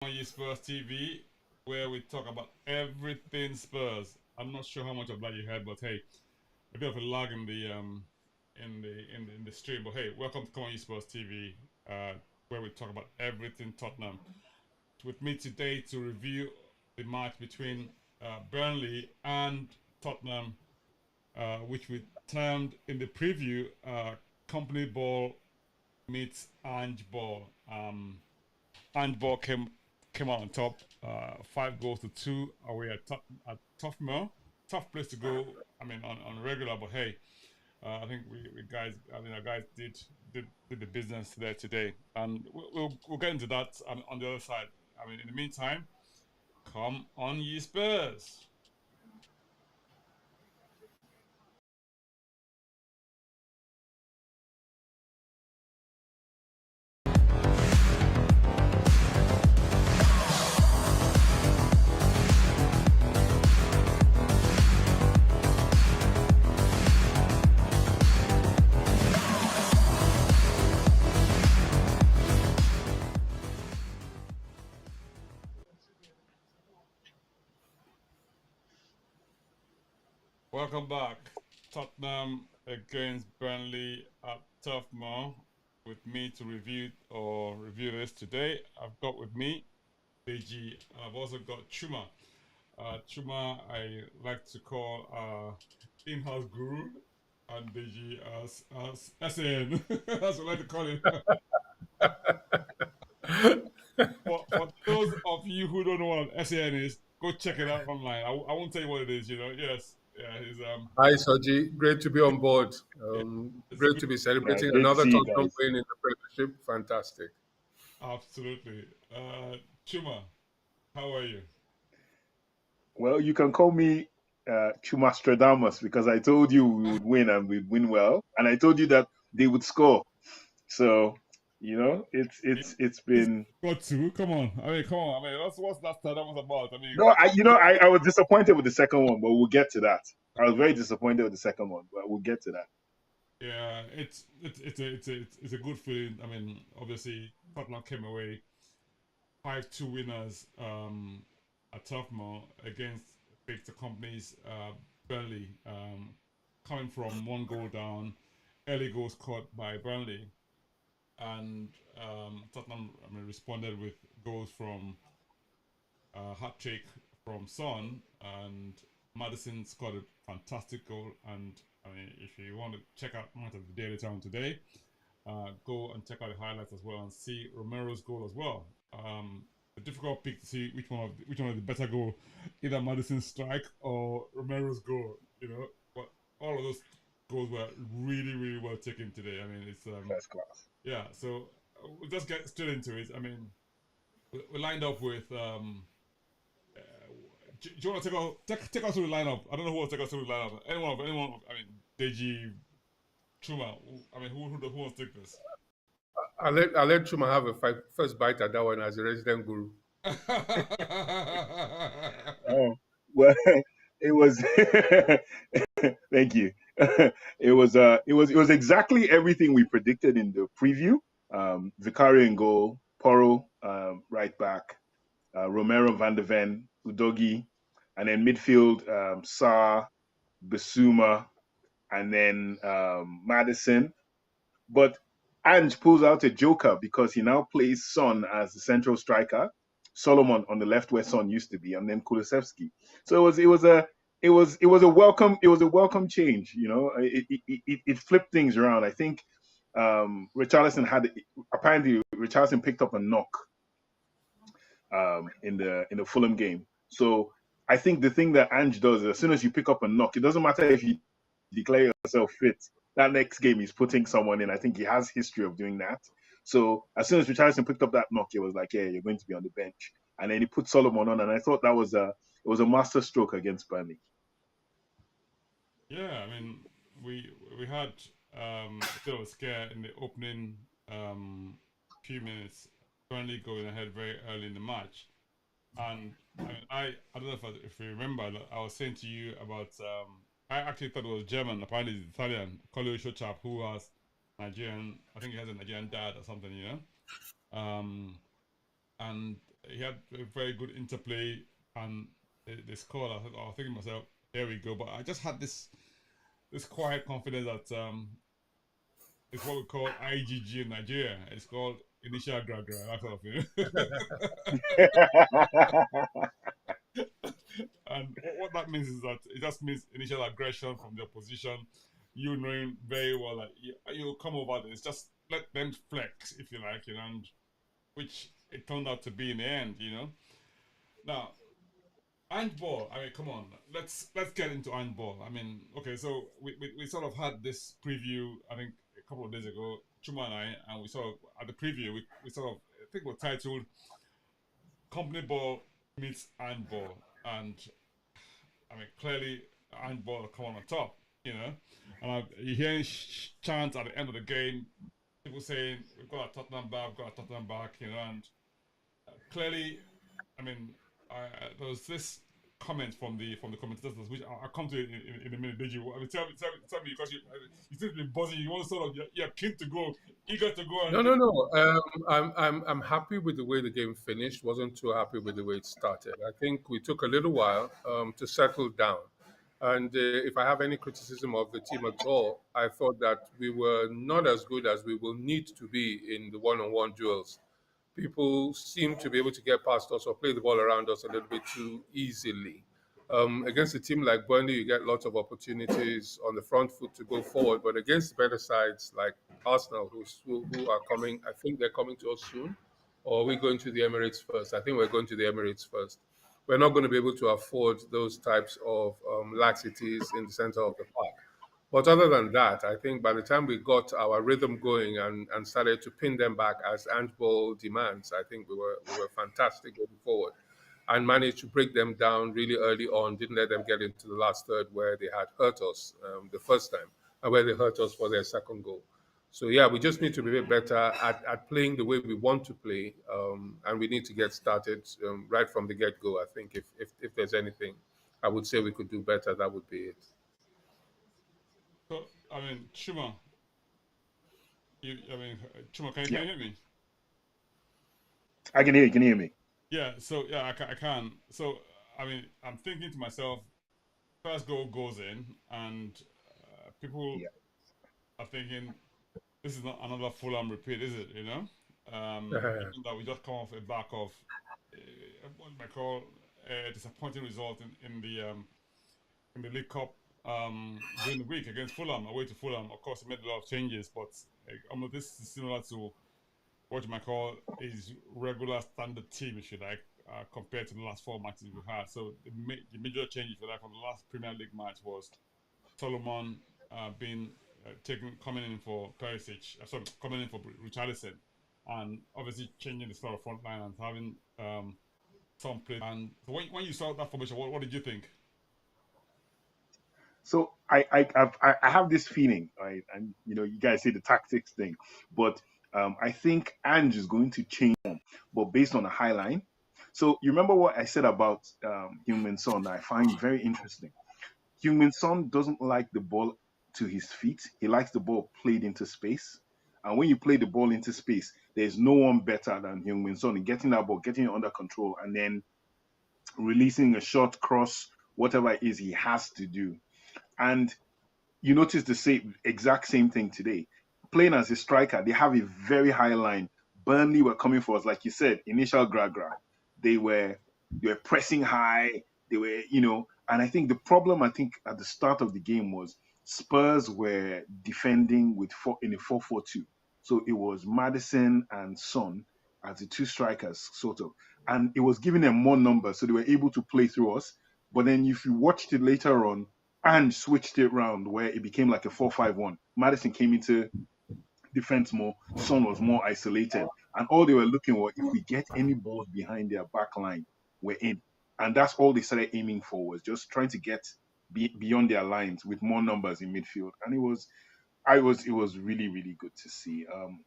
on Spurs TV, where we talk about everything Spurs. I'm not sure how much of that you heard, but hey, a bit of a lag in the stream. But hey, welcome to Come on Spurs TV, where we talk about everything Tottenham. With me today to review the match between Burnley and Tottenham, which we termed in the preview Kompanyball meets Angeball. Angeball came out on top, 5 goals to 2 away at Turfmoor. Tough place to go. I mean, on regular, but hey, I think we guys, I mean, our guys did the business there today, and we'll get into that on the other side. I mean, in the meantime, come on, ye Spurs. Welcome back. Tottenham against Burnley at Turfmoor. With me to review this today, I've got with me Deji, and I've also got Chuma. Chuma, I like to call in-house guru, and Deji as SAN. That's what I like to call him. For those of you who don't know what an SAN is, go check it out online. I won't tell you what it is. Yes, yeah, he's Hi, Soji. Great to be on board. yeah, it's Great good. to be Yeah, celebrating great to another see you Tottenham guys. win in the Premiership. Fantastic. Absolutely. Chuma, how are you? Well, you can call me Chumastradamus because I told you we would win and we'd win well, and I told you that they would score. So, it's He's been got two. Come on. I mean, come on. I mean, what's that that was about? I mean, no, I was disappointed with the second one, but we'll get to that. I was very disappointed with the second one, but we'll get to that. yeah, it's a good feeling. I mean, obviously Tottenham came away 5-2 winners at Turfmoor against Victor Kompany's Burnley, coming from 1 goal down, early goal scored by Burnley, and Tottenham, I mean, responded with goals from hat trick from Son, and Madison scored a fantastic goal. And I mean, if you want to check out match of the day later on today, go and check out the highlights as well and see Romero's goal as well. A difficult pick to see which one of the better goal, either Madison's strike or Romero's goal. But all of those goals were really well taken today. I mean, it's First class. yeah. So we'll just get straight into it. I mean, we lined up with do you want to take us through the lineup? I don't know who will take us through the lineup. Anyone. I mean, Deji, Truma. I mean, who wants to take this? I'll let Chuma have first bite at that one as a resident guru. Oh, well, it was. Thank you. It was exactly everything we predicted in the preview. Vicario in goal, Porro right back, Romero, Van de Ven, Udogi, and then midfield Sa, Basuma, and then Madison. But Ange pulls out a joker because he now plays Son as the central striker, Solomon on the left where Son used to be, and then Kulusevski. So it was a welcome change. It flipped things around. I think Richarlison had apparently Richarlison picked up a knock in the Fulham game. So I think the thing that Ange does is as soon as you pick up a knock, it doesn't matter if you declare yourself fit. That next game he's putting someone in. I think he has history of doing that. So as soon as Richarlison picked up that knock, it was like, yeah, you're going to be on the bench. And then he put Solomon on, and I thought that was a master stroke against Burnley. Yeah, I mean, we had a bit of a scare in the opening few minutes, Burnley going ahead very early in the match. And I mean, I don't know if you remember, I was saying to you about I actually thought it was German. Apparently, it's Italian. Coluccio chap who has Nigerian. I think he has a Nigerian dad or something. And he had a very good interplay, and they scored. I was thinking to myself, there we go. But I just had this quiet confidence that it's what we call IGG in Nigeria. It's called initial gragra, that sort of thing. And what that means is that it just means initial aggression from the opposition. You knowing very well that you come over there. It's just let them flex, if you like, and which it turned out to be in the end, Now, Angeball, I mean, come on, let's get into Angeball. I mean, okay, so we sort of had this preview, I think, a couple of days ago, Chuma and we sort of, at the preview, we sort of, I think we're titled Kompanyball meets Angeball. And I mean, clearly, Angeball come on top, And you hear chants at the end of the game, people saying, we've got a Tottenham back, we've got a Tottenham back, and clearly, I mean, there was this comment from the commentators, which I'll come to in a minute. Did you? I mean, tell me, because you seem to be buzzing. You want to sort of, you're keen to go, eager to go. And No. I'm happy with the way the game finished. Wasn't too happy with the way it started. I think we took a little while to settle down. And if I have any criticism of the team at all, I thought that we were not as good as we will need to be in the one-on-one duels. People seem to be able to get past us or play the ball around us a little bit too easily. Against a team like Burnley, you get lots of opportunities on the front foot to go forward, but against better sides like Arsenal, who are coming, I think they're coming to us soon, or are we going to the Emirates first? I think we're going to the Emirates first. We're not going to be able to afford those types of laxities in the center of the park. But other than that, I think by the time we got our rhythm going and started to pin them back as Angeball demands, I think we were fantastic going forward and managed to break them down really early on, didn't let them get into the last third where they had hurt us the first time and where they hurt us for their second goal. So, yeah, we just need to be a bit better at playing the way we want to play, and we need to get started right from the get-go. I think if there's anything I would say we could do better, that would be it. So, I mean, Chuma, Chuma, can you Yeah, hear me? I can hear you. Can you hear me? Yeah, so, yeah, I can. So, I mean, I'm thinking to myself, first goal goes in, and people Yeah. are thinking, this is not another Fulham repeat, is it? Given that we just come off a back of what I call a disappointing result in the League Cup during the week against Fulham, away to Fulham. Of course, it made a lot of changes, but this is similar to what you might call his regular standard team, if you like, compared to the last 4 matches we've had. So the major change, if you like, from the last Premier League match was Solomon being coming in for Perisic, coming in for Richarlison, and obviously changing the sort of front line and having some play. And so when you saw that formation, what did you think? So I have this feeling, right? And you guys say the tactics thing, but I think Ange is going to change them, but based on a high line. So you remember what I said about Human Son that I find very interesting. Human Son doesn't like the ball to his feet. He likes the ball played into space. And when you play the ball into space, there's no one better than Human Son in getting that ball, getting it under control, and then releasing a short cross, whatever it is he has to do. And you notice the exact same thing today. Playing as a striker, they have a very high line. Burnley were coming for us, like you said, initial gragra. They were pressing high. They were, and I think the problem at the start of the game was Spurs were defending in a 4-4-2. So it was Madison and Son as the two strikers, sort of. And it was giving them more numbers, so they were able to play through us. But then if you watched it later on, and switched it around where it became like a 4-5-1. Madison came into defense more. Son was more isolated. And all they were looking for, if we get any balls behind their back line, we're in. And that's all they started aiming for, was just trying to get beyond their lines with more numbers in midfield. And it was really, really good to see.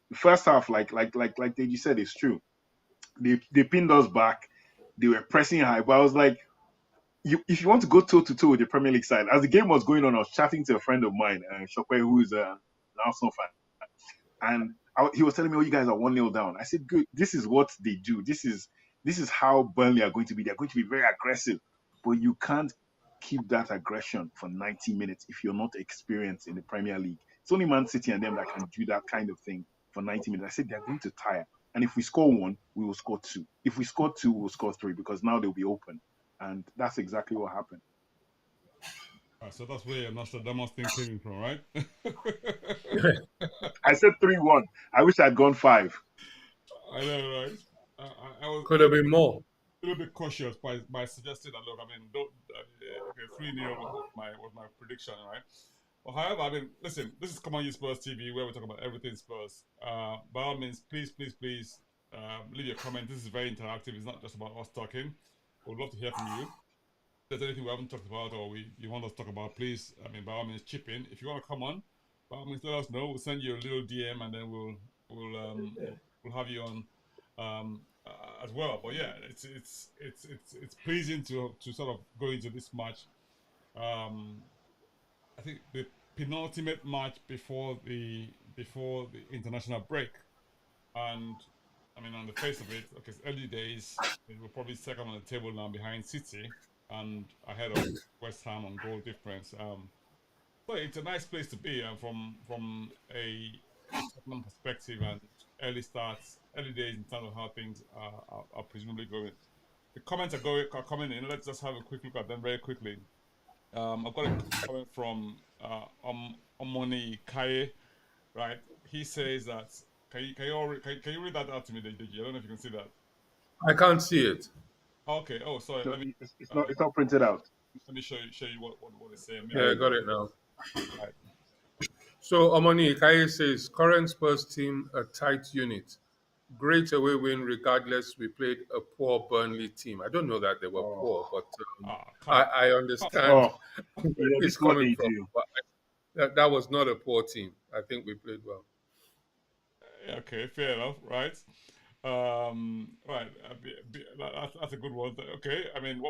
The first half, like you said, it's true. They pinned us back. They were pressing high, but I was like, if you want to go toe to toe with the Premier League side, as the game was going on, I was chatting to a friend of mine, Shokwe, who is an Arsenal fan, and he was telling me, "Oh, you guys are 1-0 down." I said, "Good. This is what they do. This is this is how Burnley are going to be. They're going to be very aggressive, but you can't keep that aggression for 90 minutes if you're not experienced in the Premier League. It's only Man City and them that can do that kind of thing for 90 minutes. I said they're going to tire. And if we score one, we will score two. If we score two, we'll score three because now they'll be open. And that's exactly what happened. So that's where your Nostradamus thing came from, right? I said 3-1. I wish I'd gone 5. I know, right? I was Could have been more. a little bit cautious by suggesting that, look, I mean, don't, okay, 3-0 was my prediction, right? Well, however, I mean, listen, this is Come On You Spurs TV, where we talk about everything Spurs. By all means, please, leave your comment. This is very interactive. It's not just about us talking. We'd love to hear from you. If there's anything we haven't talked about or you want us to talk about, please, I mean, by all means, chip in. If you want to come on, by all means, let us know. We'll send you a little DM and then we'll have you on as well. But yeah, it's pleasing to sort of go into this match. I think the penultimate match before the international break, and I mean, on the face of it, okay, it's early days. We're probably second on the table now behind City and ahead of West Ham on goal difference. But it's a nice place to be, and from a Tottenham perspective and early days in terms of how things are presumably going. The comments are coming in. Let's just have a quick look at them very quickly. I've got a comment from Omoni Kaye, right? He says that can you read that out to me, Deji? I don't know if you can see that. I can't see it. Okay. Oh, sorry. No, it's not printed out. Let me show you what it's saying. Yeah, I got it now. Right. So Omoni Kaye says, current Spurs team a tight unit. Great away win regardless. We played a poor Burnley team. I don't know that they were poor, but I understand where it's coming from. But that was not a poor team. I think we played well. Okay, fair enough, right? Right, that's a good one. Okay, I mean,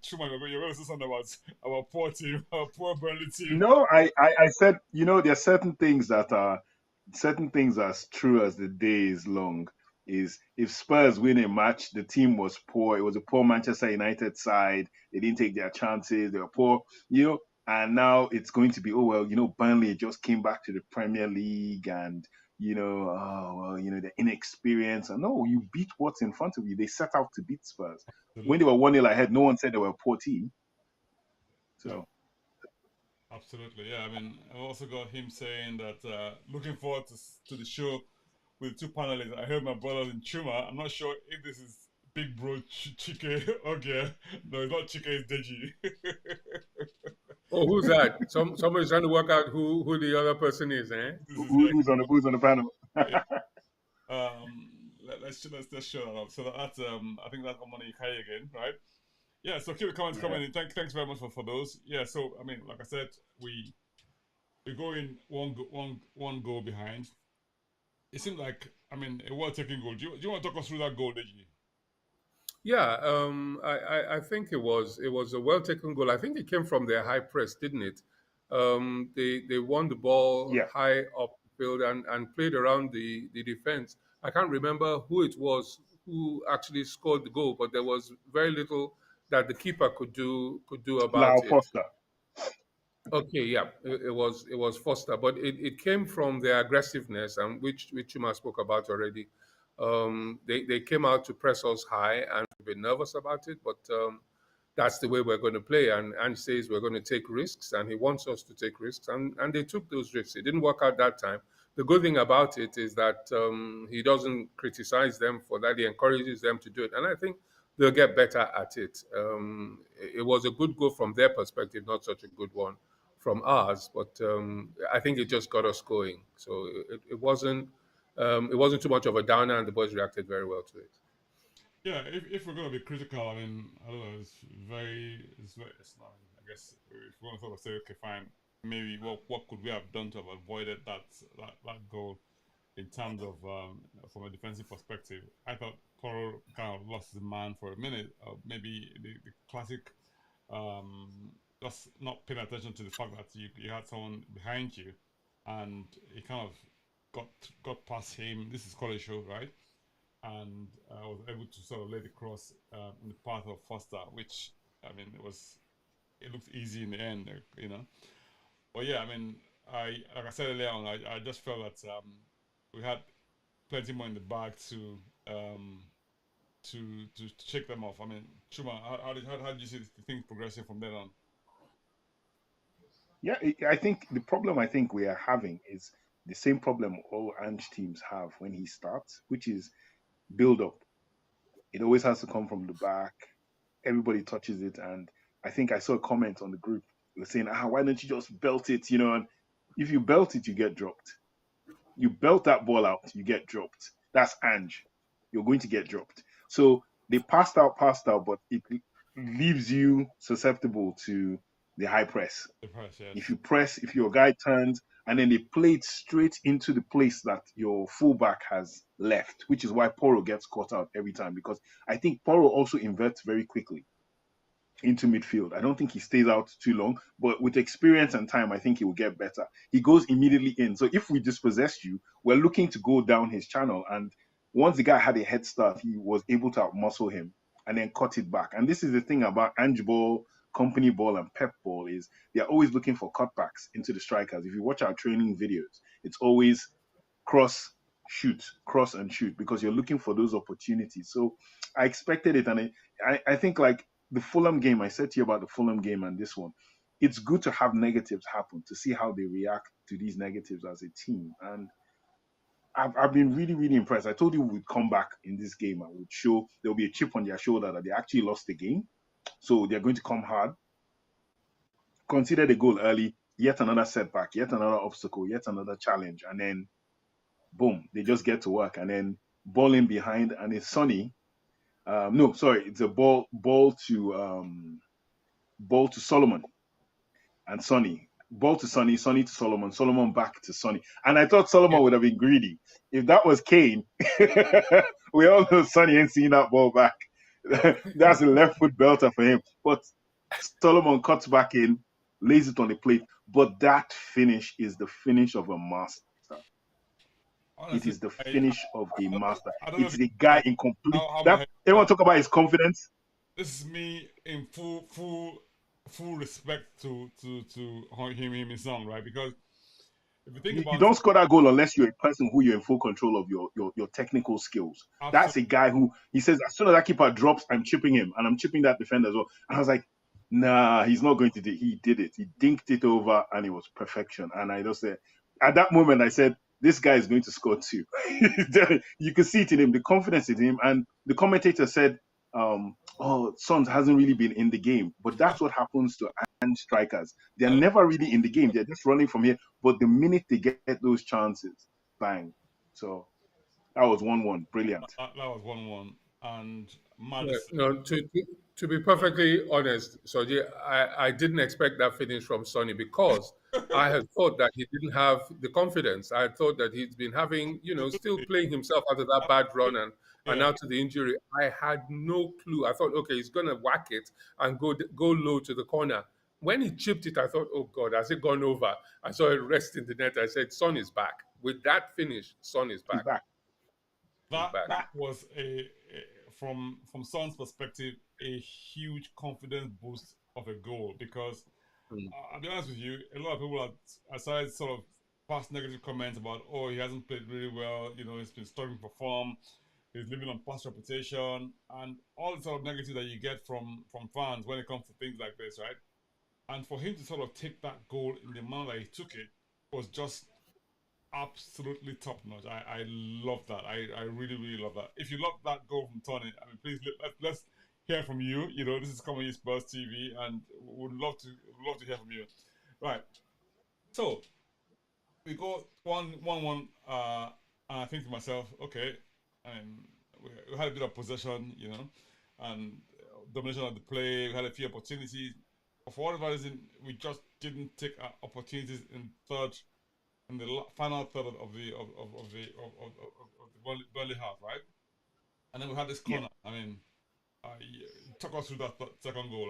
Chuma, you're going to say something about our poor team, our poor Burnley team. No, I said, there are certain things as true as the day is long. Is if Spurs win a match, the team was poor. It was a poor Manchester United side. They didn't take their chances. They were poor, and now it's going to be, Burnley just came back to the Premier League and, they're inexperienced. And no, you beat what's in front of you. They set out to beat Spurs. Absolutely. When they were 1-0 ahead, no one said they were a poor team. So. No. Absolutely, yeah. I mean, I've also got him saying that looking forward to the show with the two panelists. I heard my brothers in Chuma. I'm not sure if this is Big Bro Chike okay. No, it's not Chike, it's Deji. Oh, who's that? Somebody's trying to work out who the other person is, eh? Who's on the panel? Yeah. Let's show that up. So that's I think that's Omani Kai again, right? Yeah, so keep the comments coming in. Thanks very much for those. Yeah, so I mean, like I said, we go in one goal behind. It seemed like, I mean, a well-taken goal. Do you want to talk us through that goal, Deji? Yeah, I think it was a well-taken goal. I think it came from their high press, didn't it? They won the ball high up the field and played around the defense. I can't remember who it was who actually scored the goal, but there was very little that the keeper could do about it. Foster. Okay, yeah, it was Foster, but it came from their aggressiveness, and which Chuma spoke about already. They came out to press us high and we've been nervous about it, but that's the way we're going to play. And Ange says we're going to take risks, and he wants us to take risks, and they took those risks. It didn't work out that time. The good thing about it is that he doesn't criticize them for that. He encourages them to do it, and I think they'll get better at it. It was a good goal from their perspective, not such a good one from ours, but I think it just got us going. So it wasn't too much of a downer, and the boys reacted very well to it. Yeah, if we're going to be critical, I mean, I don't know, it's not, I guess, if we're going to sort of say, okay, fine, maybe what could we have done to have avoided that goal in terms of, from a defensive perspective. I thought Toro kind of lost his man for a minute, maybe the classic, just not paying attention to the fact that you had someone behind you, and he kind of got past him. This is college show, right? and I was able to sort of lay the cross in the path of Foster, which I mean it looked easy in the end, you know. But yeah, I mean, like I said earlier on, I just felt that we had plenty more in the bag um, to shake them off. I mean, Chuma, how did you see the things progressing from then on? Yeah, I think the problem I think we are having is the same problem all Ange teams have when he starts, which is build up. It always has to come from the back. Everybody touches it, and I think I saw a comment on the group saying, why don't you just belt it? You know, and if you belt it, you get dropped. You belt that ball out, you get dropped. That's Ange. You're going to get dropped. So they passed out, but it leaves you susceptible to the high press. The press, yes. If you press, if your guy turns, and then they play it straight into the place that your fullback has left, which is why Poro gets caught out every time. Because I think Poro also inverts very quickly into midfield. I don't think he stays out too long, but with experience and time, I think he will get better. He goes immediately in. So if we dispossess you, we're looking to go down his channel. And once the guy had a head start, he was able to outmuscle him and then cut it back. And this is the thing about Angeball, Kompanyball, and Pep Ball is they're always looking for cutbacks into the strikers. If you watch our training videos, it's always cross, shoot, cross and shoot, because you're looking for those opportunities. So I expected it, and I think like the Fulham game, I said to you about the Fulham game and this one, it's good to have negatives happen to see how they react to these negatives as a team. And I've been really, really impressed. I told you we'd come back in this game and would show there'll be a chip on their shoulder that they actually lost the game. So they're going to come hard. Consider the goal early, yet another setback, yet another obstacle, yet another challenge. And then, boom, they just get to work. And then ball in behind, and it's Sonny. No, sorry, it's a ball to Solomon and Sonny. Ball to Sonny, Sonny to Solomon, Solomon back to Sonny. And I thought Solomon would have been greedy. If that was Kane, we all know Sonny ain't seeing that ball back. That's a left foot belter for him. But Solomon cuts back in, lays it on the plate. But that finish is the finish of a master. Honestly, it is the finish of a master. I don't know It's the guy in complete. how Anyone talk about his confidence? this is me in full respect to him his song, right? Because if you think about You don't score that goal unless you're a person who you're in full control of your technical skills. Absolutely. That's a guy who, he says, as soon as that keeper drops, I'm chipping him, and I'm chipping that defender as well. And I was like, nah, he's not going to do it. He did it. He dinked it over, and it was perfection. And I just said, at that moment, I said, this guy is going to score too. You could see it in him, the confidence in him. And the commentator said, Sons hasn't really been in the game. But that's what happens to Ange strikers. They're never really in the game. They're just running from here. But the minute they get those chances, bang. So that was 1-1. Brilliant. That was 1-1. And No, to be perfectly honest, Soji, I didn't expect that finish from Sonny because I had thought that he didn't have the confidence. I had thought that he's been having, still playing himself out of that bad run and now to the injury. I had no clue. I thought, okay, he's going to whack it and go low to the corner. When he chipped it, I thought, oh God, has it gone over? I saw it rest in the net. I said, Son is back. With that finish, Son is back. He's back. That was from Son's perspective, a huge confidence boost of a goal because I'll be honest with you, a lot of people are aside sort of past negative comments about he hasn't played really well, he's been struggling for form, he's living on past reputation, and all the sort of negative that you get from fans when it comes to things like this, right? And for him to sort of take that goal in the manner that he took it was just absolutely top notch. I love that. I really, really love that. If you love that goal from Tony, I mean, please let's hear from you. This is Comedy Spurs TV, and would love to hear from you. Right. So we go 1-1. And I think to myself, okay, we had a bit of possession, and domination of the play. We had a few opportunities. But for whatever reason, we just didn't take our opportunities in the final third of the Burnley half, right? And then we had this corner. Yeah. I mean, Talk us through that second goal,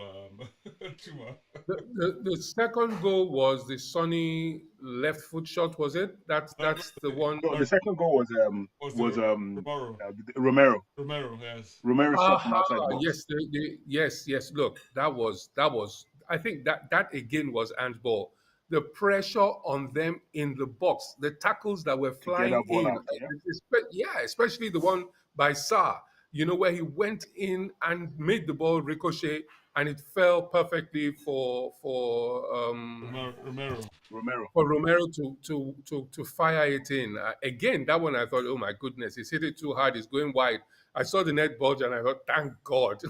Chuma. The second goal was the Sonny left foot shot, was it? No, That's the one. No, the second goal was was the Romero. Romero. Romero, yes. Romero shot from Aha, outside the box. yes, yes. Look, that was. I think that again was Angeball. The pressure on them in the box, the tackles that were To get flying that ball in, out, yeah. especially the one by Sarr. You know where he went in and made the ball ricochet, and it fell perfectly Romero. Romero. for Romero to fire it in. Again, that one I thought, oh my goodness, he's hit it too hard, it's going wide. I saw the net bulge and I thought, thank God,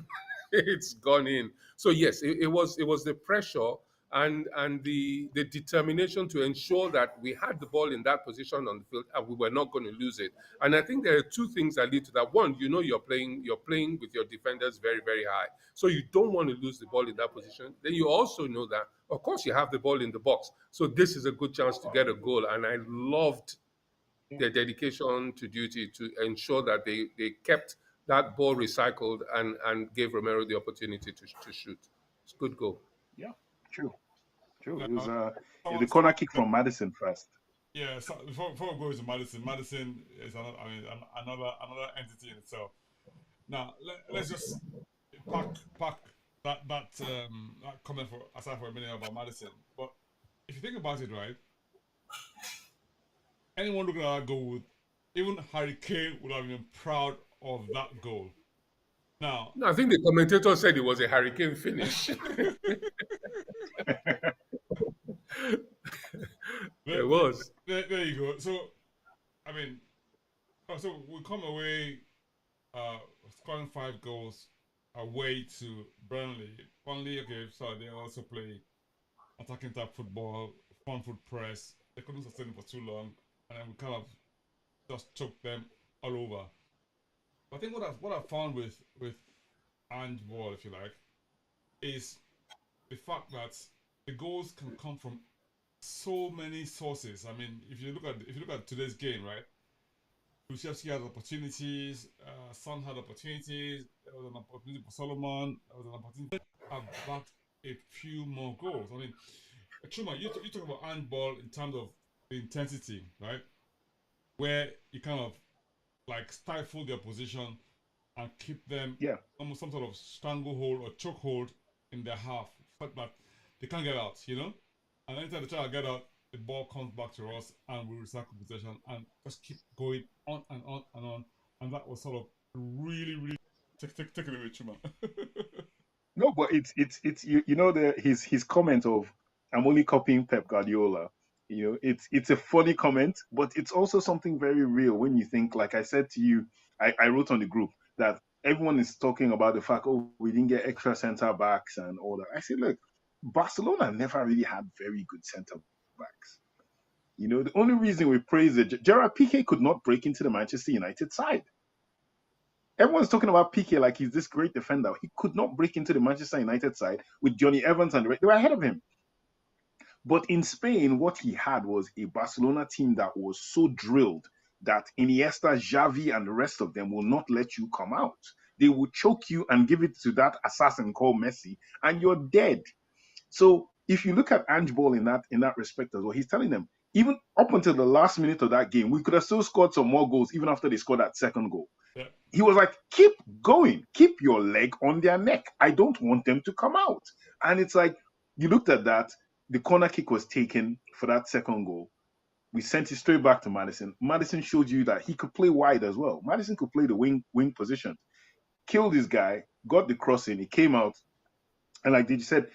it's gone in. So yes, it was the pressure and the determination to ensure that we had the ball in that position on the field and we were not going to lose it. And I think there are two things that lead to that. One, you know, you're playing with your defenders very, very high, so you don't want to lose the ball in that position. Then you also know that, of course, you have the ball in the box, so this is a good chance to get a goal. And I loved their dedication to duty to ensure that they kept that ball recycled and gave Romero the opportunity to shoot. It's a good goal. Yeah, true. It was Now, the corner kick from Madison first. yeah. So before we go to Madison, Madison is another entity in itself. Now let's just pack that comment for aside for a minute about Madison. But if you think about it, right, anyone looking at that goal would, even Harry Kane would have been proud of that goal. Now, No, I think the commentator said it was a hurricane finish. It was. There you go. So, I mean, so we come away scoring 5 goals away to Burnley. Burnley, okay, so they also play attacking type football, front foot press. They couldn't sustain it for too long, and then we kind of just choked them all over. I think what I found with Angeball, if you like, is the fact that the goals can come from so many sources. I mean, if you look at today's game, right? Kulusevski had opportunities, Son had opportunities, there was an opportunity for Solomon, there was an opportunity about a few more goals. I mean, Chuma, you talk about Angeball in terms of the intensity, right? Where you kind of like stifle their position and keep them almost some sort of stranglehold or chokehold in their half, but they can't get out, you know? And anytime they try to get out, the ball comes back to us and we recycle possession and just keep going on and on and on. And that was sort of really take it away, Chuma. No, but it's you know his comment of I'm only copying Pep Guardiola. You know, it's a funny comment, but it's also something very real when you think, like I said to you, I wrote on the group that everyone is talking about the fact, oh, we didn't get extra center backs and all that. I said, look, Barcelona never really had very good center backs. You know, the only reason we praise it, Gerard Piqué could not break into the Manchester United side. Everyone's talking about Piqué like he's this great defender. He could not break into the Manchester United side with Johnny Evans and they were ahead of him. But in Spain, what he had was a Barcelona team that was so drilled that Iniesta, Xavi, and the rest of them will not let you come out. They will choke you and give it to that assassin called Messi, and you're dead. So if you look at Angeball in that respect as well, he's telling them, even up until the last minute of that game, we could have still scored some more goals even after they scored that second goal. Yeah. He was like, keep going, keep your leg on their neck. I don't want them to come out. And it's like, you looked at that, the corner kick was taken for that second goal. We sent it straight back to Madison. Madison showed you that he could play wide as well. Madison could play the wing position. Killed this guy, got the cross in, he came out, and like you said,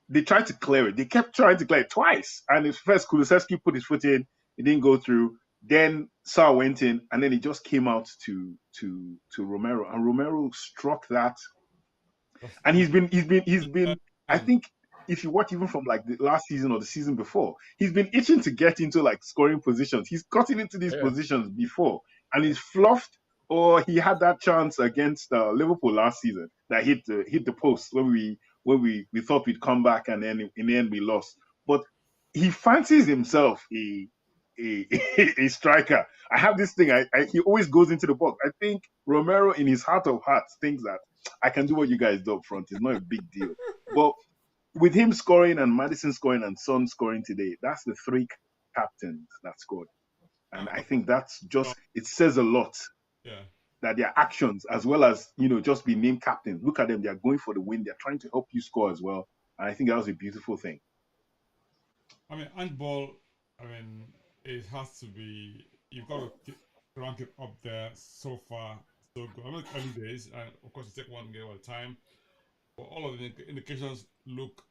they tried to clear it. They kept trying to clear it twice. And at first, Kulusevski put his foot in, it didn't go through. Then Sarr went in, and then it just came out to Romero. And Romero struck that. And he's been. I think if you watch even from like the last season or the season before, he's been itching to get into like scoring positions. He's gotten into these positions before, and he's fluffed. Or he had that chance against Liverpool last season that hit the post when we thought we'd come back, and then in the end we lost. But he fancies himself a striker. I have this thing. He always goes into the box. I think Romero, in his heart of hearts, thinks that I can do what you guys do up front. It's not a big deal. But with him scoring and Madison scoring and Son scoring today, that's the three captains that scored. And I think that's just, it says a lot. Yeah. That their actions, as well as, just be named captains. Look at them. They're going for the win. They're trying to help you score as well. And I think that was a beautiful thing. I mean, Angeball, I mean, it has to be, you've got to rank it up there so far, so good. I mean, early days, and of course, you take one game at a time, but all of the indications look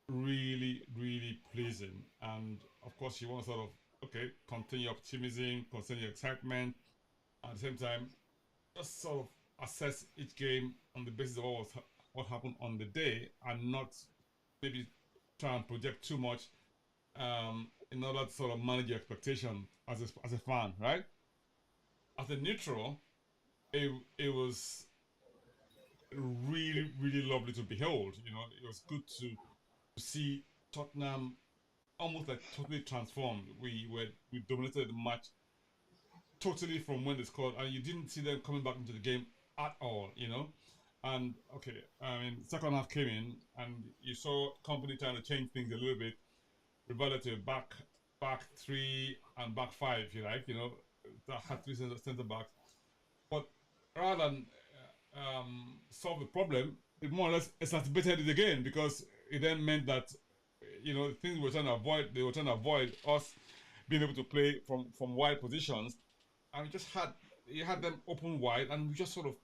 really, really pleasing. And of course, you want to sort of, okay, continue optimism, continue excitement, at the same time, just sort of assess each game on the basis of what happened on the day, and not maybe try and project too much in order to sort of manage your expectation as a fan, right? As a neutral, it was really, really lovely to behold. It was good to see Tottenham almost like totally transformed. We dominated the match totally from when they scored, and you didn't see them coming back into the game at all. And okay, I mean, second half came in, and you saw Kompany trying to change things a little bit, reverted to back three and back five, if you like. That had three centre backs, but rather than solve the problem, it more or less exacerbated it again, because it then meant that things we were trying to avoid, they were trying to avoid us being able to play from wide positions, and you had them open wide, and we just sort of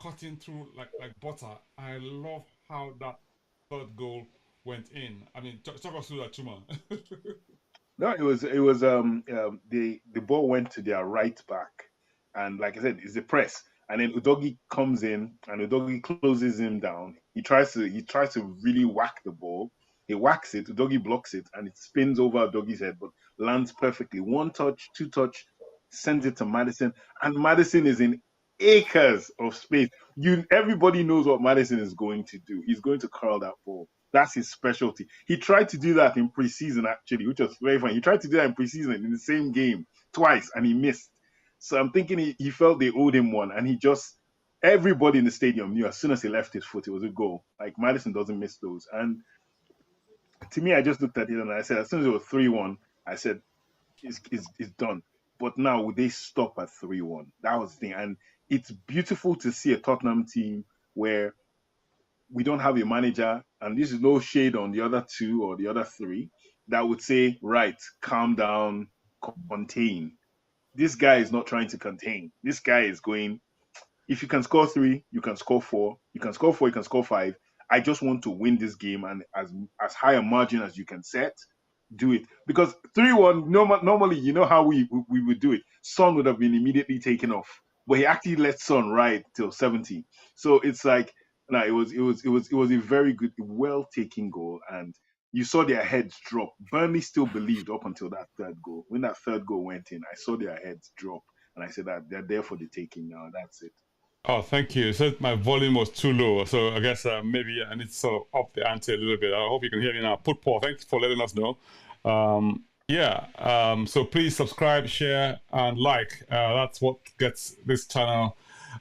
cutting through like butter. I love how that third goal went in. I mean, talk us through that, Chuma. No, it was the ball went to their right back, and like I said, it's a press, and then Udogie comes in, and Udogie closes him down. He tries to really whack the ball. He whacks it, Udogie blocks it, and it spins over Udogie's head, but lands perfectly. One touch, two touch, sends it to Madison, and Madison is in acres of space. Everybody knows what Madison is going to do. He's going to curl that ball. That's his specialty. He tried to do that in preseason, actually, which was very funny. He tried to do that in preseason in the same game twice, and he missed. So I'm thinking he felt they owed him one, and everybody in the stadium knew as soon as he left his foot, it was a goal. Like, Madison doesn't miss those. And to me, I just looked at it and I said, as soon as it was 3-1, I said, it's done. But now, would they stop at 3-1? That was the thing. And it's beautiful to see a Tottenham team where we don't have a manager, and this is no shade on the other two or the other three, that would say, right, calm down, contain. This guy is not trying to contain. This guy is going, if you can score 3, you can score 4. You can score 4, you can score 5. I just want to win this game, and as high a margin as you can set, do it. Because 3-1, normally, you know how we would do it. Son would have been immediately taken off, but he actually let Son ride till 70. So it's like, no, it was a very good, well taken goal, and you saw their heads drop. Burnley still believed up until that third goal. When that third goal went in, I saw their heads drop, and I said that they're there for the taking now. That's it. Oh, thank you. So my volume was too low, so I guess maybe I need to sort of up the ante a little bit. I hope you can hear me now. Put Paul, thanks for letting us know. So please subscribe, share, and like. That's what gets this channel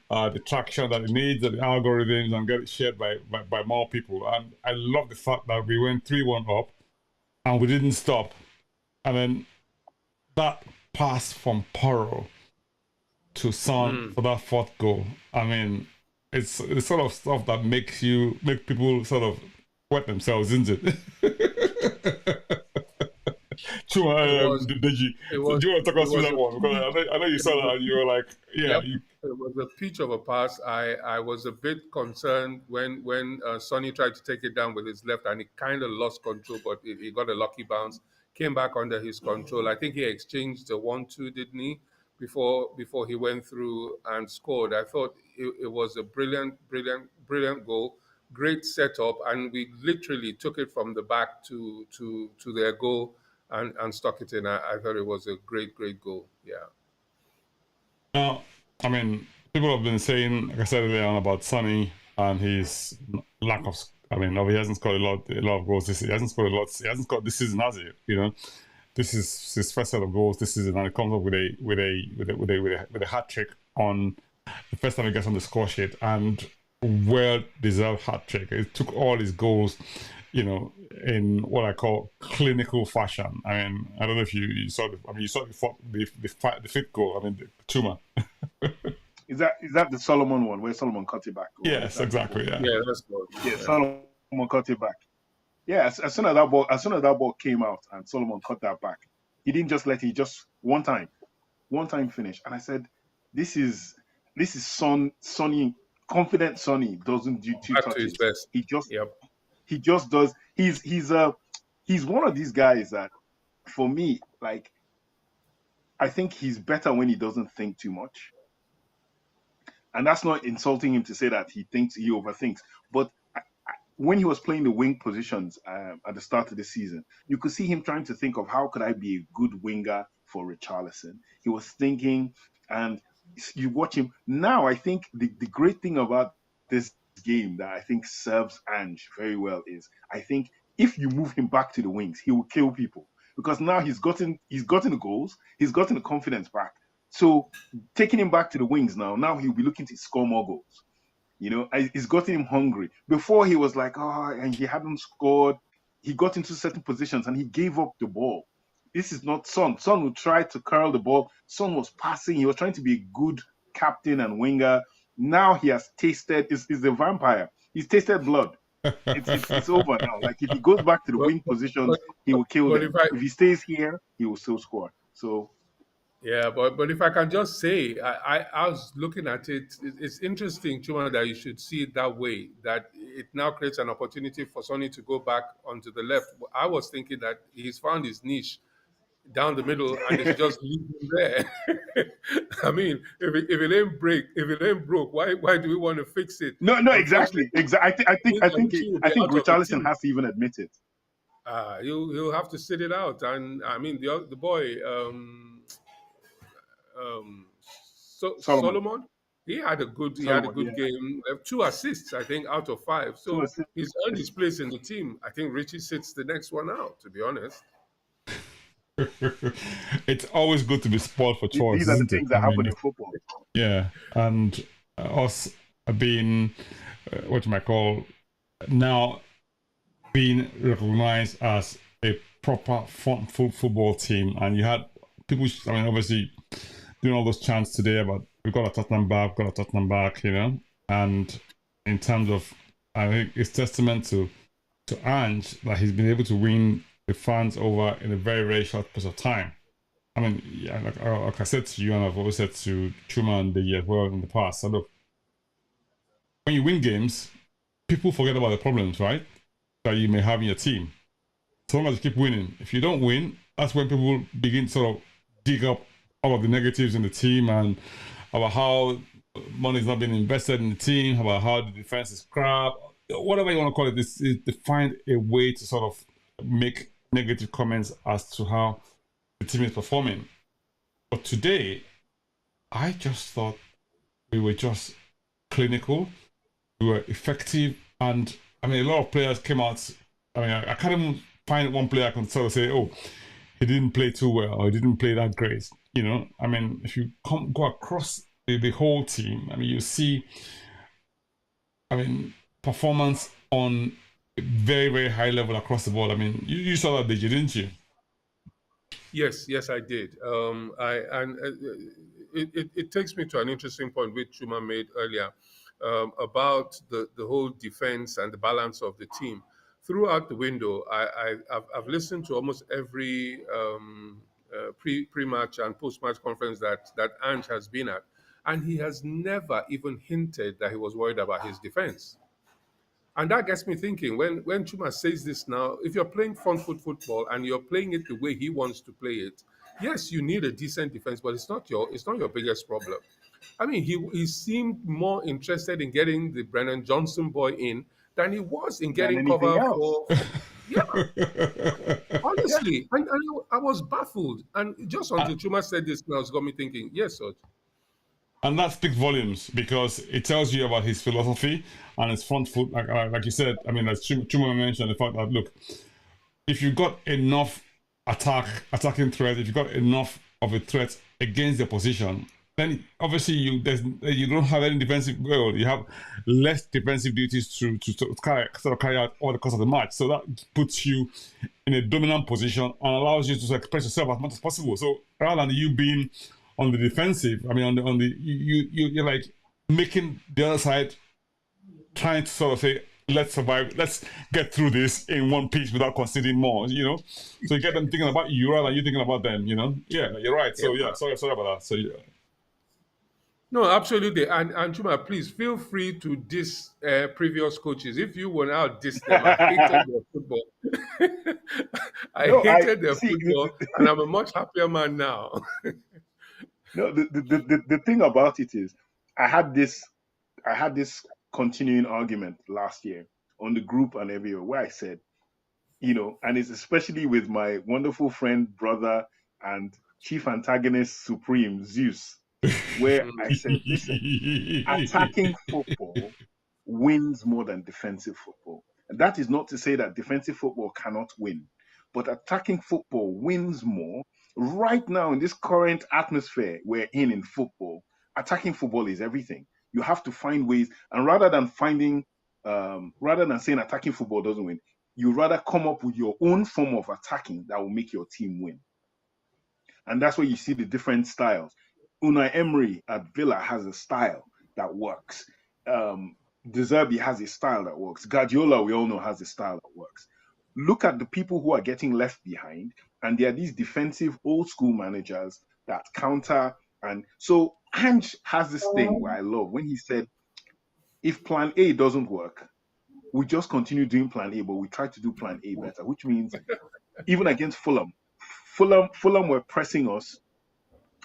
the traction that it needs, the algorithms, and get it shared by more people. And I love the fact that we went 3-1 up, and we didn't stop. And then that pass from Porro to Son for that fourth goal. I mean, it's the sort of stuff that make people sort of wet themselves, isn't it? Chuma, Deji, do you want to talk us through that one? Because I know you saw that and you were like, yeah. Yep. It was a peach of a pass. I was a bit concerned when Sonny tried to take it down with his left, and he kind of lost control, but he got a lucky bounce, came back under his control. I think he exchanged the 1-2, didn't he? Before he went through and scored. I thought it was a brilliant goal, great setup, and we literally took it from the back to their goal and stuck it in. I thought it was a great goal. Yeah. Now, I mean, people have been saying, like I said earlier on, about Sonny and his lack of. I mean, he hasn't scored a lot of goals this season. He hasn't scored a lot. He hasn't scored this season, has he? This is his first set of goals this season, and it comes up with a hat trick on the first time he gets on the score sheet. And well-deserved hat trick. It took all his goals, in what I call clinical fashion. I mean, I don't know if you saw the fifth goal. I mean, the Chuma. Is that the Solomon one where Solomon cut it back? Yes, exactly. Yeah. Yeah, that's good. Yeah, Solomon cut it back. Yeah, as soon as that ball came out and Solomon cut that back, he didn't just let it. Just one time finish. And I said, this is Sonny, confident Sonny doesn't do two Back to touches. his best. He just does. He's one of these guys that, for me, like, I think he's better when he doesn't think too much. And that's not insulting him to say that he overthinks. But when he was playing the wing positions at the start of the season, you could see him trying to think of how could I be a good winger for Richarlison. He was thinking, and you watch him now. I think the great thing about this game that I think serves Ange very well is, I think if you move him back to the wings, he will kill people, because now he's gotten the goals, he's gotten the confidence back. So taking him back to the wings now he'll be looking to score more goals. It's gotten him hungry. Before he was like, and he hadn't scored. He got into certain positions and he gave up the ball. This is not Son. Son would try to curl the ball. Son was passing. He was trying to be a good captain and winger. Now he has tasted. He's a vampire. He's tasted blood. It's over now. Like, if he goes back to the wing positions, he will kill them. If he stays here, he will still score. So. Yeah, but if I can just say, I was looking at it. It's interesting, Chuma, that you should see it that way. That it now creates an opportunity for Sonny to go back onto the left. I was thinking that he's found his niche down the middle, and it's just leave him there. I mean, if it ain't broke, why do we want to fix it? No, exactly. I think Richarlison has to even admit it. He'll have to sit it out, and I mean the boy. Solomon, he had a good game. 2 assists, I think, out of 5. So he's earned his place in the team. I think Richie sits the next one out, to be honest. It's always good to be spoiled for choice. These are the things that happen in football. Yeah, and us being what you might call now being recognized as a proper football team, and you had people. I mean, obviously, doing all those chants today about we've got a Tottenham back, and in terms of, I think it's testament to Ange that he's been able to win the fans over in a very, very short space of time. I mean, yeah, like I said to you, and I've always said to Chuma and the as well in the past. So look, when you win games, people forget about the problems, right, that you may have in your team. So long as you keep winning. If you don't win, that's when people begin to sort of dig up all of the negatives in the team and about how money is not being invested in the team, about how the defense is crap, whatever you want to call it. This is to find a way to sort of make negative comments as to how the team is performing. But today, I just thought we were just clinical, we were effective, and I mean, a lot of players came out. I mean, I can't even find one player I can sort of say, oh, he didn't play too well or he didn't play that great. I mean, if you go across the whole team, I mean, you see, I mean, performance on a very, very high level across the board. I mean, you saw that, didn't you? Yes, I did. It takes me to an interesting point which Chuma made earlier about the whole defense and the balance of the team. Throughout the window, I've listened to almost every pre-match and post-match conference that Ange has been at, and he has never even hinted that he was worried about his defense. And that gets me thinking, when Chuma says this now, if you're playing front foot football and you're playing it the way he wants to play it, yes, you need a decent defense, but it's not your biggest problem. I mean, he seemed more interested in getting the Brennan Johnson boy in than he was in getting cover for. Yeah, honestly, and I was baffled. And just until Chuma said this now, it's got me thinking, yes, sir. And that speaks volumes because it tells you about his philosophy and his front foot. Like you said, I mean, as Chuma mentioned, the fact that, look, if you've got enough attacking threat, if you've got enough of a threat against the opposition, then obviously you don't have any defensive. Well, you have less defensive duties to carry out over the course of the match. So that puts you in a dominant position and allows you to express yourself as much as possible. So rather than you being on the defensive, I mean you're like making the other side trying to sort of say, let's survive, let's get through this in one piece without conceding more, So you get them thinking about you rather than you thinking about them, Yeah, you're right. So yeah, sorry about that. So yeah. No, absolutely. And Chuma, please feel free to diss previous coaches. If you will now diss them, I hated their football. I hated their football, and I'm a much happier man now. No, the thing about it is, I had this continuing argument last year on the group and everywhere where I said, and it's especially with my wonderful friend, brother, and chief antagonist supreme, Zeus, where I said, listen, attacking football wins more than defensive football. And that is not to say that defensive football cannot win, but attacking football wins more. Right now, in this current atmosphere we're in football, attacking football is everything. You have to find ways, and rather than saying attacking football doesn't win, you rather come up with your own form of attacking that will make your team win. And that's where you see the different styles. Unai Emery at Villa has a style that works. De Zerbi has a style that works. Guardiola, we all know, has a style that works. Look at the people who are getting left behind, and there are these defensive old school managers that counter. And so Ange has this thing where I love when he said, if plan A doesn't work, we just continue doing plan A, but we try to do plan A better, which means even against Fulham were pressing us,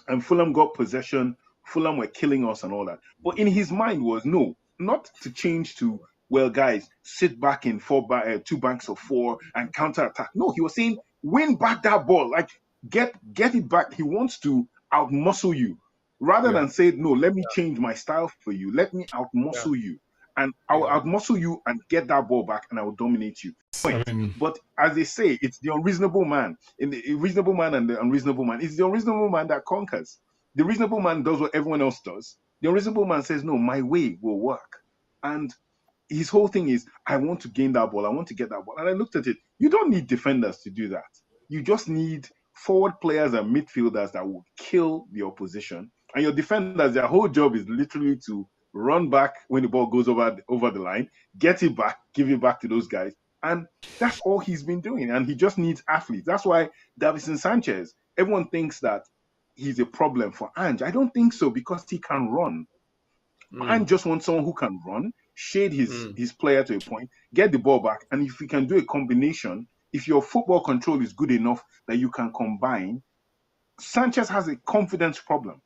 and Fulham got possession. Fulham were killing us and all that. But in his mind was, no, not to change to, well, guys, sit back in 2 banks of 4 and counter-attack. No, he was saying, win back that ball. Like, get it back. He wants to out-muscle you. Rather than say, no, let me change my style for you. Let me out-muscle you. And I'll out-muscle you and get that ball back, and I will dominate you. But as they say, it's the unreasonable man. In the reasonable man and the unreasonable man, it's the unreasonable man that conquers. The reasonable man does what everyone else does. The unreasonable man says, no, my way will work. And his whole thing is, I want to gain that ball. I want to get that ball. And I looked at it. You don't need defenders to do that. You just need forward players and midfielders that will kill the opposition. And your defenders, their whole job is literally to run back when the ball goes over the line, get it back, give it back to those guys. And that's all he's been doing. And he just needs athletes. That's why Davinson Sanchez, everyone thinks that he's a problem for Ange. I don't think so, because he can run. Ange just wants someone who can run, shade his player to a point, get the ball back. And if you can do a combination, if your football control is good enough that you can combine, Sanchez has a confidence problem.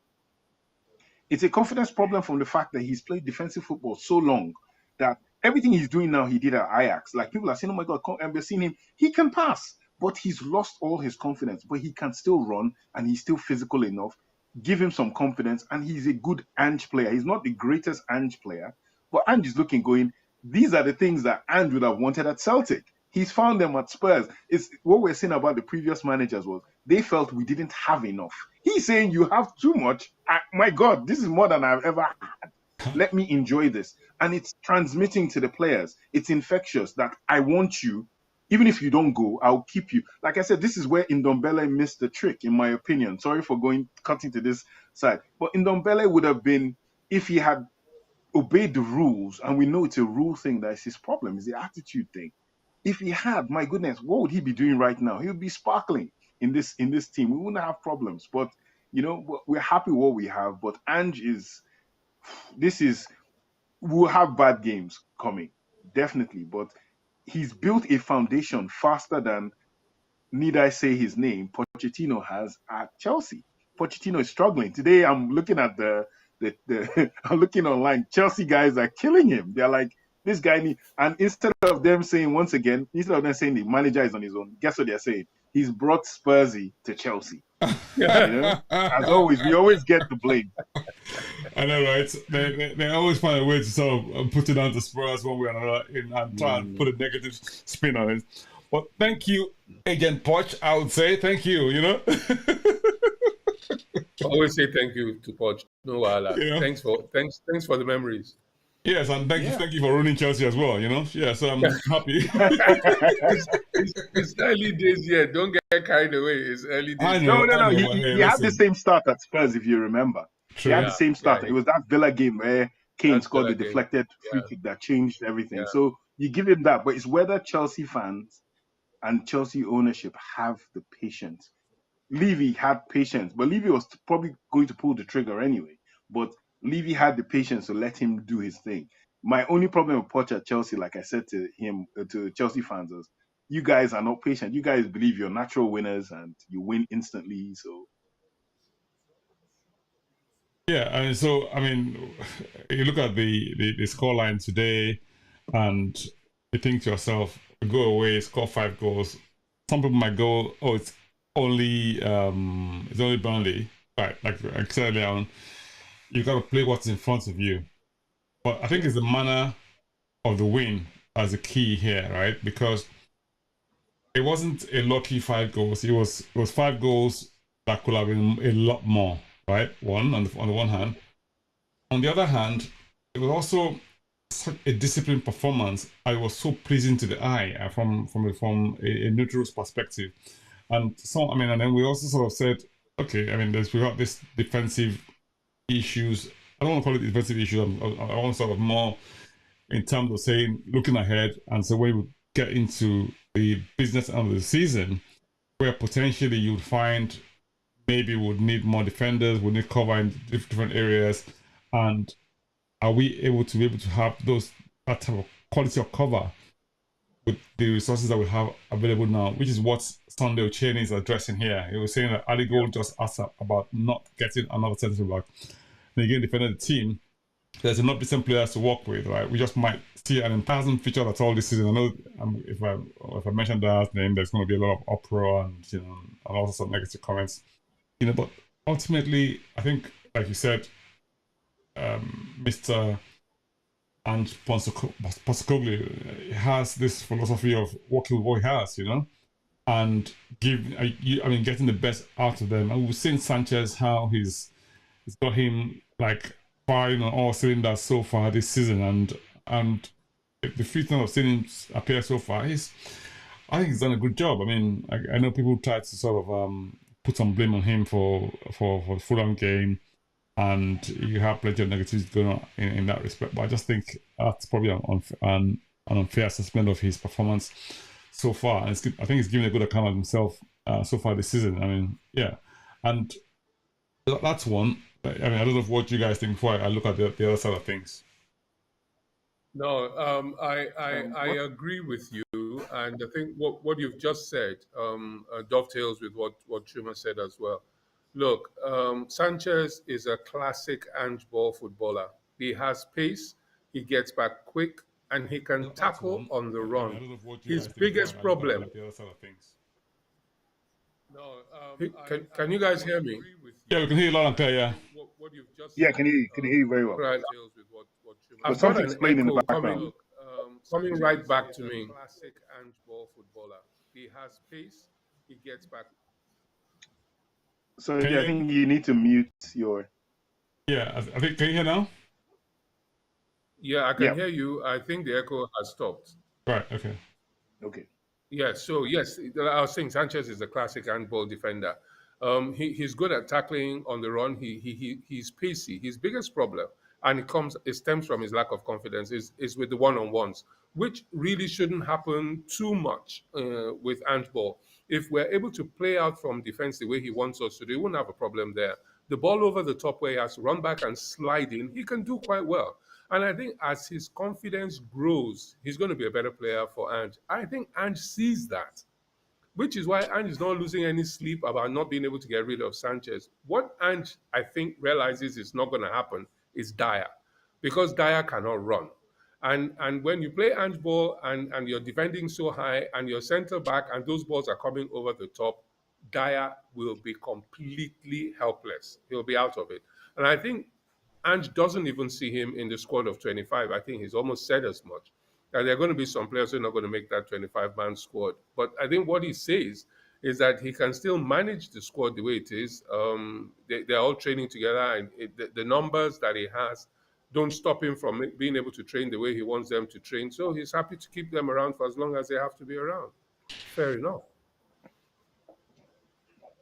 It's a confidence problem from the fact that he's played defensive football so long that everything he's doing now, he did at Ajax. Like, people are saying, oh my God, we're seeing him. He can pass, but he's lost all his confidence. But he can still run, and he's still physical enough. Give him some confidence, and he's a good Ange player. He's not the greatest Ange player, but Ange is looking, going, these are the things that Ange would have wanted at Celtic. He's found them at Spurs. It's what we're saying about the previous managers was they felt we didn't have enough. He's saying you have too much. My God, this is more than I've ever had. Let me enjoy this. And it's transmitting to the players. It's infectious that I want you. Even if you don't go, I'll keep you. Like I said, this is where Ndombele missed the trick, in my opinion. Sorry for cutting to this side. But Ndombele would have been, if he had obeyed the rules, and we know it's a rule thing, that's his problem, it's the attitude thing. If he had, my goodness, what would he be doing right now? He would be sparkling in this team. We wouldn't have problems. But, we're happy with what we have. But Ange we'll have bad games coming, definitely. But he's built a foundation faster than, need I say his name, Pochettino has at Chelsea. Pochettino is struggling. Today I'm looking at I'm looking online. Chelsea guys are killing him. They're like, this guy and instead of them saying the manager is on his own, guess what they're saying? He's brought Spursy to Chelsea. As always, we always get the blame. I know, right? They always find a way to sort of put it on to Spurs one way or another and try and put a negative spin on it. But thank you, Agent Poch, I would say. Thank you, Always say thank you to Poch. No wala. You know? Thanks for the memories. Yes, and Yeah. thank you for ruining Chelsea as well. Yeah. So I'm happy. It's early days yet. Don't get carried away. It's early days. I No, know, no, I no. know. He, But he hey, he had the listen, same start at Spurs, if you remember. He had true. the same start. It was that Villa game where Kane That's scored the Villa game. deflected free Yeah. kick that changed everything. Yeah. So you give him that. But it's whether Chelsea fans and Chelsea ownership have the patience. Levy had patience, but Levy was probably going to pull the trigger anyway. But Levy had the patience to let him do his thing. My only problem with Poch at Chelsea, like I said to him, to Chelsea fans, is you guys are not patient. You guys believe you're natural winners and you win instantly. So Yeah, and so I mean, you look at the scoreline today, and you think to yourself, go away, score 5 goals. Some people might go, oh, it's only Burnley, right? Like I said earlier on, you got to play what's in front of you. But I think it's the manner of the win as a key here, right? Because it wasn't a lucky 5 goals. It was 5 goals that could have been a lot more, right? One on the one hand. On the other hand, it was also such a disciplined performance. I was so pleasing to the eye from a neutral's perspective. And so, I mean, and then we also sort of said, okay, I mean, we got this defensive issues. I don't want to call it defensive issues. I want sort of more in terms of saying, looking ahead, and so when we get into the business end of the season, where potentially you'd find maybe would need more defenders, would need cover in different areas, and are we able to have that type of quality of cover with the resources that we have available now, which is what Sunday Uchenni is addressing here. He was saying that Ali Gold just asked about not getting another centre back. And again, defending the team, there's enough decent players to work with, right? We just might see an hasn't featured at all this season. I know if I mention that name, there's going to be a lot of uproar and and also some negative comments, But ultimately, I think, like you said, Mr. Ange Postecoglou has this philosophy of working with what he has, and getting the best out of them. And we've seen Sanchez how he's got him like firing on all cylinders so far this season, and the few times I've seen him appear so far, I think he's done a good job. I mean, I know people try to sort of put some blame on him for the Fulham game, and you have plenty of negatives going on in that respect. But I just think that's probably an unfair assessment of his performance so far. And I think he's given a good account of himself so far this season. I mean, yeah, and that's one. I mean, I don't know what you guys think before I look at the other side of things. No, I agree with you, and I think what you've just said dovetails with what Chuma said as well. Look, Sanchez is a classic Angeball footballer. He has pace, he gets back quick, and he can tackle on the run. I don't know what you His guys think biggest before I look problem. at the other side of things. No, can you guys hear me? Yeah, we can hear you loud and clear. Yeah. What you've just yeah, said, can you hear you very well? right. But I've got something's an playing in the echo background. coming right back to me. Classic Angeball footballer. He has pace. He gets back. So I think you need to mute your. Yeah, I think. Can you hear now? Yeah, I can hear you. I think the echo has stopped. Right. Okay. Okay. Yeah. So yes, I was saying Sanchez is a classic handball defender. He's good at tackling on the run. He's pacey. His biggest problem, and it stems from his lack of confidence, is with the one-on-ones, which really shouldn't happen too much with handball. If we're able to play out from defense the way he wants us to do, he wouldn't have a problem there. The ball over the top where he has to run back and slide in, he can do quite well. And I think as his confidence grows, he's going to be a better player for Ange. I think Ange sees that, which is why Ange is not losing any sleep about not being able to get rid of Sanchez. What Ange, I think, realizes is not going to happen is Dyer, because Dyer cannot run. And when you play Ange ball and you're defending so high and your center back and those balls are coming over the top, Dyer will be completely helpless. He'll be out of it. And I think Ange doesn't even see him in the squad of 25. I think he's almost said as much. That there are going to be some players who are not going to make that 25-man squad. But I think what he says is that he can still manage the squad the way it is. They're all training together, and the numbers that he has don't stop him from being able to train the way he wants them to train. So he's happy to keep them around for as long as they have to be around. Fair enough.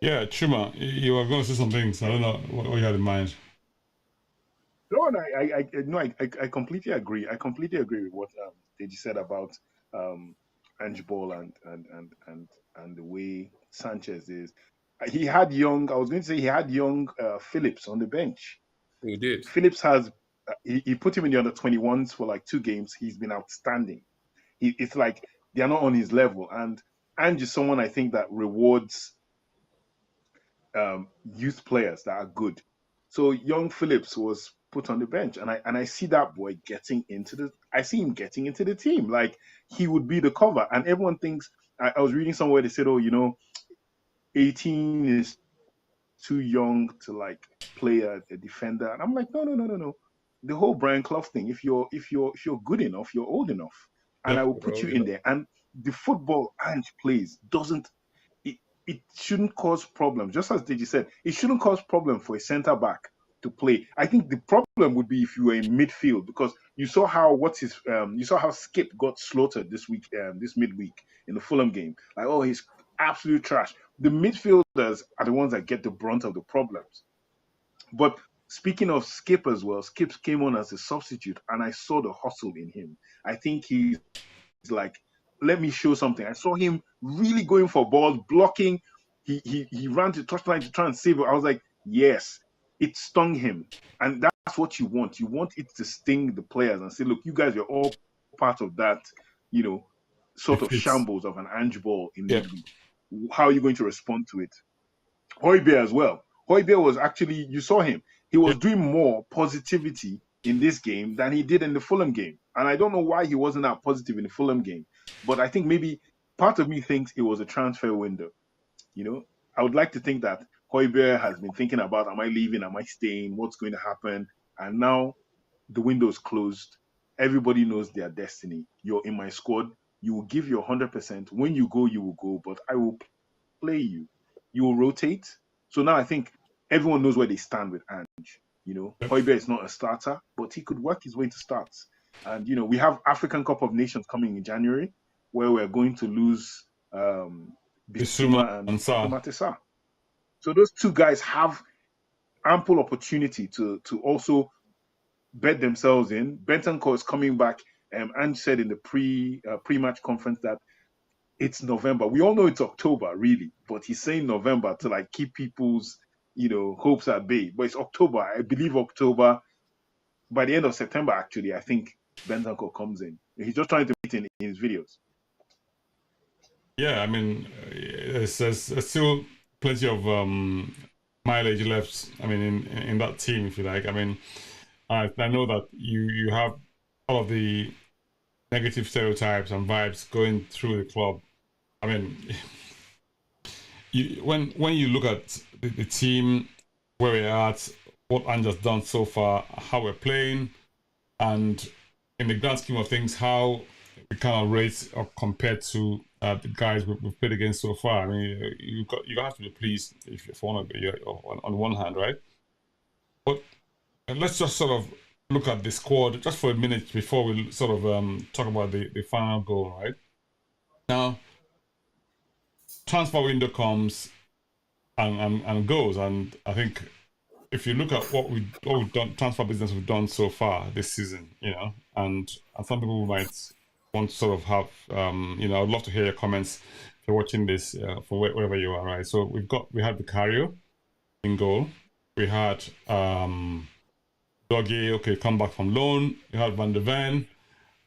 Yeah, Chuma, you were going to say some things. I don't know what you had in mind. No, I completely agree. I completely agree with what Deji said about Angeball and the way Sanchez is. He had young. I was going to say he had young Phillips on the bench. He did. Phillips has. He put him in the under-21s for like 2 games. He's been outstanding. It's like they're not on his level, and Ange is someone I think that rewards youth players that are good. So young Phillips was put on the bench, and I see that boy getting into the. I see him getting into the team. Like he would be the cover, and everyone thinks. I was reading somewhere they said, oh, 18 is too young to like play a defender, and I'm like, no. The whole Brian Clough thing. If you're good enough, you're old enough, and Yep. I will put you in there. And the football Ange plays doesn't. It shouldn't cause problems. Just as Deji said, it shouldn't cause problem for a centre back to play. I think the problem would be if you were in midfield, because you saw how Skip got slaughtered this week, this midweek in the Fulham game. Like, oh, he's absolute trash. The midfielders are the ones that get the brunt of the problems. But speaking of Skip as well, Skip came on as a substitute, and I saw the hustle in him. I think he's like, let me show something. I saw him really going for balls, blocking. He ran to touchline to try and save it. I was like, yes, it stung him. And that's what you want. You want it to sting the players and say, look, you guys are all part of that, sort of shambles of an Angeball in midweek. How are you going to respond to it? Højbjerg as well. Højbjerg was actually, you saw him. He was doing more positivity in this game than he did in the Fulham game. And I don't know why he wasn't that positive in the Fulham game. But I think maybe part of me thinks it was a transfer window. I would like to think that Højbjerg has been thinking about, am I leaving? Am I staying? What's going to happen? And now the window is closed. Everybody knows their destiny. You're in my squad. You will give your 100%. When you go, you will go. But I will play you. You will rotate. So now I think everyone knows where they stand with Ange. Højbjerg is not a starter, but he could work his way to starts. And, we have African Cup of Nations coming in January, where we're going to lose Bissouma and Matissa. So those two guys have ample opportunity to also bet themselves in. Bentancur is coming back. Ange said in the pre-match conference that it's November. We all know it's October, really, but he's saying November to like keep people's hopes at bay. But it's October. I believe October. By the end of September, actually, I think Bentancur comes in. He's just trying to meet in his videos. Yeah, I mean, there's still plenty of mileage left. I mean, in that team, if you like. I mean, I know that you have all of the negative stereotypes and vibes going through the club. I mean, when you look at the team, where we're at, what Ange has done so far, how we're playing, and in the grand scheme of things, how we kind of rate or compare to the guys we've played against so far. I mean, you have to be pleased if you want to be on one hand, right? But let's just sort of look at the squad just for a minute before we sort of talk about the final goal, right? Now, transfer window comes and goes, and I think if you look at what we've done, transfer business we've done so far this season, and some people might want to sort of have, I'd love to hear your comments if you're watching this from wherever you are, right? So we had Vicario in goal. We had Doggy, come back from loan. We had Van der Ven.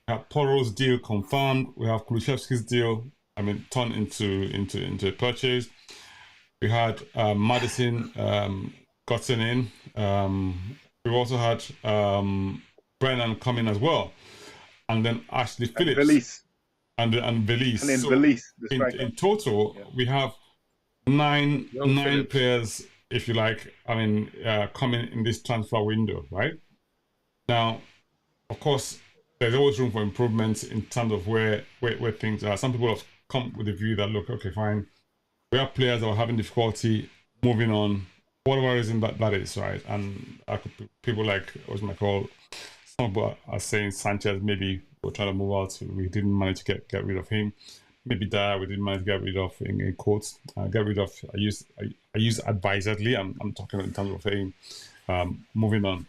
We had Poro's deal confirmed. We have Kulusevski's deal, turned into a purchase. We had Madison gotten in. We've also had Brennan come in as well. And then Ashley Phillips. And Belize. And then so Belize. In total, we have nine players, if you like, coming in this transfer window, right? Now, of course, there's always room for improvements in terms of where things are. Some people have come with the view that, look, okay, fine, we have players that are having difficulty moving on, whatever reason that is, right? And people like, what's my call? Some people are saying Sanchez maybe we're trying to move out. We didn't manage to get rid of him. Maybe Dyer we didn't manage to get rid of in quotes. Get rid of. I use advisedly. I'm talking in terms of saying moving on.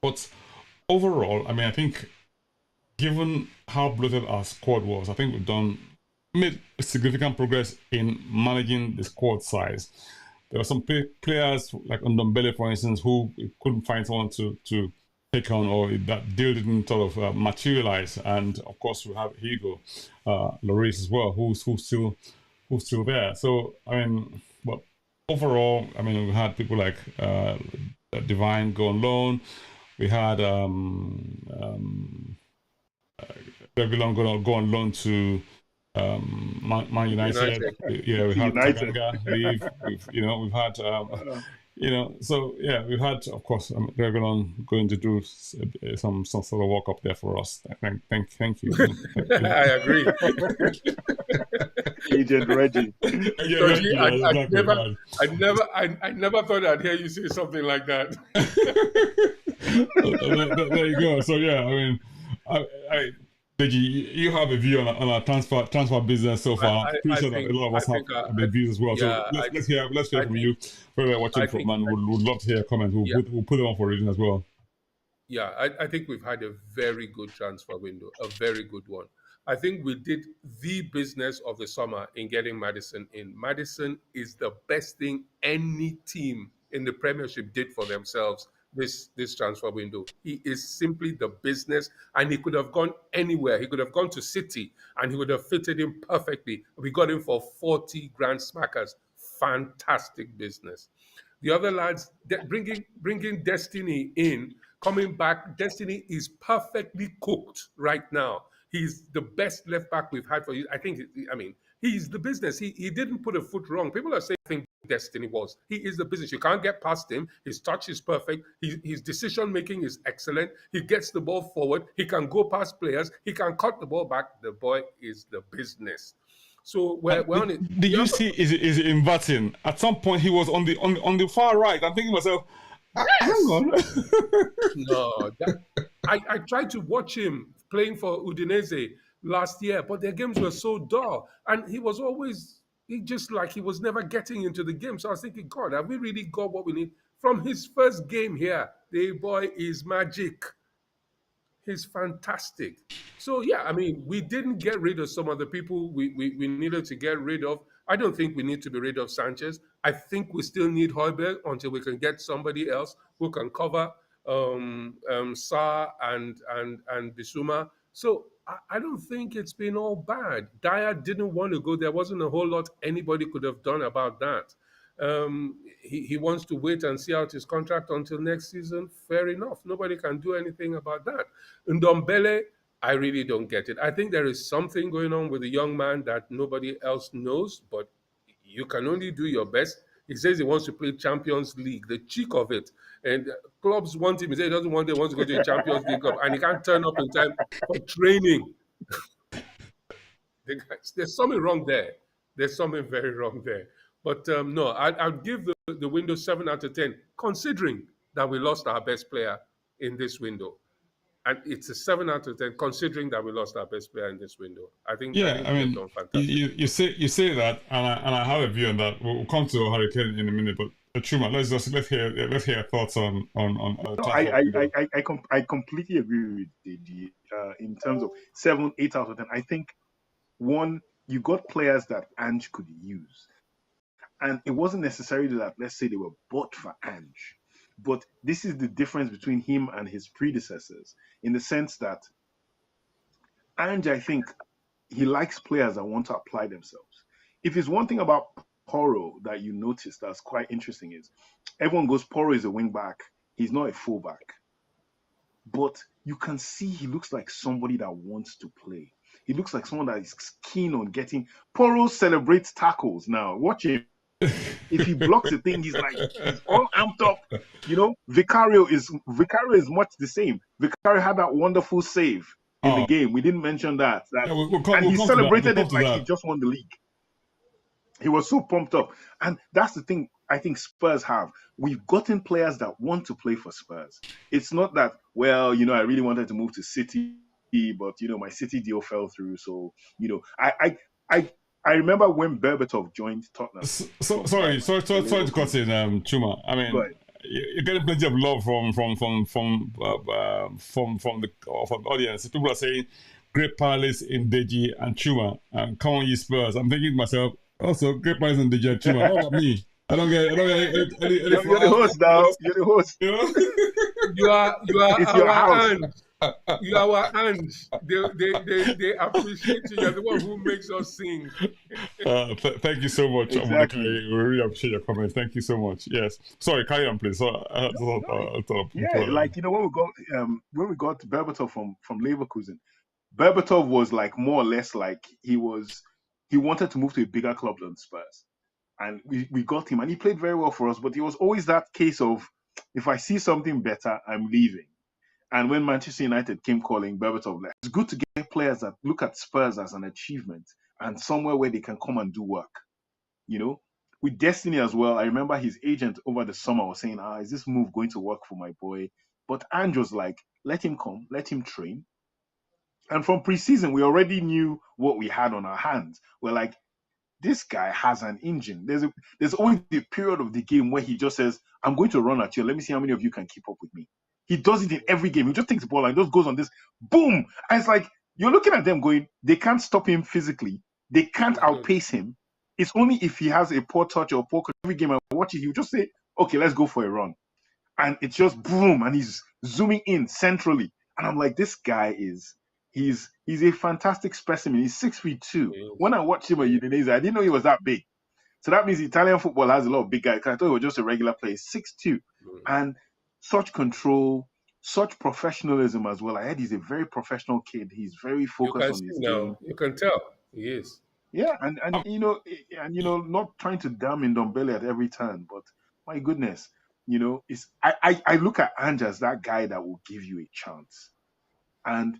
But overall, I mean, I think given how bloated our squad was, I think we've made significant progress in managing the squad size. There were some players like Ndombele, for instance, who couldn't find someone to take on, or that deal didn't sort of materialize. And of course, we have Hugo Lloris as well, who's still there. So I mean, but overall, I mean, we had people like Divine go on loan. We had Reguilon go on loan to Man United. Yeah, we had Taganga leave. We've had so yeah, we've had, of course, Reguilon going to do some sort of work up there for us. Thank you. I agree. Agent Reggie. Yeah, Reggie, exactly. I never thought I'd hear you say something like that. There you go. So yeah, I mean, Deji, you have a view on our transfer business so far. I'm pretty sure that a lot of us have the views as well. Yeah, so let's hear from you. Whether you're watching from, man, would love to hear a comment. We'll put them on for reading as well. Yeah, I think we've had a very good transfer window, a very good one. I think we did the business of the summer in getting Maddison in. Maddison is the best thing any team in the Premiership did for themselves this transfer window. He is simply the business, and he could have gone anywhere. He could have gone to City, and he would have fitted in perfectly. We got him for 40 grand smackers. Fantastic business. The other lads, bringing Destiny in, coming back, Destiny is perfectly cooked right now. He's the best left back we've had for you. He's the business. He didn't put a foot wrong. People are saying Destiny was. He is the business. You can't get past him. His touch is perfect. His decision making is excellent. He gets the ball forward. He can go past players. He can cut the ball back. The boy is the business. So we're on it. Did you see? Is inverting? At some point, he was on the far right. I'm thinking to myself, hang on. No, I tried to watch him playing for Udinese last year, but their games were so dull, and he was never getting into the game. So I was thinking, God, have we really got what we need? From his first game here, the boy is magic. He's fantastic. So yeah, I mean, we didn't get rid of some of the people we needed to get rid of. I don't think we need to be rid of Sanchez. I think we still need Højbjerg until we can get somebody else who can cover Sarr and Bissouma. So I don't think it's been all bad. Dyer didn't want to go. There wasn't a whole lot anybody could have done about that. He wants to wait and see out his contract until next season. Fair enough. Nobody can do anything about that. Ndombele, I really don't get it. I think there is something going on with the young man that nobody else knows, but you can only do your best. He says he wants to play Champions League, the cheek of it. And clubs want him. He says he doesn't want them, wants to go to the Champions League club, and he can't turn up in time for training. There's something wrong there. There's something very wrong there. But no, I'll give the window 7 out of 10, considering that we lost our best player in this window. And it's a 7 out of 10, considering that we lost our best player in this window. I think you say that, and I have a view on that. We'll come to Hurricane in a minute, but Chuma, let's hear thoughts on. I completely agree with Deji in terms of 7, 8 out of 10. I think one, you got players that Ange could use. And it wasn't necessarily that, let's say, they were bought for Ange. But this is the difference between him and his predecessors, in the sense that Ange, I think, he likes players that want to apply themselves. If it's one thing about Porro that you notice that's quite interesting is, everyone goes, Porro is a wing back. He's not a fullback. But you can see he looks like somebody that wants to play. He looks like someone that is keen on getting. Porro celebrates tackles now. Watch him. If he blocks a thing, he's all amped up. Vicario is much the same. Vicario had that wonderful save in the game. We didn't mention that. He celebrated it like he just won the league. He was so pumped up. And that's the thing I think Spurs have. We've gotten players that want to play for Spurs. It's not that, well, I really wanted to move to City, but my City deal fell through. So, I remember when Berbatov joined Tottenham. Sorry to cut in, Chuma. I mean, you're getting plenty of love from the audience. People are saying great Palace in Deji and Chuma. Come on, you Spurs. I'm thinking to myself, also great Palace in Deji and Chuma. What about me? I don't get any You're the host now. You're the host. You are it's your house. You are our Ange. They appreciate you. You're the one who makes us sing. Thank you so much. Exactly. We really appreciate your comment. Thank you so much. Yes. Sorry, carry on, please. Like when we got Berbatov from Leverkusen, Berbatov was like more or less like he wanted to move to a bigger club than Spurs, and we got him, and he played very well for us. But it was always that case of, if I see something better, I'm leaving. And when Manchester United came calling, Berbatov left. It's good to get players that look at Spurs as an achievement and somewhere where they can come and do work. With Destiny as well, I remember his agent over the summer was saying, is this move going to work for my boy? But Ange was like, let him come, let him train. And from preseason, we already knew what we had on our hands. We're like, this guy has an engine. There's always the period of the game where he just says, I'm going to run at you. Let me see how many of you can keep up with me. He does it in every game. He just takes the ball and just goes on this, boom. And it's like, you're looking at them going, they can't stop him physically. They can't outpace him. It's only if he has a poor touch or poor every game I watch it, he'll just say, okay, let's go for a run. And it's just boom, and he's zooming in centrally. And I'm like, this guy he's a fantastic specimen. He's 6'2". When I watched him at Udinese, I didn't know he was that big. So that means Italian football has a lot of big guys. I thought he was just a regular player, 6'2". And such control, such professionalism as well. I heard he's a very professional kid. He's very focused on his game. You can tell he is. Yeah, and not trying to damn Ndombele at every turn, but my goodness, I look at Ange as that guy that will give you a chance, and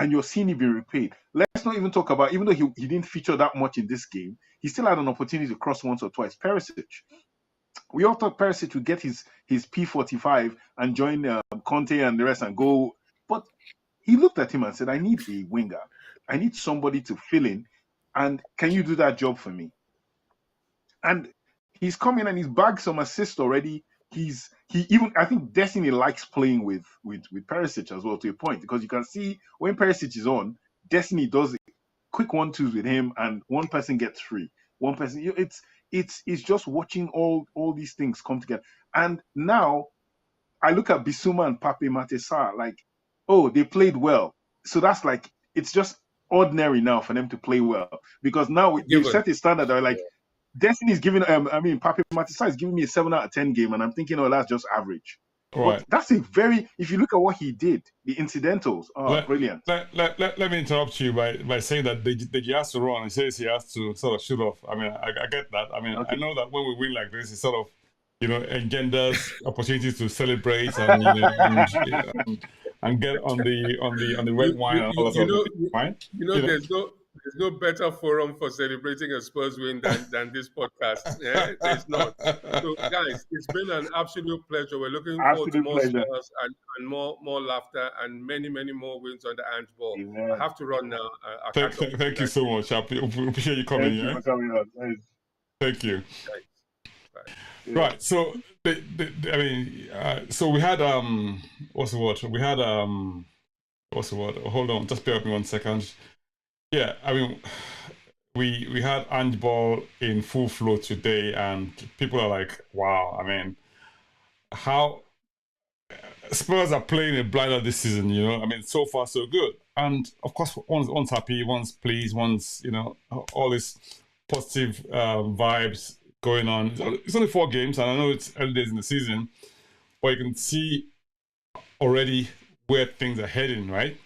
you're seeing him be repaid. Let's not even talk about, even though he didn't feature that much in this game, he still had an opportunity to cross once or twice. Perisic. We all thought Perisic would get his P45 and join Conte and the rest and go. But he looked at him and said, I need a winger. I need somebody to fill in. And can you do that job for me? And he's come in and he's bagged some assists already. I think Destiny likes playing with Perisic as well, to a point, because you can see when Perisic is on, Destiny does quick 1-2s with him and one person gets free. One person, it's just watching all these things come together. And now I look at Bissouma and Pape Matessa, like, oh, they played well. So that's like, it's just ordinary now for them to play well, because now they've set a standard. They're like, Destiny's giving, Pape Matessa is giving me a 7 out of 10 game, and I'm thinking, oh, that's just average. Right. But that's if you look at what he did, the incidentals, brilliant. Let me interrupt you by saying that he has to run. He says he has to sort of shoot off. I mean, I get that. I mean, okay. I know that when we win like this, it sort of, engenders opportunities to celebrate and and get on the red wine and all that sort of thing. Right? There's no better forum for celebrating a Spurs win than this podcast. Yeah, there's not. So, guys, it's been an absolute pleasure. We're looking forward to more Spurs and more laughter and many, many more wins on the Angeball. Yeah. I have to run now. Thank you so much. I appreciate you coming here. Thank you for coming on. Thank you. Right. So, so we had what's the word? We had what's the word? Hold on, just bear with me 1 second. Yeah, I mean, we had Angeball in full flow today, and people are like, wow, I mean, how Spurs are playing a blinder this season, I mean, so far so good. And of course, one's happy, one's pleased, one's, all these positive vibes going on. It's only 4 games, and I know it's early days in the season, but you can see already where things are heading, right?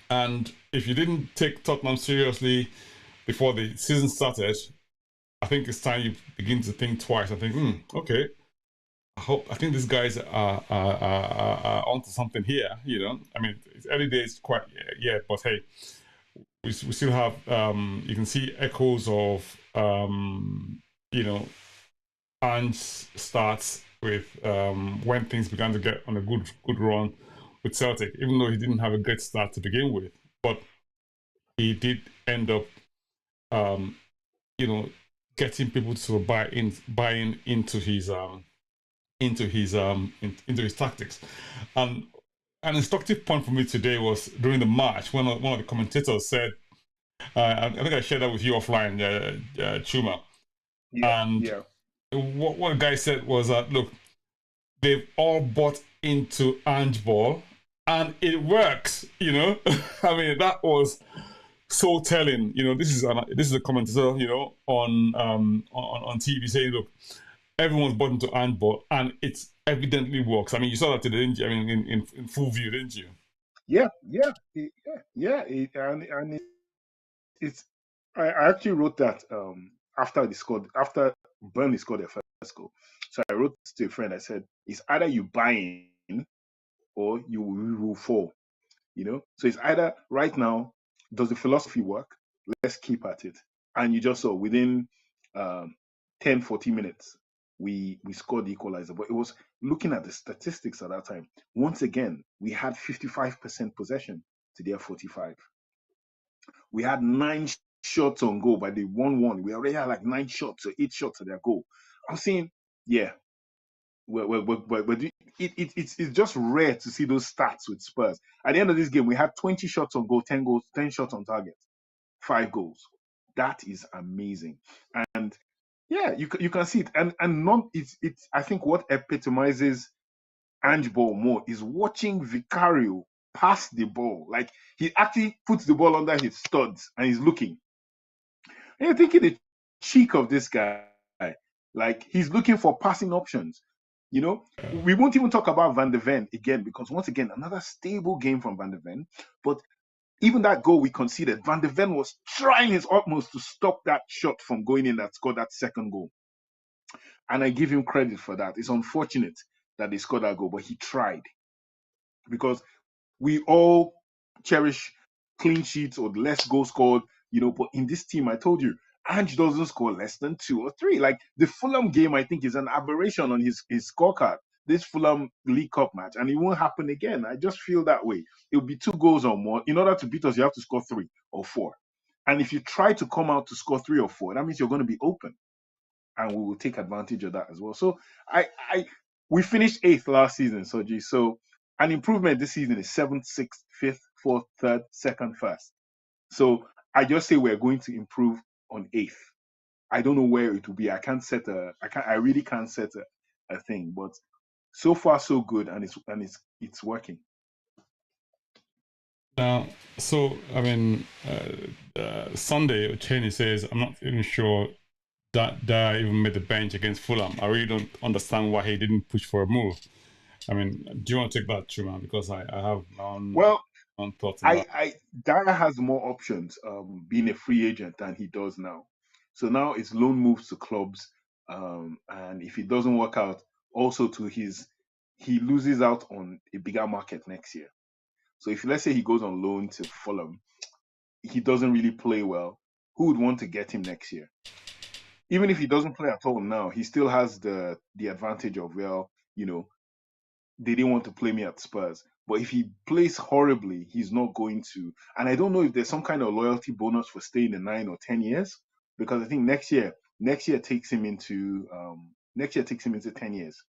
And if you didn't take Tottenham seriously before the season started, I think it's time you begin to think twice. I think, okay, I think these guys are onto something here. I mean, it's early days, quite yet, but hey, we still have. You can see echoes of you know, Ange starts with when things began to get on a good run with Celtic, even though he didn't have a great start to begin with, but he did end up, you know, getting people to buy in into his tactics. And an instructive point for me today was during the match when one of the commentators said, I think I shared that with you offline, Chuma. Yeah, And yeah. what the guy said was that, look, they've all bought into Angeball and it works, you know. I mean, that was so telling. You know, this is a commentator, you know, on TV saying, look, everyone's bought into Angeball and it's evidently works. I mean, you saw that today, didn't you? I mean, in full view, didn't you? Yeah, and it's. I actually wrote that after Burnley scored their first goal. So I wrote to a friend. I said, "It's either you buy in or you will fall." You know, so it's either right now. Does the philosophy work? Let's keep at it. And you just saw within 10, 40 minutes, we scored the equalizer. But it was looking at the statistics at that time. Once again, we had 55% possession to their 45. We had 9 shots on goal by the 1-1. We already had like 9 shots or 8 shots at their goal. I'm saying, yeah, it's just rare to see those stats with Spurs. At the end of this game, we had 20 shots on goal, 10 goals, 10 shots on target, 5 goals. That is amazing. And yeah, you can see it. And not it's I think what epitomizes Angeball more is watching Vicario pass the ball. Like he actually puts the ball under his studs and he's looking. And you're thinking the cheek of this guy. Like he's looking for passing options. You know, we won't even talk about Van de Ven again because once again, another stable game from Van de Ven. But even that goal we conceded, Van de Ven was trying his utmost to stop that shot from going in that scored that second goal. And I give him credit for that. It's unfortunate that they scored that goal, but he tried because we all cherish clean sheets or less goals scored, you know. But in this team, I told you, Ange doesn't score less than 2 or 3. Like the Fulham game, I think is an aberration on his scorecard. This Fulham League Cup match, and it won't happen again. I just feel that way. It'll be 2 goals or more. In order to beat us, you have to score 3 or 4. And if you try to come out to score 3 or 4, that means you're going to be open, and we will take advantage of that as well. So we finished 8th last season, Soji. So an improvement this season is 7th, 6th, 5th, 4th, 3rd, 2nd, 1st. So I just say we're going to improve on 8th. I don't know where it will be. I really can't set a thing, but so far so good, and it's working. Now, so I mean, Sunday, Cheney says, I'm not even sure that Dyer even made the bench against Fulham. I really don't understand why he didn't push for a move. I mean, do you want to take that, Truman? Because I have my own thoughts on that. Dyer has more options being a free agent than he does now. So now it's loan moves to clubs, and if it doesn't work out, also he loses out on a bigger market next year. So if let's say he goes on loan to Fulham, he doesn't really play well. Who would want to get him next year? Even if he doesn't play at all now, he still has the advantage of, well, you know, they didn't want to play me at Spurs. But if he plays horribly, he's not going to. And I don't know if there's some kind of loyalty bonus for staying in 9 or 10 years, because I think next year takes him into 10 years.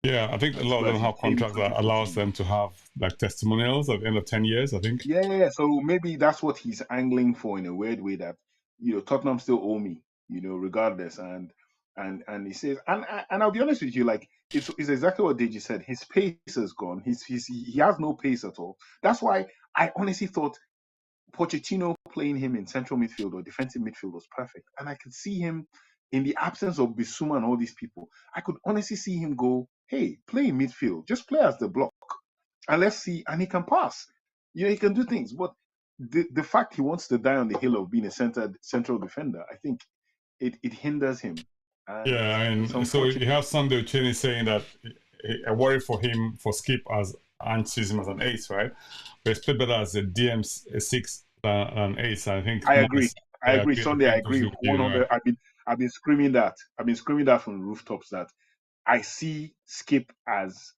Yeah, I think a lot of them have contracts that allows them to have like testimonials at the end of 10 years, I think. Yeah. So maybe that's what he's angling for in a weird way, that, you know, Tottenham still owe me, you know, regardless. And he says, and I'll be honest with you, like it's exactly what Deji said. His pace is gone. He has no pace at all. That's why I honestly thought Pochettino playing him in central midfield or defensive midfield was perfect. And I could see him in the absence of Bissouma and all these people. I could honestly see him go, hey, play in midfield, just play as the block, and let's see. And he can pass. You know, he can do things. But the fact he wants to die on the hill of being a central defender, I think it hinders him. And yeah, I mean, so you have Sunday Cheney saying that a worry for him for Skip as Ange sees him as an ace, right? But it's played better as a DM6 than an ace. I think. I agree. I agree. Sunday, I agree. Totally with you, 100. I've been screaming that. I've been screaming that from the rooftops that I see Skip as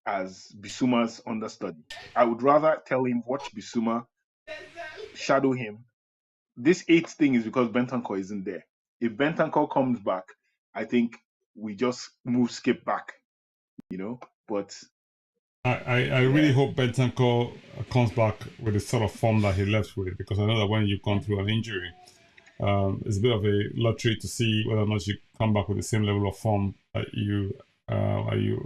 Bisuma's understudy. I would rather tell him watch Bisuma, shadow him. This 8th thing is because Bentancur isn't there. If Bentancur comes back, I think we just move Skip back, you know. But I really hope Bentancur comes back with the sort of form that he left with, because I know that when you've gone through an injury, it's a bit of a lottery to see whether or not you come back with the same level of form that you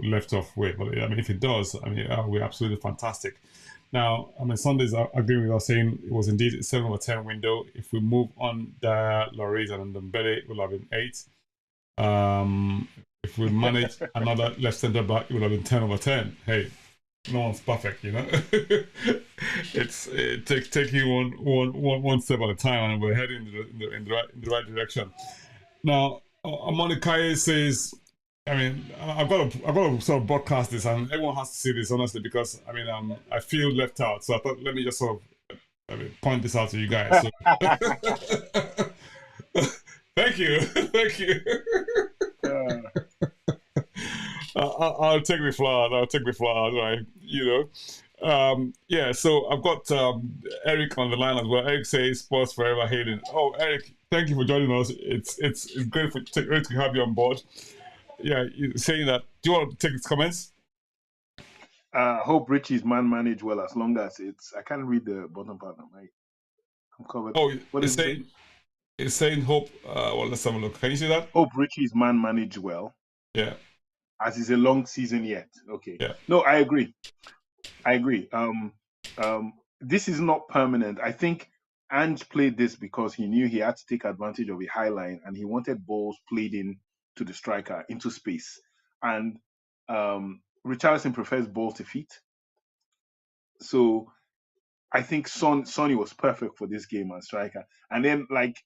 left off with. But I mean, if it does, I mean, we're absolutely fantastic. Now, I mean, Sundays, I agree with us saying it was indeed a 7 over 10 window. If we move on the Lloris and Ndombele, it will have been 8. If we manage another left centre back, it would have been 10 over 10. Hey, no one's perfect, you know. It's taking one step at a time, and we're heading in the right direction. Now, Amonikaye says, I mean, I've got to sort of broadcast this, and everyone has to see this honestly, because I mean, I feel left out. So I thought, let me just sort of point this out to you guys. So. Thank you. I'll take the flower. Right? You know. Yeah. So I've got Eric on the line as well. Eric says, "Spurs forever, Hayden." Oh, Eric, thank you for joining us. It's great to have you on board. Yeah, saying that. Do you want to take his comments? Hope Richie's man managed well, as long as it's. I can't read the bottom part of my. I'm covered. Oh, what is it? It's saying hope. Well, let's have a look. Can you see that? Hope Richie's man managed well. Yeah. As it's a long season yet. Okay. Yeah. No, I agree. This is not permanent. I think Ange played this because he knew he had to take advantage of a high line, and he wanted balls played in to the striker into space. And Richarlison prefers ball to feet. So I think Sonny was perfect for this game as striker. And then, like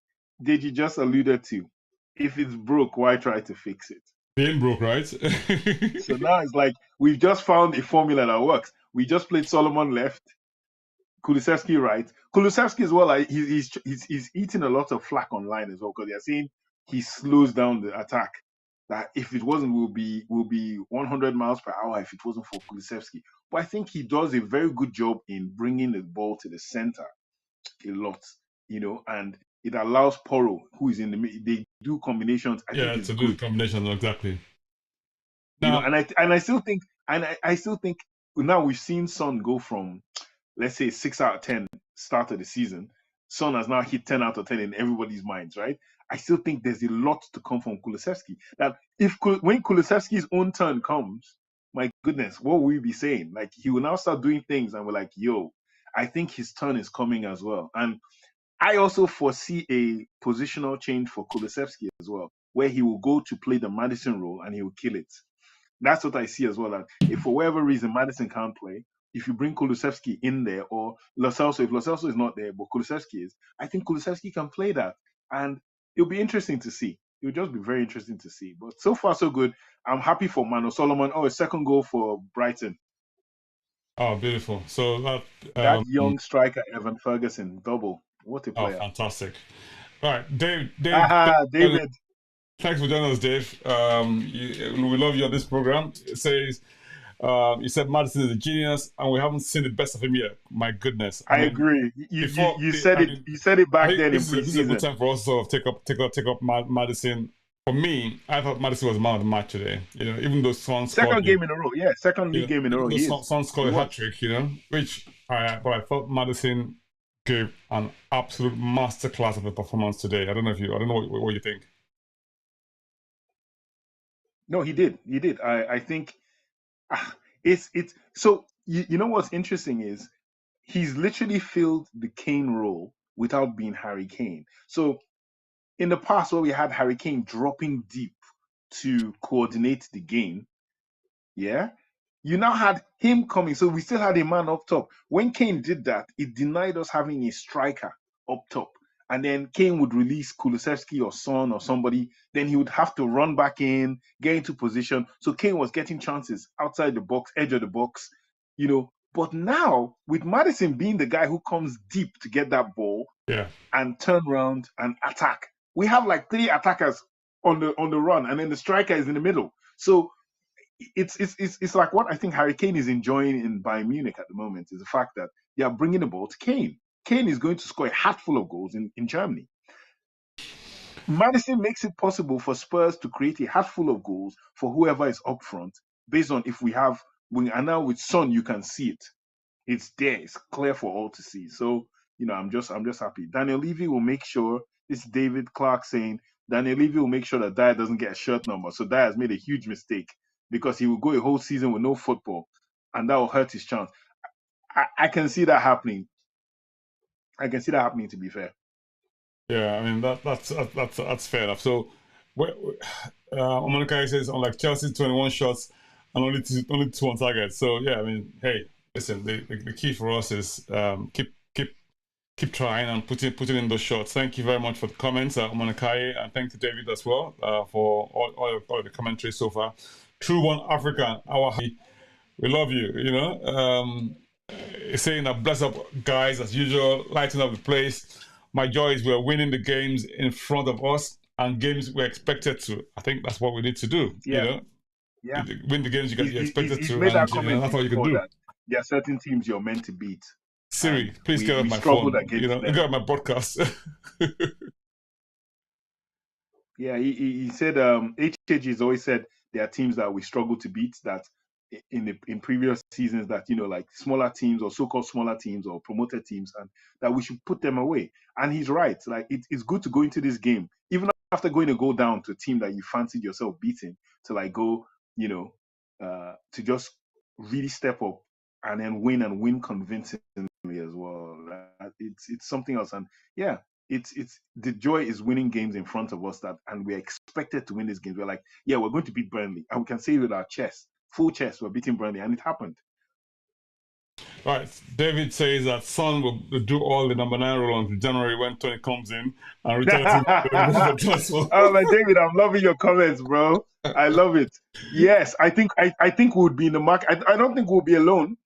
Deji just alluded to, if it's broke, why try to fix it? Being broke, right? So now it's like we've just found a formula that works. We just played Solomon left, Kulusevski right. Kulusevski as well. He's eating a lot of flack online as well, because they're saying he slows down the attack. That if it wasn't, we'll be 100 miles per hour if it wasn't for Kulusevski. But I think he does a very good job in bringing the ball to the center a lot, you know, and it allows Porro, who is in the middle, they do combinations. I think it's to good. do combinations, exactly. Now, you know, and I still think now we've seen Son go from, let's say, 6 out of 10 start of the season. Son has now hit 10 out of 10 in everybody's minds, right? I still think there's a lot to come from Kulusevski. That when Kulusevski's own turn comes, my goodness, what will we be saying? Like, he will now start doing things, and we're like, yo, I think his turn is coming as well. And I also foresee a positional change for Kulusevski as well, where he will go to play the Maddison role and he will kill it. That's what I see as well. That if for whatever reason Maddison can't play, if you bring Kulusevski in there, or Lo Celso, if Lo Celso is not there but Kulusevski is, I think Kulusevski can play that, and it'll be interesting to see. It'll just be very interesting to see. But so far so good. I'm happy for Mano Solomon. Oh, a second goal for Brighton. Oh, beautiful. So that young striker Evan Ferguson, double. What a player! Oh, fantastic. All right, David. Thanks for joining us, Dave. We love you on this program. It says, you said Maddison is a genius, and we haven't seen the best of him yet. My goodness. I agree. You said it. You said it back then in preseason. This is a good time for us to sort of take up Maddison. For me, I thought Maddison was man of the match today. You know, even though Son scored second game in a row, second league game in a row. Son scored a hat trick, you know, but I thought Maddison gave an absolute masterclass of a performance today. I don't know what you think. No, he did. I think it's so you know what's interesting is he's literally filled the Kane role without being Harry Kane. So in the past, where we had Harry Kane dropping deep to coordinate the game, you now had him coming. So we still had a man up top. When Kane did that, it denied us having a striker up top. And then Kane would release Kulusevski or Son or somebody. Then he would have to run back in, get into position. So Kane was getting chances outside the box, edge of the box, you know, But now, with Maddison being the guy who comes deep to get that ball and turn around and attack, we have like 3 attackers on the run, and then the striker is in the middle. So it's like what I think Harry Kane is enjoying in Bayern Munich at the moment is the fact that they are bringing the ball to Kane. Kane is going to score a hatful of goals in Germany. Maddison makes it possible for Spurs to create a hatful of goals for whoever is up front, based on if we are now with Son, you can see it. It's there. It's clear for all to see. So, I'm just happy. Daniel Levy will make sure, this is David Clark saying, Daniel Levy will make sure that Dyer doesn't get a shirt number. So Dyer has made a huge mistake because he will go a whole season with no football, and that will hurt his chance. I can see that happening. To be fair. Yeah, I mean that's fair enough. So, Omonakai says unlike Chelsea, 21 shots and only two on target. So yeah, I mean, hey, listen, the key for us is keep trying and putting in those shots. Thank you very much for the comments, Omonakai, and thank you, David, as well, for all the commentary so far. True One African, we love you. Saying that bless up guys as usual, lighting up the place. My joy is we're winning the games in front of us and games we're expected to. I think that's what we need to do. Yeah. Win the games you're expected he's to, made and that comment that's what you can do. There are certain teams you're meant to beat. Siri, please get off my phone. Get off my broadcast. Yeah, he said HH has always said there are teams that we struggle to beat, that in previous seasons, that like smaller teams or so-called smaller teams or promoted teams, and that we should put them away. And he's right. Like it's good to go into this game even after going to go down to a team that you fancied yourself beating, to like go to just really step up and then win convincingly as well. It's something else. And yeah, it's the joy is winning games in front of us, and we're expected to win these games. We're like, yeah, we're going to beat Burnley, and we can say it with our chest, full chest, we're beating Burnley, and it happened. Right, David says that Son will do all the number 9 roll on January when Tony comes in and returns the transfer. Oh man, David, I'm loving your comments, bro. I love it. Yes, I think we'll be in the market. I don't think we'll be alone.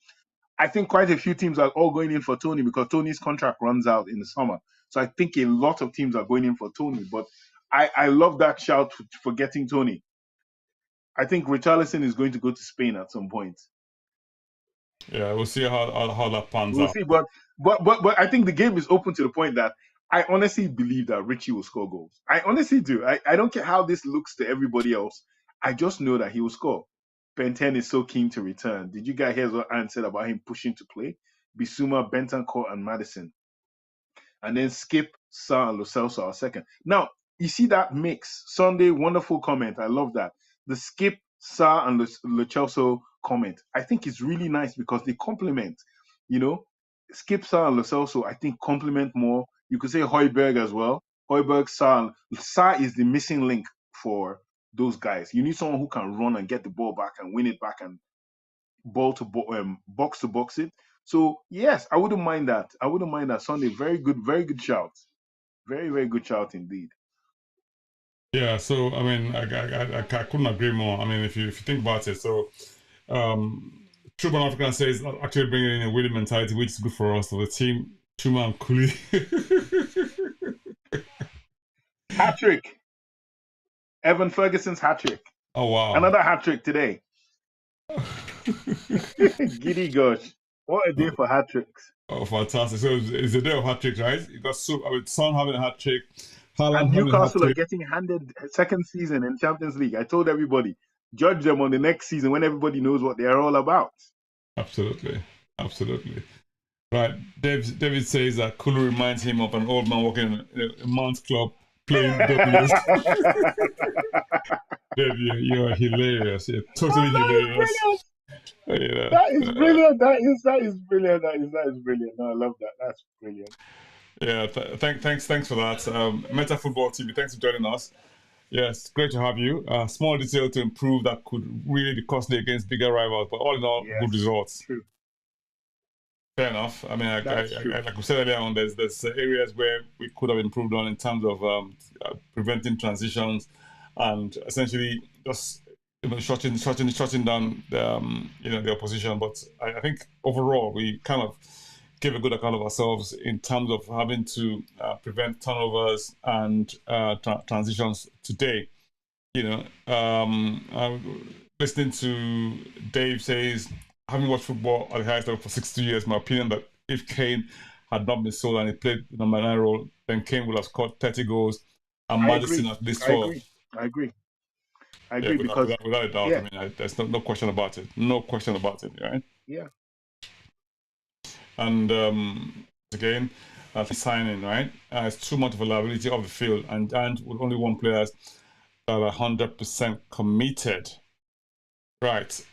I think quite a few teams are all going in for Tony because Tony's contract runs out in the summer. So I think a lot of teams are going in for Tony. But I love that shout for getting Tony. I think Richarlison is going to go to Spain at some point. Yeah, we'll see how that pans out. We'll see, but I think the game is open to the point that I honestly believe that Richie will score goals. I honestly do. I don't care how this looks to everybody else. I just know that he will score. Ben 10 is so keen to return. Did you guys hear what Ange said about him pushing to play? Bissouma, Bentancur, and Maddison. And then Skip, Sarr, and Lo Celso are second. Now, you see that mix. Sunday, wonderful comment. I love that. The Skip, Sarr, and Lo Celso comment, I think it's really nice because they complement. Skip, Sarr, and Lo Celso, I think, complement more. You could say Højbjerg as well. Højbjerg, Sarr. Sarr is the missing link for those guys. You need someone who can run and get the ball back and win it back and box to box it. So yes, I wouldn't mind that. Sunday, very good shout. Very, very good shout indeed. Yeah, so I mean, I couldn't agree more. I mean, if you think about it, so True Born African says actually bringing in a winning mentality, which is good for us. So the team, Chuma and Kuli. Hat trick. Evan Ferguson's hat trick. Oh wow! Another hat trick today. Giddy gosh, what a day for hat tricks! Oh, fantastic! So it's a day of hat tricks, right? You got Son having a hat trick, and Newcastle are getting handed second season in Champions League. I told everybody, judge them on the next season when everybody knows what they are all about. Absolutely. Right, David says that Kulu reminds him of an old man working in a man's club playing W's. Dave, you're hilarious. You're totally hilarious. That is brilliant. That is brilliant. No, I love that. That's brilliant. Yeah, thanks for that. Meta Football TV, thanks for joining us. Yes, great to have you. Small detail to improve that could really be costly against bigger rivals, but all in all, good results. True. Fair enough. I mean, like we said earlier on, there's areas where we could have improved on in terms of preventing transitions and essentially just shutting down the opposition. But I think overall we kind of gave a good account of ourselves in terms of having to prevent turnovers and transitions today. Listening to Dave says, having watched football at the highest level for 62 years, my opinion that if Kane had not been sold and he played the number 9 role, then Kane would have scored 30 goals and Madison at least 12. I agree because without a doubt, I mean, there's no question about it. No question about it, right? Yeah. And again, signing, right? It's too much of a liability of the field, and with only one player that are 100% committed. Right.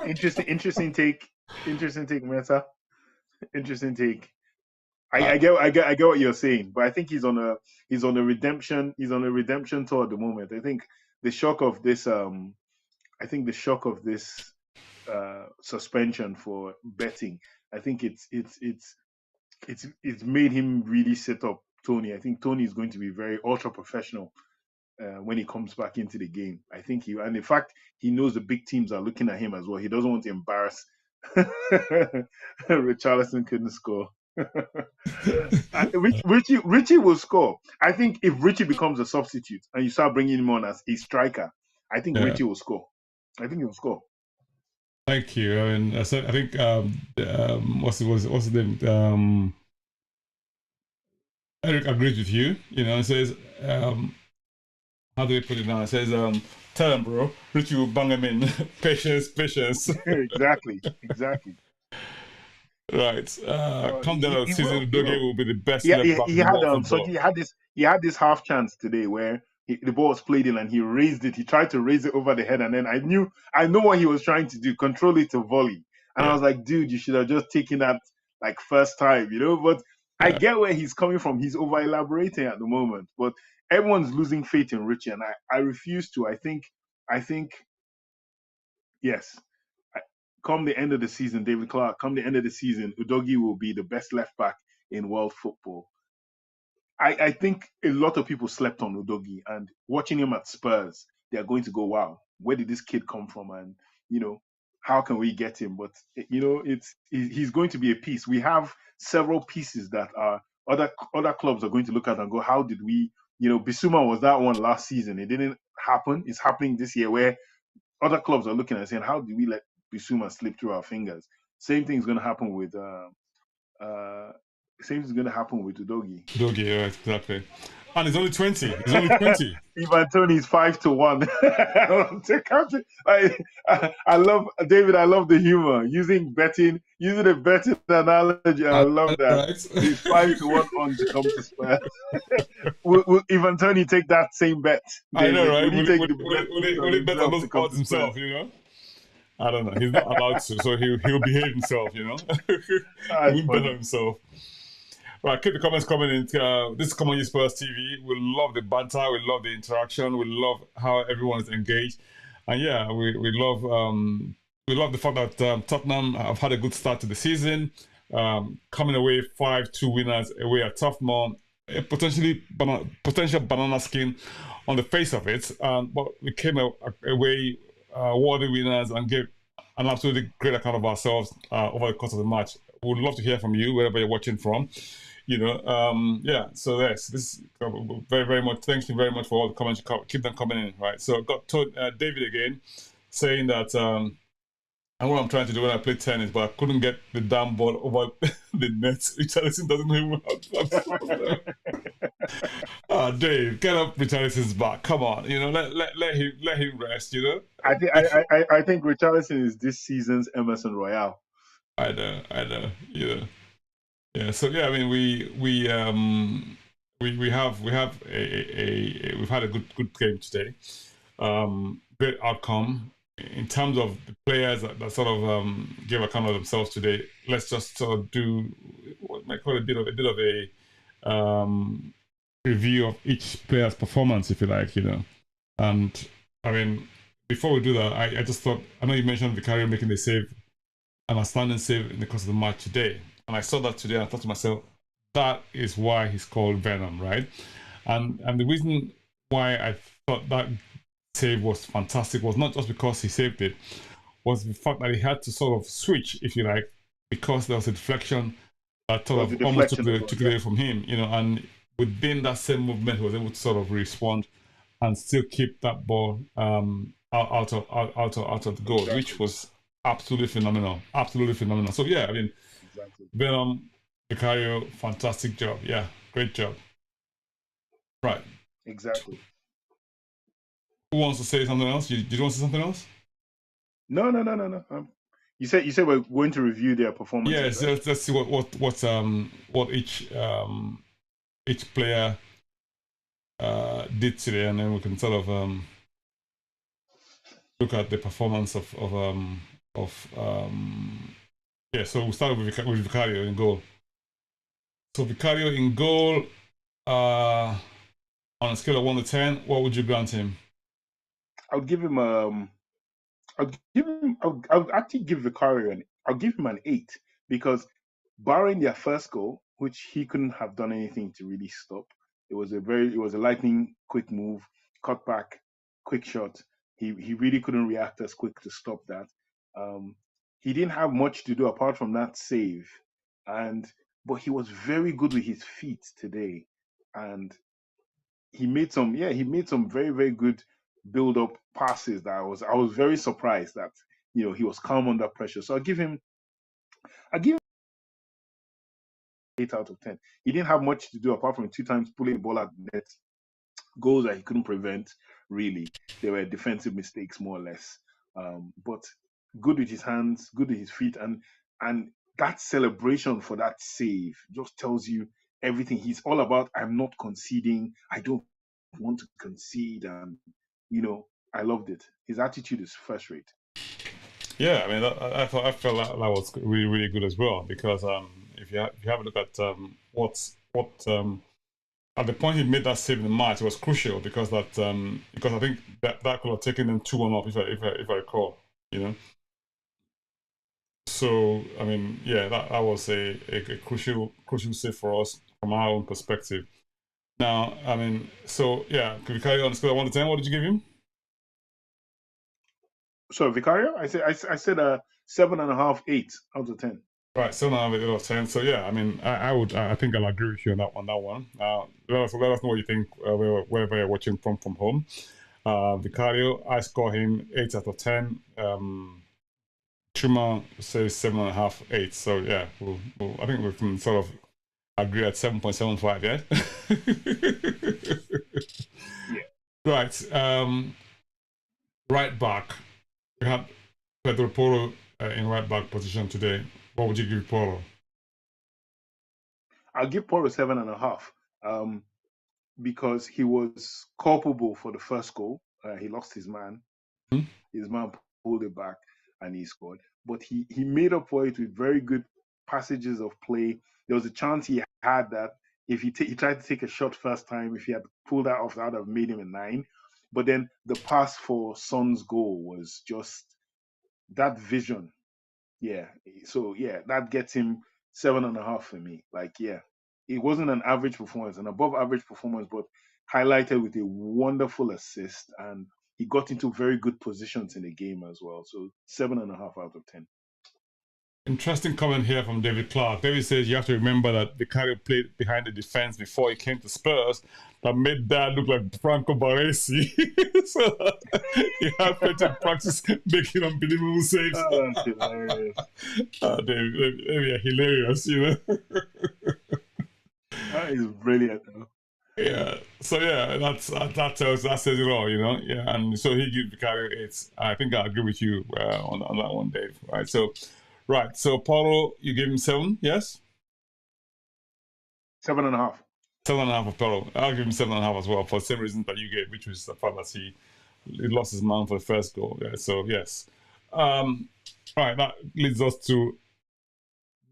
Interesting take, Meta. Interesting take. I get what you're saying, but I think he's on a redemption tour at the moment. I think the shock of this suspension for betting, I think it's made him really set up Tony. I think Tony is going to be very ultra professional when he comes back into the game. I think and in fact, he knows the big teams are looking at him as well. He doesn't want to embarrass. Richarlison couldn't score. Richie will score. I think if Richie becomes a substitute and you start bringing him on as a striker, I think Richie will score. I think he'll score. Thank you. I mean, I think what's the name? Eric agrees with you. It says, how do we put it now? It says, tell him, bro, Richie will bang him in. Patience. Exactly. Right. Come down the season, Udogie will be the best. He had this half chance today where the ball was played in and he raised it. He tried to raise it over the head, and then I know what he was trying to do, control it to volley. And I was like, dude, you should have just taken that like first time, But I get where he's coming from. He's over elaborating at the moment, but everyone's losing faith in Richie, and I refuse to. I think yes. Come the end of the season, David Clark, come the end of the season, Udogie will be the best left back in world football. I think a lot of people slept on Udogie, and watching him at Spurs, they're going to go, wow, where did this kid come from? And, how can we get him? But, he's going to be a piece. We have several pieces that are other clubs are going to look at and go, how did we, Bissouma was that one last season. It didn't happen. It's happening this year where other clubs are looking at saying, how do we let Bissouma slip through our fingers? Same thing is going to happen with Udogie. Udogie, right, exactly. And he's only 20. Ivan Toney's 5-1. I love David. I love the humor using a betting analogy. I love that. Right. He's 5-1 on to come to Spurs. will Ivan Toney take that same bet? David? I know, right? Will he bet on those odds himself? I don't know. He's not allowed to, so he'll behave himself. He won't bet on himself. Right, keep the comments coming in. This is Common Spurs TV. We love the banter. We love the interaction. We love how everyone is engaged. And yeah, we love the fact that Tottenham have had a good start to the season. Coming away 5-2 winners away at Turfmoor. A potential banana skin on the face of it. But we came away worthy winners and gave an absolutely great account of ourselves over the course of the match. We would love to hear from you wherever you're watching from. So this very, very much. Thank you very much for all the comments. Keep them coming in, right? So got David again saying that I know what I'm trying to do when I play tennis, but I couldn't get the damn ball over the net. Richarlison doesn't know even how to Dave, get up Richarlison's back. Come on, let him rest, I think Richarlison is this season's Emerson Royale. I know. Yeah. So yeah, I mean, we've had a good game today. Great outcome in terms of the players that sort of gave account of themselves today. Let's just sort of do what might call a bit of a review of each player's performance, if you like, And I mean, before we do that, I just thought, I know you mentioned Vicario making the save, an outstanding save in the course of the match today. And I saw that today and I thought to myself, that is why he's called Venom, right? And the reason why I thought that save was fantastic was not just because he saved it, was the fact that he had to sort of switch, if you like, because there was a deflection that There sort was a of almost deflection as well. took it away from him, you know, and within that same movement, he was able to sort of respond and still keep that ball out of the goal, Exactly. which was absolutely phenomenal. Absolutely phenomenal. So yeah, I mean, Exactly. Venom, Vicario, fantastic job. Yeah, great job. Right. Exactly. Who wants to say something else? You want to say something else? No. You said we're going to review their performances. Yeah, Right? let's see what each player did today, and then we can sort of look at the performance of yeah. So we'll start with Vicario in goal. So Vicario in goal, on a scale of 1 to 10, what would you grant him? I would give him I would actually give Vicario I'll give him an 8 because barring their first goal, which he couldn't have done anything to really stop, it was a lightning quick move, cut back, quick shot. He really couldn't react as quick to stop that. He didn't have much to do apart from that save, but he was very good with his feet today, and he made some very very good build up passes that I was very surprised that he was calm under pressure. So I give him 8 out of 10. He didn't have much to do apart from 2 times pulling the ball at net, goals that he couldn't prevent. Really, they were defensive mistakes more or less. But good with his hands, good with his feet, and that celebration for that save just tells you everything. He's all about I'm not conceding. I don't want to concede, and I loved it. His attitude is first rate. Yeah, I mean, I felt that was really really good as well because if you have a look at what at the point he made that save in the match, it was crucial because I think that could have taken them 2-1 off if I recall, you know. So I mean, yeah, that was a crucial save for us from our own perspective. Now, I mean, so yeah, could we carry on a scale of 1 to 10? What did you give him? So Vicario, I said 7.5, 8 out of 10. Right, 7.5 out of 10. So yeah, I mean, I think I'll agree with you on that one. Let us know what you think wherever you're watching from home. Vicario, I score him 8 out of 10. Chuma says 7.5, 8. So yeah, I think we can sort of agree at 7.75. Yeah. Yeah. Right. Right back. We have Pedro Porro in right back position today. What would you give Porro? I'll give Porro 7.5. Because he was culpable for the first goal. He lost his man. Hmm? His man pulled it back and he scored. But he made up for it with very good passages of play. There was a chance he had that if he tried to take a shot first time, if he had pulled that off, that would have made him a 9. But then the pass for Son's goal was just that vision. Yeah. So yeah, that gets him 7.5 for me. Like, yeah, it wasn't an average performance, an above average performance, but highlighted with a wonderful assist, and he got into very good positions in the game as well. So 7.5 out of 10. Interesting comment here from David Clark. David says you have to remember that Vicario played behind the defense before he came to Spurs. That made that look like Franco Baresi. So he had plenty of practice making unbelievable saves. Oh, that's hilarious. David, yeah, hilarious, you know. That is brilliant. Yeah. So yeah, that says it all, you know. Yeah, and so he gives Vicario 8. I think I agree with you on that one, Dave. Right. So Paulo, you gave him 7, yes? 7.5. 7.5 for Paulo. I'll give him 7.5 as well for the same reason that you gave, which was the fact that he lost his man for the first goal. Yeah, so yes. Right, that leads us to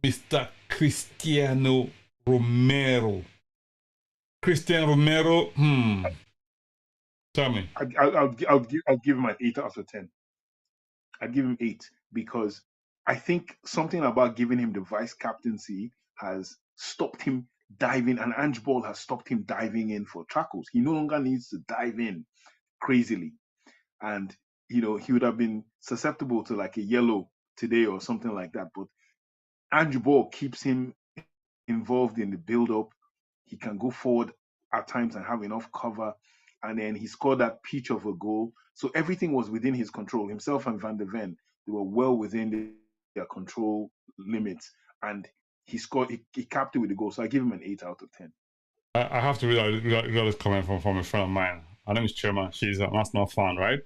Mr. Cristiano Romero. Cristiano Romero, tell me. I'll give him an 8 out of 10. I'd give him 8 because I think something about giving him the vice captaincy has stopped him diving, and Angeball has stopped him diving in for tackles. He no longer needs to dive in crazily. And, he would have been susceptible to like a yellow today or something like that. But Angeball keeps him involved in the build up. He can go forward at times and have enough cover. And then he scored that peach of a goal. So everything was within his control. Himself and Van de Ven, they were well within their control limits. And he scored, he capped it with the goal. So I give him an 8 out of 10. I have to read this comment from a friend of mine. Her name is Chema. She's an Arsenal fan, right?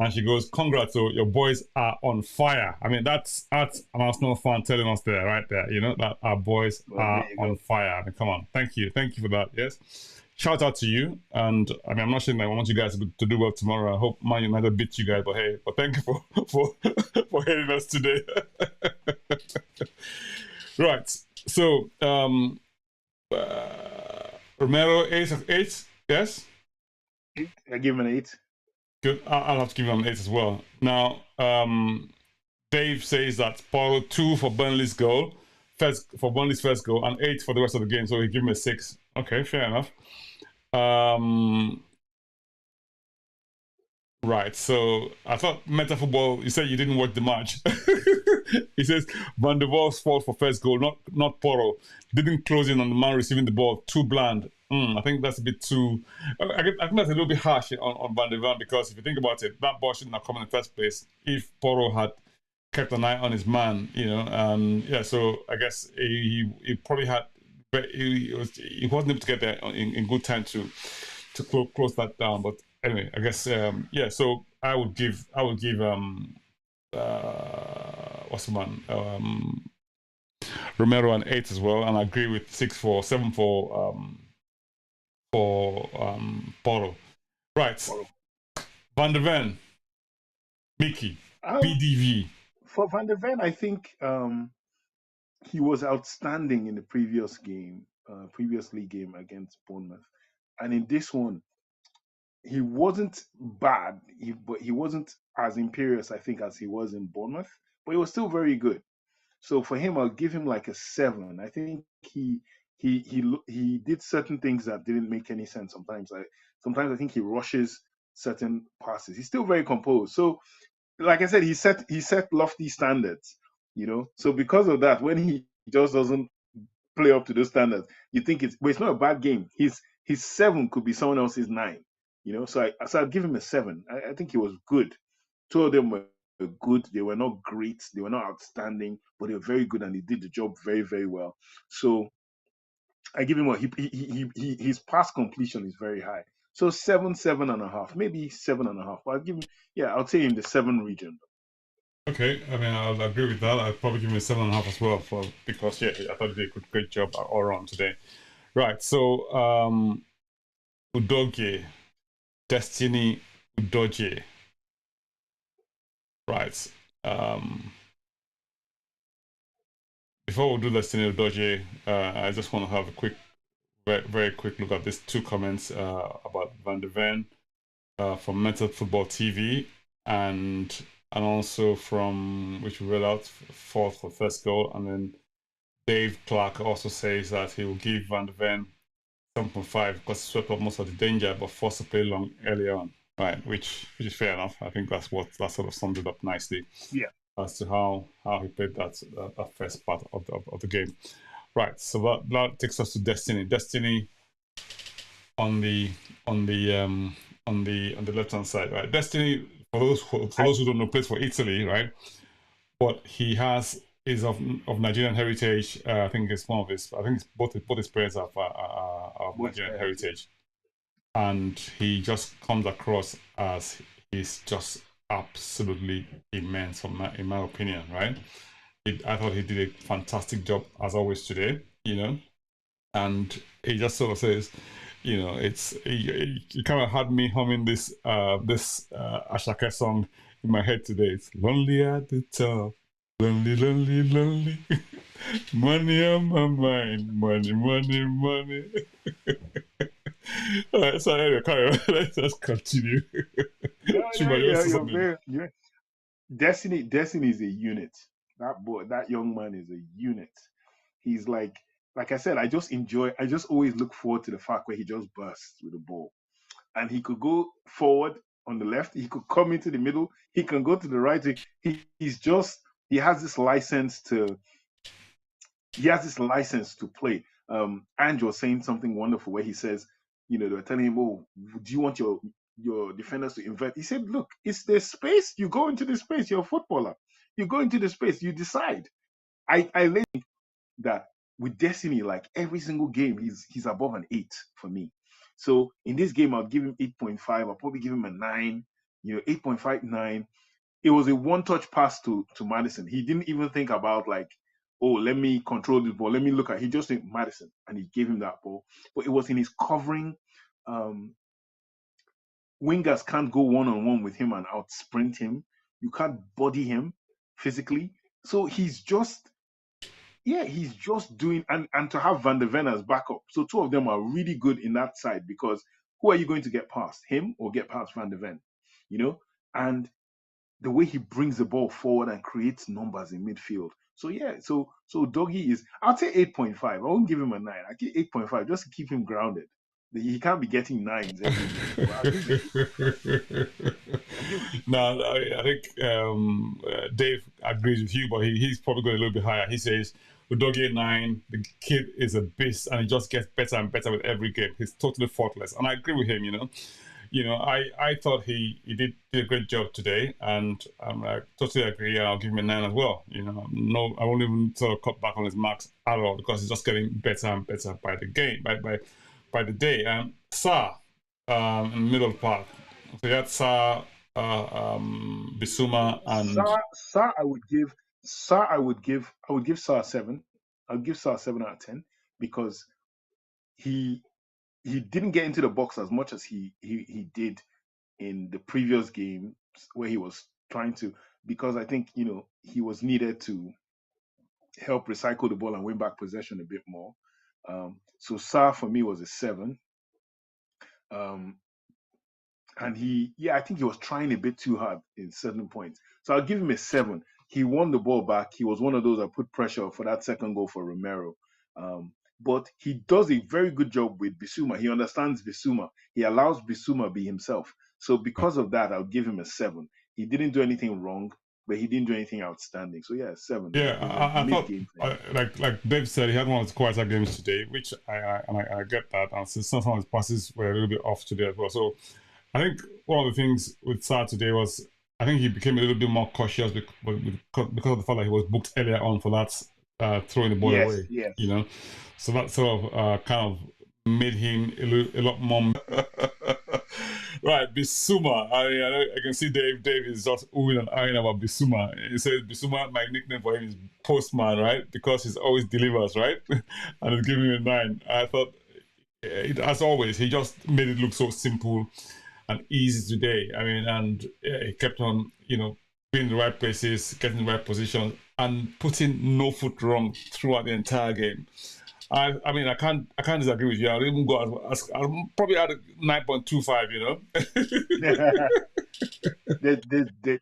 And she goes, "Congrats, so your boys are on fire." I mean, that's an Arsenal fan telling us there, right there. That our boys are on fire. I mean, come on, thank you for that. Yes, shout out to you. And I mean, I'm not saying I want you guys to do well tomorrow. I hope Man United beat you guys, but hey, thank you for hitting us today. Right. So, Romero, 8 of 8. Yes. I give him an 8. Good. I'll have to give him an 8 as well. Now, Dave says that Paul 2 for Burnley's goal, for Burnley's first goal, and 8 for the rest of the game. So he give him a 6. Okay, fair enough. Right. So I thought Meta Football. You said you didn't watch the match. He says Van der Vaart's fault for first goal, not Porro. Didn't close in on the man receiving the ball. Too bland. I think that's a bit too. I think that's a little bit harsh on Van der Vaart, because if you think about it, that ball shouldn't have come in the first place if Porro had kept an eye on his man. Yeah. So I guess he probably had, but he wasn't able to get there in good time to close that down. But anyway, I guess yeah. So I would give what's the man Romero an 8 as well, and I agree with 7 for Porro. Right. Van der Ven, Mickey, BDV. For Van der Ven, I think he was outstanding in the previous league game against Bournemouth, and in this one, he wasn't bad. But he wasn't as imperious, I think, as he was in Bournemouth. But he was still very good. So for him, I'll give him like a 7. I think he did certain things that didn't make any sense. Sometimes I think he rushes certain passes. He's still very composed. So, like I said, he set lofty standards. So because of that, when he just doesn't play up to those standards, you think it's not a bad game. His 7 could be someone else's 9. So I'd give him a 7. I think he was good. 2 of them were good. They were not great. They were not outstanding, but they were very good, and they did the job very, very well. So I give him his pass completion is very high. So 7.5, maybe 7.5. But I'll say in the 7 region. Okay, I mean, I'll agree with that. I'd probably give him a 7.5 as well, because I thought he did a great job all around today. Right, so Udogie, Destiny Udogie. Right. Before we do Destiny Udogie, I just want to have a quick, very, very quick look at these 2 comments about Van der Ven from Mental Football TV, and also from, which we read out, for first goal. And then Dave Clark also says that he will give Van der Ven 7.5 because he swept up most of the danger but forced to play long early on. Right, which is fair enough. I think that sort of sums it up nicely. Yeah. As to how he played that first part of the game. Right, so that takes us to Destiny. Destiny on the left hand side, right? Destiny, for those who don't know, plays for Italy, right? But he is of Nigerian heritage. I think it's one of his. I think both his players are of Nigerian heritage. And he just comes across as he's just absolutely immense, in my opinion, right? I thought he did a fantastic job as always today, and he just sort of says, it's he kind of had me humming this Ashake song in my head today. It's lonely at the top, lonely, lonely, lonely. Money on my mind, money, money, money. All right, so anyway, carry on. Let's just continue. Destiny is a unit. That young man is a unit. He's like like I said, I just always look forward to the fact where he just bursts with the ball. And he could go forward on the left, he could come into the middle, he can go to the right. He has this license to play. Ange was saying something wonderful where he says, they were telling him, "Oh, do you want your defenders to invert?" He said, "Look, it's the space. You go into the space. You're a footballer. You go into the space. You decide." I think that with Destiny, like every single game, he's above an 8 for me. So in this game, I'll give him 8.5. I'll probably give him a 9. 8.5, 9. It was a one-touch pass to Maddison. He didn't even think about like, oh, let me control this ball. Let me look at. He just think Maddison, and he gave him that ball. But it was in his covering. Wingers can't go one-on-one with him and out sprint him. You can't body him physically. So he's just doing, and to have Van der Ven as backup. So two of them are really good in that side, because who are you going to get past, him or get past Van der Ven? And the way he brings the ball forward and creates numbers in midfield. So so Doggy is, I'll say 8.5. I won't give him a 9. I give 8.5 just to keep him grounded. He can't be getting 9s every game. No, I think Dave agrees with you, but he's probably going a little bit higher. He says with Doggy 9, the kid is a beast, and he just gets better and better with every game. He's totally faultless, and I agree with him. I thought he did a great job today, and I totally agree. I'll give him a 9 as well. No, I won't even sort of cut back on his marks at all, because he's just getting better and better by the game, by the day. Sa, in the middle of the park. So you had Sa, Bissouma, and Sa. I would give Sa a 7. I'll give Sa a 7 out of 10, because he didn't get into the box as much as he did in the previous game, where he was trying to, because I think he was needed to help recycle the ball and win back possession a bit more. So Sa for me was a 7. And I think he was trying a bit too hard in certain points. So I'll give him a 7. He won the ball back. He was one of those that put pressure for that second goal for Romero. But he does a very good job with Bissouma. He understands Bissouma. He allows Bissouma be himself. So because of that, I'll give him a 7. He didn't do anything wrong, but he didn't do anything outstanding. So 7. Yeah, I thought, like Dave said, he had one of his quieter games today, which I get that. And since some of his passes were a little bit off today as well. So I think one of the things with Sa today was, I think he became a little bit more cautious because of the fact that he was booked earlier on for that throwing the ball away. Yes. So that sort of kind of made him a lot more. Right, Bissouma. I can see Dave is just oohing and eyeing about Bissouma. He says Bissouma, my nickname for him is Postman, right? Because he's always delivers, right? And he's giving him a 9. I thought, as always, he just made it look so simple and easy today. And he kept on, being in the right places, getting the right positions, and putting no foot wrong throughout the entire game. I can't disagree with you. I'll even go I'll probably add a 9.25.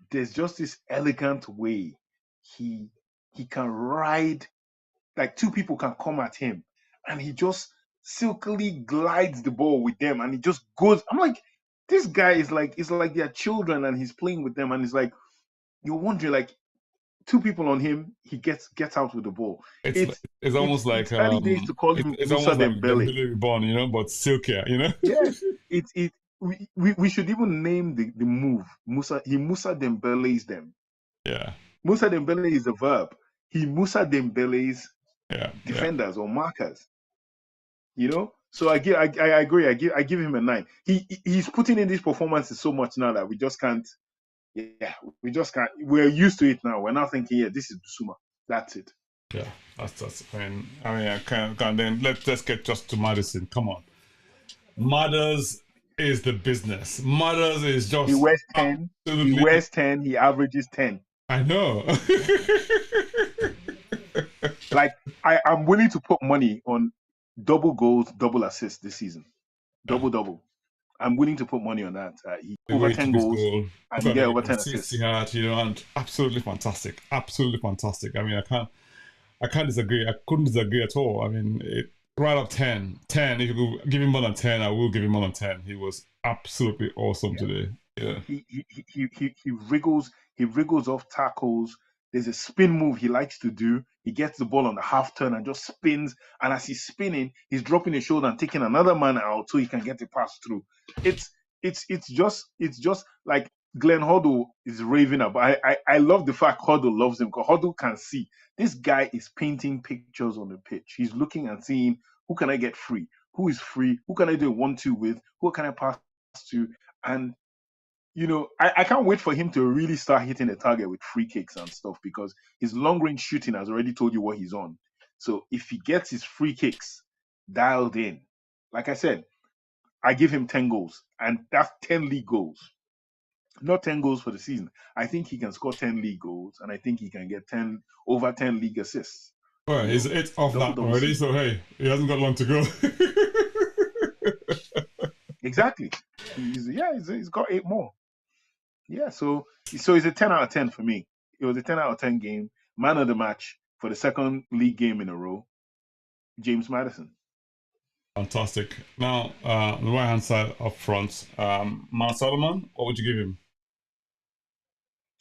There's just this elegant way he can ride, like two people can come at him, and he just silkily glides the ball with them, and he just goes. I'm like, this guy is like they're children, and he's playing with them, and it's like you're wondering, like, two people on him, he gets out with the ball. It's almost like early days to call him it's Musa almost like Dembele reborn, but silkier, Yes, we should even name the move Musa. He Musa Dembele's them. Yeah. Musa Dembele is a verb. He Musa Dembele's defenders or markers. So I agree. I give him a 9. He's putting in these performances so much now that we just can't. Yeah, we just can't. We're used to it now. We're not thinking, this is Bissouma. That's it. Yeah, that's. I can't. Then let's get just to Maddison. Come on, Madders is the business. Madders is just. He wears 10. He wears 10. He averages 10. I know. Like I'm willing to put money on double goals, double assists this season. Double. I'm willing to put money on that. Over 10 goals and get over 10 assists. And absolutely fantastic. Absolutely fantastic. I can't. I can't disagree. I couldn't disagree at all. I mean, right up 10. 10. If you could give him more than 10, I will give him more than 10. He was absolutely awesome today. Yeah. He wriggles off tackles. There's a spin move he likes to do. He gets the ball on the half turn and just spins. And as he's spinning, he's dropping his shoulder and taking another man out so he can get the pass through. It's just like Glenn Hoddle is raving about. I love the fact Hoddle loves him because Hoddle can see this guy is painting pictures on the pitch. He's looking and seeing who can I get free, who is free, who can I do a 1-2 with, who can I pass to, and I can't wait for him to really start hitting the target with free kicks and stuff because his long range shooting has already told you what he's on. So if he gets his free kicks dialed in, like I said, I give him 10 goals, and that's 10 league goals. Not 10 goals for the season. I think he can score 10 league goals, and I think he can get over 10 league assists. Well, he's 8 off that already, so hey, he hasn't got long to go. Exactly. He's got 8 more. Yeah, so it's a 10 out of 10 for me. It was a 10 out of 10 game. Man of the match for the second league game in a row, James Maddison. Fantastic. Now, on the right hand side up front, Man Solomon, what would you give him?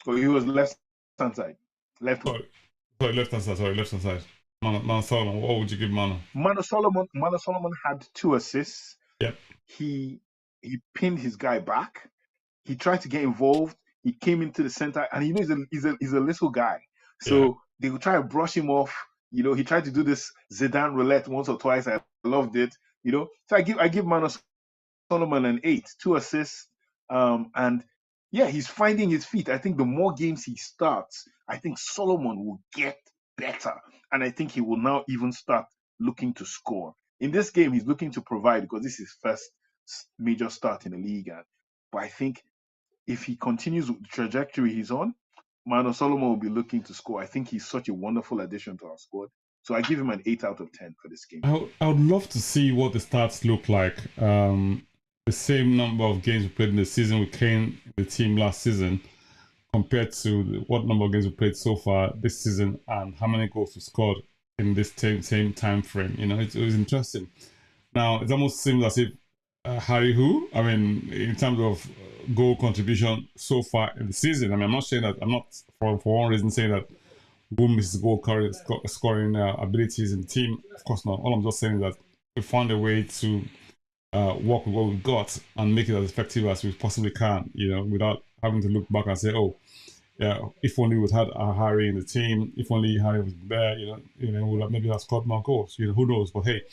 Oh, he was left hand side. Left hand side. Man Solomon, what would you give Mano? Mano Solomon had 2 assists. Yep. He pinned his guy back. He tried to get involved. He came into the center, and he's a little guy. So they would try to brush him off. He tried to do this Zidane roulette once or twice. I loved it. So I give Mano Solomon an 8, 2 assists. And yeah, he's finding his feet. I think the more games he starts, I think Solomon will get better. And I think he will now even start looking to score. In this game, he's looking to provide because this is his first major start in the league. But I think if he continues with the trajectory he's on, Mano Solomon will be looking to score. I think he's such a wonderful addition to our squad. So I give him an 8 out of 10 for this game. I would love to see what the stats look like. The same number of games we played in the season with Kane, the team last season, compared to what number of games we played so far this season and how many goals we scored in this same time frame. It was interesting. Now, it almost seems as if Harry Who, I mean, in terms of goal contribution so far in the season, I mean, I'm not saying that, I'm not for one reason saying that Who misses goal scoring abilities in the team. Of course not. All I'm just saying is that we found a way to work with what we've got and make it as effective as we possibly can, without having to look back and say, oh, yeah, if only we'd had Harry in the team, if only Harry was there, we'd have maybe have scored more goals. Who knows? But hey,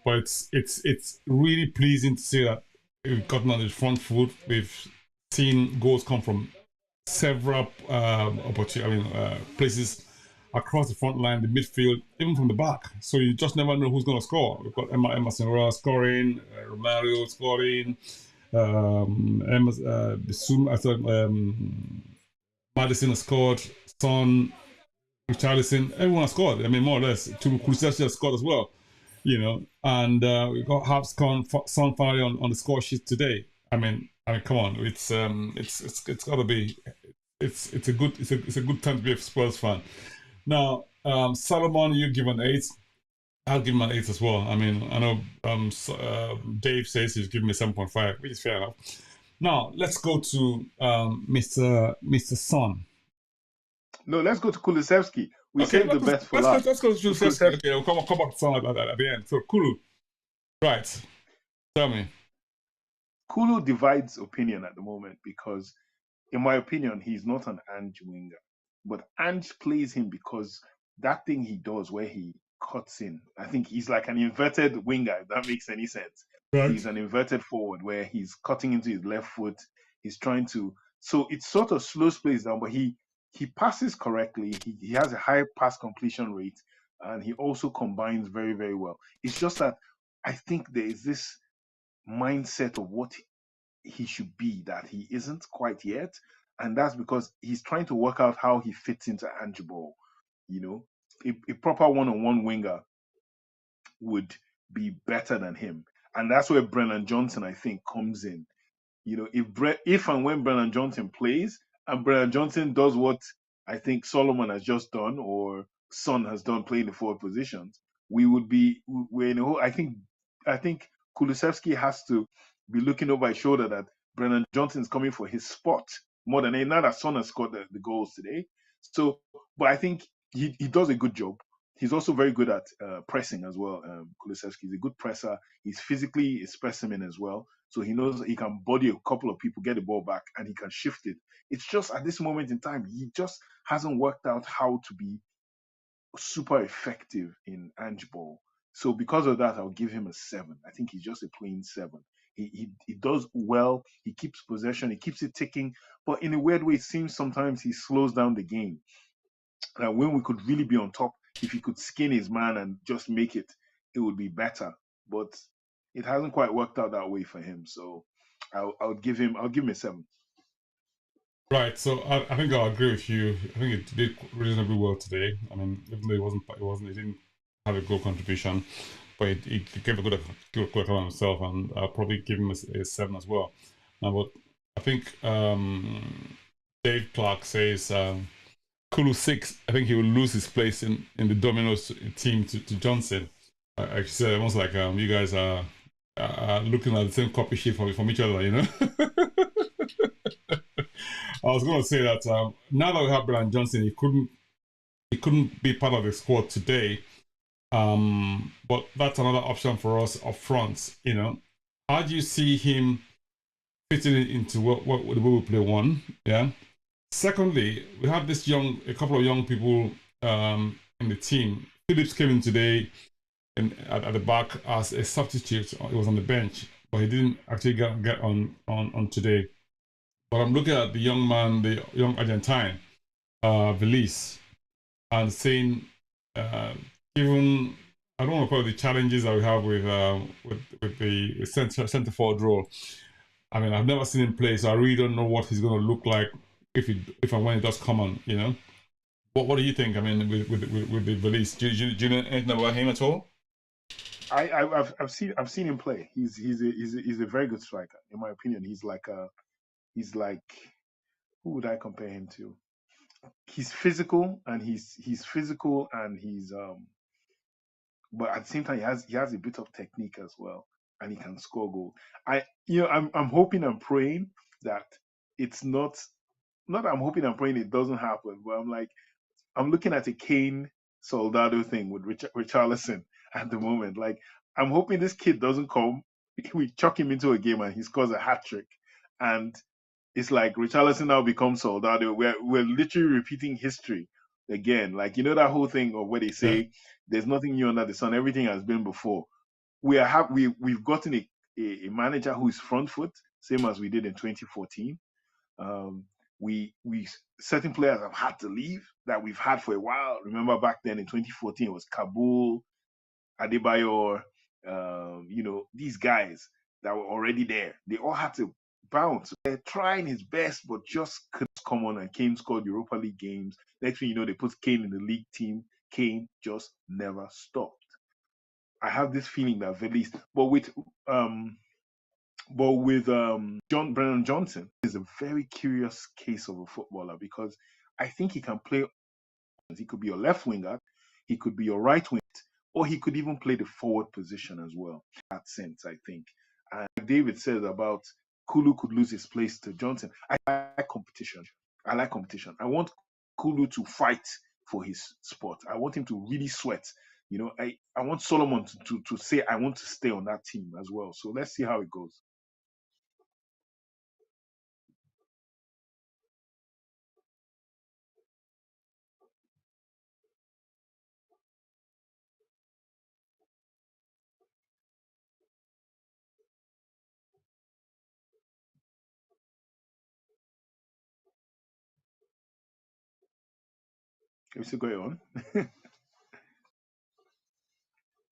it's really pleasing to see that we've gotten on the front foot. We've seen goals come from several places across the front line, the midfield, even from the back. So you just never know who's going to score. We've got Emerson Royal scoring, Romario scoring, Maddison has scored, Son, Richarlison, everyone has scored. I mean, more or less. Kulusevski has scored as well. And we got Son finally on the score sheet today. I mean, come on, it's got to be. It's a good time to be a Spurs fan. Now, Solomon, you give an 8. I'll give him an 8 as well. I mean, I know Dave says he's giving me 7.5, which is fair enough. Now, let's go to Mr. Son. No, let's go to Kulusevski. We saved the best for last. Let's go to Kulusevski. Okay, we'll come back to Son at the end. So, Kulu. Right. Tell me. Kulu divides opinion at the moment because, in my opinion, he's not an Ange winger. But Ange plays him because that thing he does where he cuts in, I think he's like an inverted winger, if that makes any sense. Right. He's an inverted forward where he's cutting into his left foot. He's trying to... So it sort of slows plays down, but he passes correctly. He has a high pass completion rate, and he also combines very, very well. It's just that I think there is this mindset of what he should be that he isn't quite yet. And that's because he's trying to work out how he fits into Angeball. A proper one-on-one winger would be better than him. And that's where Brennan Johnson, I think, comes in. If and when Brennan Johnson plays and Brennan Johnson does what I think Solomon has just done or Son has done playing the forward positions, we're in a whole. I think Kulusevski has to be looking over his shoulder that Brennan Johnson's coming for his spot more than any. Now that Son has scored the goals today, so but I think he does a good job. He's also very good at pressing as well. Kulusevski is a good presser. He's physically a specimen as well. So he knows he can body a couple of people, get the ball back, and he can shift it. It's just at this moment in time, he just hasn't worked out how to be super effective in Angeball. So because of that, I'll give him a 7. I think he's just a plain 7. He does well. He keeps possession. He keeps it ticking. But in a weird way, it seems sometimes he slows down the game. When we could really be on top, if he could skin his man and just make it, it would be better. But it hasn't quite worked out that way for him. So I'll give him a 7. Right, so I think I'll agree with you. I think it did reasonably well today. I mean, even though it didn't have a goal contribution, but it gave a good account of himself, and I'll probably give him a 7 as well. But I think Dave Clark says Kulu 6. I think he will lose his place in the Domino's team to Johnson. I said almost like you guys are looking at the same copy sheet from each other, you know. I was going to say that now that we have Brennan Johnson, he couldn't be part of the squad today. But that's another option for us up front. You know, how do you see him fitting into what the way we play? One, yeah. Secondly, we have a couple of young people in the team. Phillips came in today at the back as a substitute. He was on the bench, but he didn't actually get on today. But I'm looking at the young man, the young Argentine, Veliz, and saying, given I don't want to call it the challenges that we have with the center forward role. I mean, I've never seen him play, so I really don't know what he's going to look like if and when it does come on. You know, what do you think? I mean, with the Veliz, do you know anything about him at all? I've seen him play. He's a very good striker, in my opinion. He's like who would I compare him to? He's physical and he's but at the same time he has a bit of technique as well, and he can score goals. I'm hoping and praying that it's not I'm hoping and praying it doesn't happen, but I'm looking at a Kane Soldado thing with Richarlison at the moment. Like, I'm hoping this kid doesn't come, we chuck him into a game and he scores a hat trick, and it's like Richarlison now becomes Soldado. We're literally repeating history again. Like, that whole thing of where they say there's nothing new under the sun, everything has been before. We've gotten a manager who is front foot, same as we did in 2014. We certain players have had to leave that we've had for a while. Remember back then in 2014 it was Kabul, Adebayor, these guys that were already there. They all had to bounce. They're trying his best, but just couldn't come on. And Kane scored Europa League games. Next thing you know, they put Kane in the league team. Kane just never stopped. I have this feeling that Veliz, but with Brennan Johnson is a very curious case of a footballer, because I think he can play. He could be your left winger, he could be your right winger, or he could even play the forward position as well. In that sense, I think. And David said about Kulu could lose his place to Johnson. I like competition. I want Kulu to fight for his spot. I want him to really sweat. I want Solomon to say, I want to stay on that team as well. So let's see how it goes. You still going on?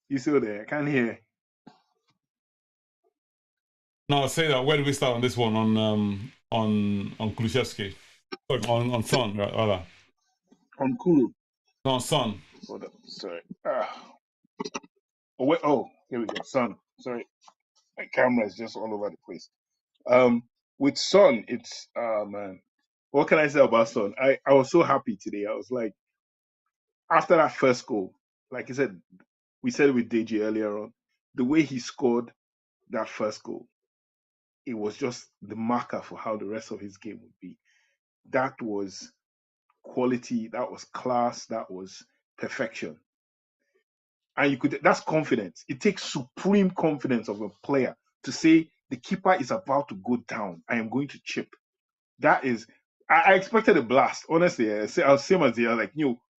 You still there? I can't hear. No, I'll say that. Where do we start on this one? On Kulusevski, on Son, rather. On Kulu. No, on Son. Hold up. Sorry. Oh wait. Oh, here we go. Son. Sorry, my camera is just all over the place. With Son, it's man. What can I say about Son? I was so happy today. I was like, after that first goal, like I said, we said it with Deji earlier on, the way he scored that first goal, it was just the marker for how the rest of his game would be. That was quality, that was class, that was perfection. And you could, that's confidence. It takes supreme confidence of a player to say the keeper is about to go down. I am going to chip. That is, I expected a blast. Honestly, I was same as the other, like,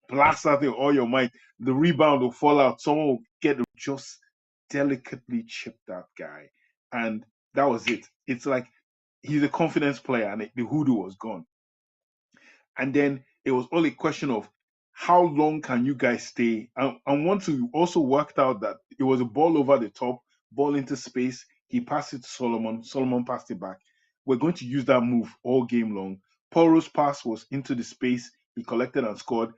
blast out there all your might. The rebound will fall out. Someone will get just delicately chip that guy. And that was it. It's like he's a confidence player and the hoodoo was gone. And then it was all a question of how long can you guys stay? And once we also worked out that it was a ball over the top, ball into space. He passed it to Solomon. Solomon passed it back. We're going to use that move all game long. Poro's pass was into the space. He collected and scored.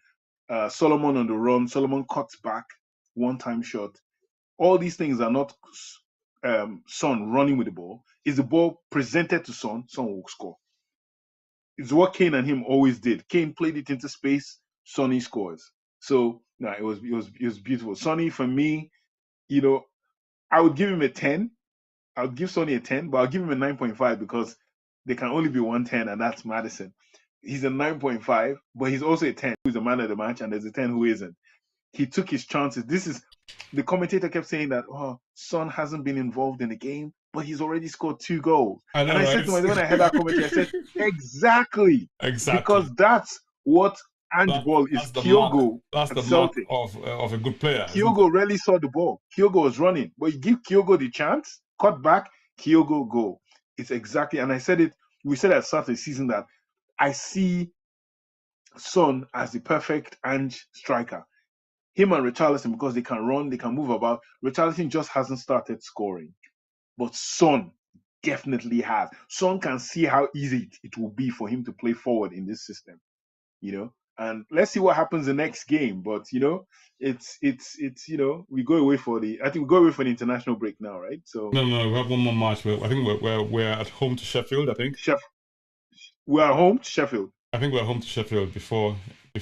Solomon on the run. Solomon cuts back. One-time shot. All these things are not Son running with the ball. Is the ball presented to Son? Son will score. It's what Kane and him always did. Kane played it into space. Sonny scores. So it was beautiful. Sonny, for me, I would give him a 10. I would give Sonny a 10, but I'll give him a 9.5 because there can only be one 10, and that's Madison. He's a 9.5, but he's also a 10 who's the man of the match, and there's a 10 who isn't. He took his chances. The commentator kept saying that, Son hasn't been involved in the game, but he's already scored 2 goals. I know, and I said to myself, when I heard that commentary, I said, exactly. Because that's what Angeball is. Kyogo, that's the mark of a good player. Kyogo rarely saw the ball. Kyogo was running, but you give Kyogo the chance, cut back, Kyogo go. It's exactly, and I said it. We said at the start of the season that I see Son as the perfect Ange striker. Him and Richarlison, because they can run, they can move about. Richarlison just hasn't started scoring, but Son definitely has. Son can see how easy it will be for him to play forward in this system, And let's see what happens the next game. But it's we go away for the international break now, right? So no, we have one more match. I think we're at home to Sheffield. I think we are home to Sheffield. I think we're home to Sheffield before the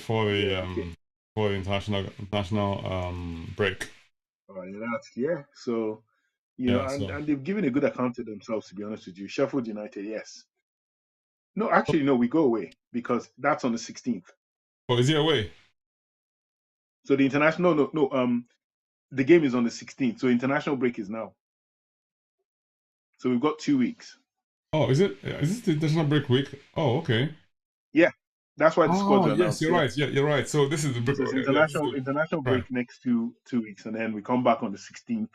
for the international break. So and they've given a good account of themselves, to be honest with you. Sheffield United, yes. No, actually, no, we go away because that's on the 16th. Oh, is he away? So the international, no, the game is on the 16th. So international break is now. So we've got 2 weeks. Oh, is it? Is this the international break week? Oh, okay. Yeah, that's why the squads are announced. Yes, you're right. Yeah, you're right. So this is the break. So international break next 2 weeks, and then we come back on the 16th.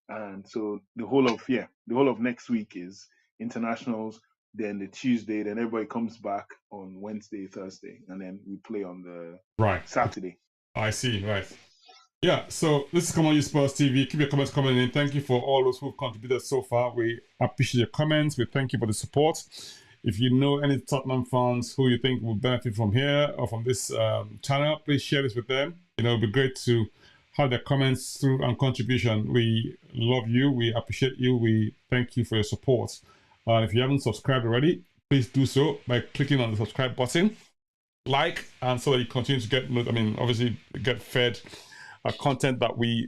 And so the whole of next week is internationals. Then the Tuesday, then everybody comes back on Wednesday, Thursday, and then we play on the Saturday. I see, right. Yeah, so this is Come On You Spurs TV. Keep your comments coming in. Thank you for all those who've contributed so far. We appreciate your comments. We thank you for the support. If you know any Tottenham fans who you think will benefit from here or from this channel, please share this with them. It'll be great to have their comments through and contribution. We love you. We appreciate you. We thank you for your support. If you haven't subscribed already, please do so by clicking on the subscribe button, and so that you continue to get, obviously get fed content that we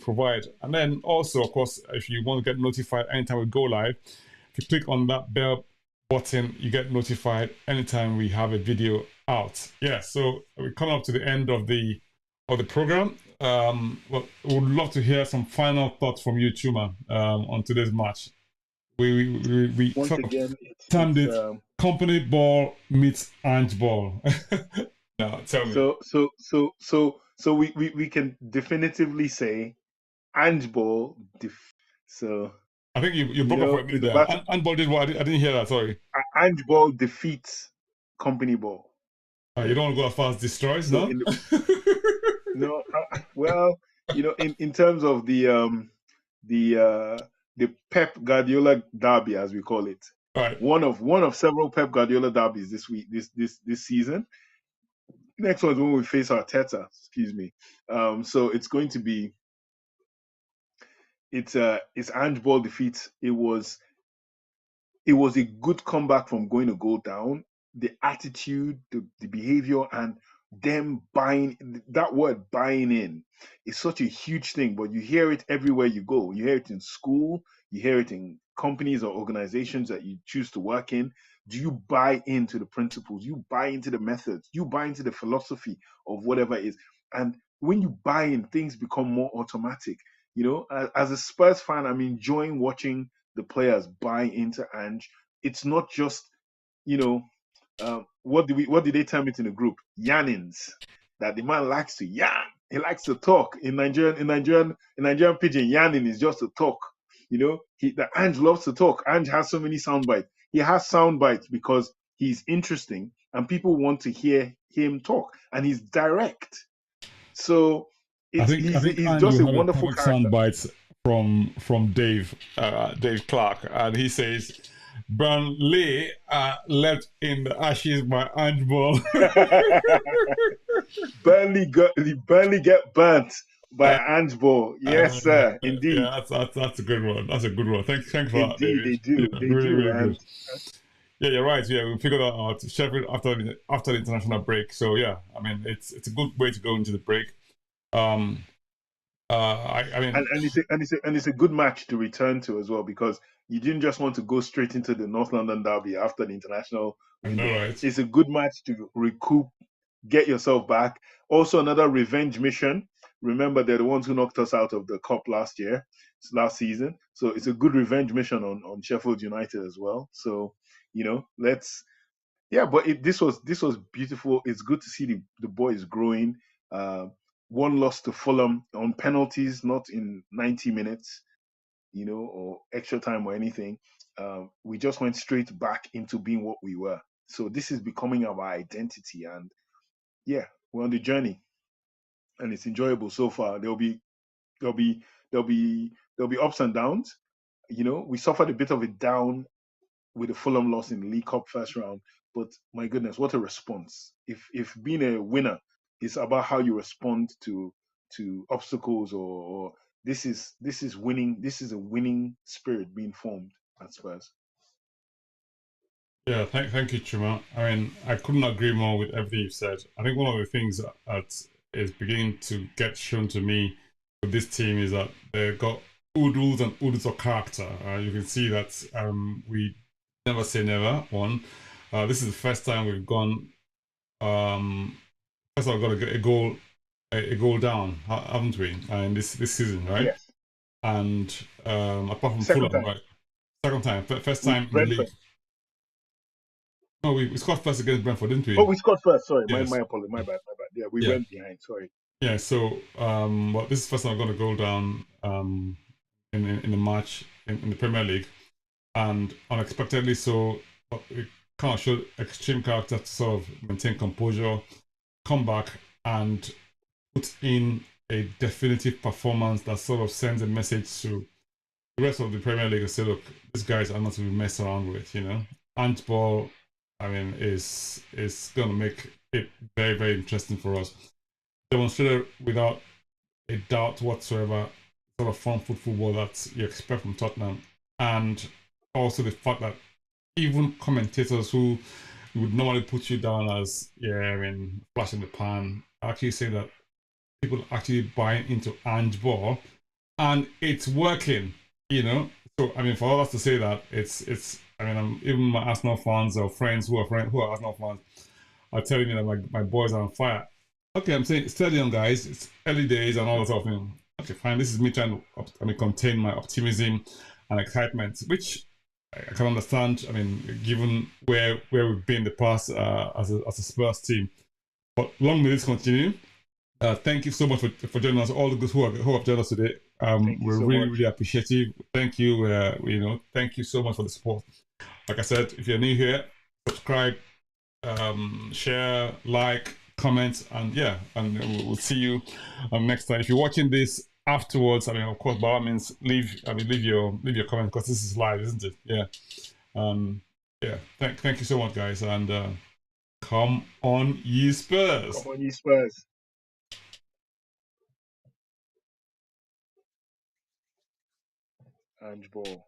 provide. And then also, of course, if you want to get notified anytime we go live, if you click on that bell button, you get notified anytime we have a video out. Yeah, so we're coming up to the end of the program. Well, we would love to hear some final thoughts from you, Chuma, on today's match. We once again termed it Kompanyball meets Angeball. No, tell me. So we can definitively say Angeball. So I think you broke up for a minute there. Angeball did what? I didn't hear that. Sorry. Angeball defeats Kompanyball. You don't want to go as far as destroys, no? No. Well, in terms of the Pep Guardiola derby, as we call it, right. One of several Pep Guardiola derbies this week, this season. Next one is when we face Arteta. Excuse me. So it's going to be it's Angeball defeat. It was a good comeback from going to go down. The attitude, the behavior, and them buying, that word buying in is such a huge thing, but you hear it everywhere you go. You hear it in school, you hear it in companies or organizations that you choose to work in. Do you buy into the principles? You buy into the methods, you buy into the philosophy of whatever it is. And when you buy in, things become more automatic. You know, as a Spurs fan, I'm enjoying watching the players buy into Ange. It's not just, you know, what did they term it in the group? Yannings. That the man likes to yarn. He likes to talk. In Nigerian pidgin, yanning is just to talk. You know, the Ange loves to talk. Ange has so many sound bites. He has sound bites because he's interesting and people want to hear him talk. And he's direct. So I it's think he's Ange just will a have a wonderful perfect character. sound bites from Dave Clark, and he says Burnley left in the ashes by Angeball. Burnley get burnt by Angeball. Yes, sir. Indeed. Yeah, that's a good one. That's a good one. Thanks for that, Indeed, David. they do. Yeah, They really, do. really And good. Yeah, you're right. Yeah, we figured that out. Sheffield after the international break. So yeah, I mean it's a good way to go into the break. Um, I mean, it's a good match to return to as well, because you didn't just want to go straight into the North London derby after the international I know, window. right? It's a good match to recoup, get yourself back. Also, another revenge mission. Remember, they're the ones who knocked us out of the cup last season. So it's a good revenge mission on Sheffield United as well. So, you know, but this was beautiful. It's good to see the boys growing. Uh, one loss to Fulham on penalties, not in 90 minutes, you know, or extra time or anything. We just went straight back into being what we were. So this is becoming our identity, and yeah, we're on the journey, and it's enjoyable so far. There'll be there'll be there'll be ups and downs. You know, we suffered a bit of a down with the Fulham loss in the League Cup first round. But my goodness, what a response! If being a winner is about how you respond to obstacles, or this is winning. This is a winning spirit being formed at Spurs. Yeah, thank you, Chuma. I mean, I couldn't agree more with everything you've said. I think one of the things that is beginning to get shown to me with this team is that they've got oodles and oodles of character. You can see that we never say never. This is the first time we've gone. First time we've got a goal down, haven't we? In this season, right? Yes. And apart from Second Fulham, time. right? Second time, first With time in the Brentford. league. No, we scored first against Brentford, didn't we? Oh, we scored first. Sorry, my Yes. apology. My bad. Yeah, we Yeah. went behind. Sorry. Yeah. So, well, this is the first time I'm going to go down in the match in the Premier League, and unexpectedly so, it kind of showed extreme character to sort of maintain composure, come back, and put in a definitive performance that sort of sends a message to the rest of the Premier League and say, look, these guys are not to be messed around with, you know. Angeball, I mean, is going to make it very, very interesting for us. Demonstrated without a doubt whatsoever sort of front foot football that you expect from Tottenham, and also the fact that even commentators who would normally put you down as, yeah, I mean, flash in the pan, actually say that people actually buying into Angeball, and it's working, you know. So I mean, for all us to say that it's I mean, even my Arsenal fans or friends who are Arsenal fans are telling me that my boys are on fire. Okay, I'm saying steady on, guys. It's early days and all that sort of thing. Okay, fine. This is me trying to contain my optimism and excitement, which I can understand. I mean, given where we've been in the past as a Spurs team. But long may this continue. Thank you so much for joining us, all the guys who have joined us today. Thank you We're so really, much. really appreciative. Thank you. Thank you so much for the support. Like I said, if you're new here, subscribe, share, like, comment, and yeah, and we'll see you next time. If you're watching this afterwards, I mean, of course, by all means, leave your comment, because this is live, isn't it? Yeah. Yeah. Thank you so much, guys, and come on, ye Spurs. Come on, you Spurs. Angeball.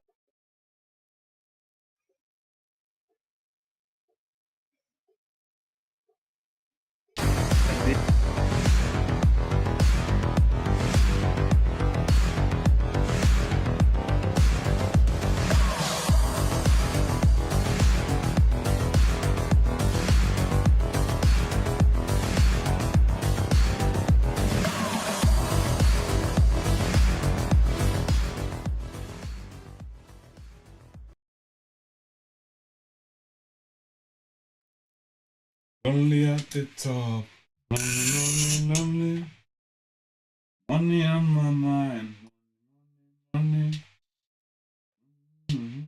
Lonely at the top. Lonely, lonely, lonely. Money on my mind. Money. Mm-hmm.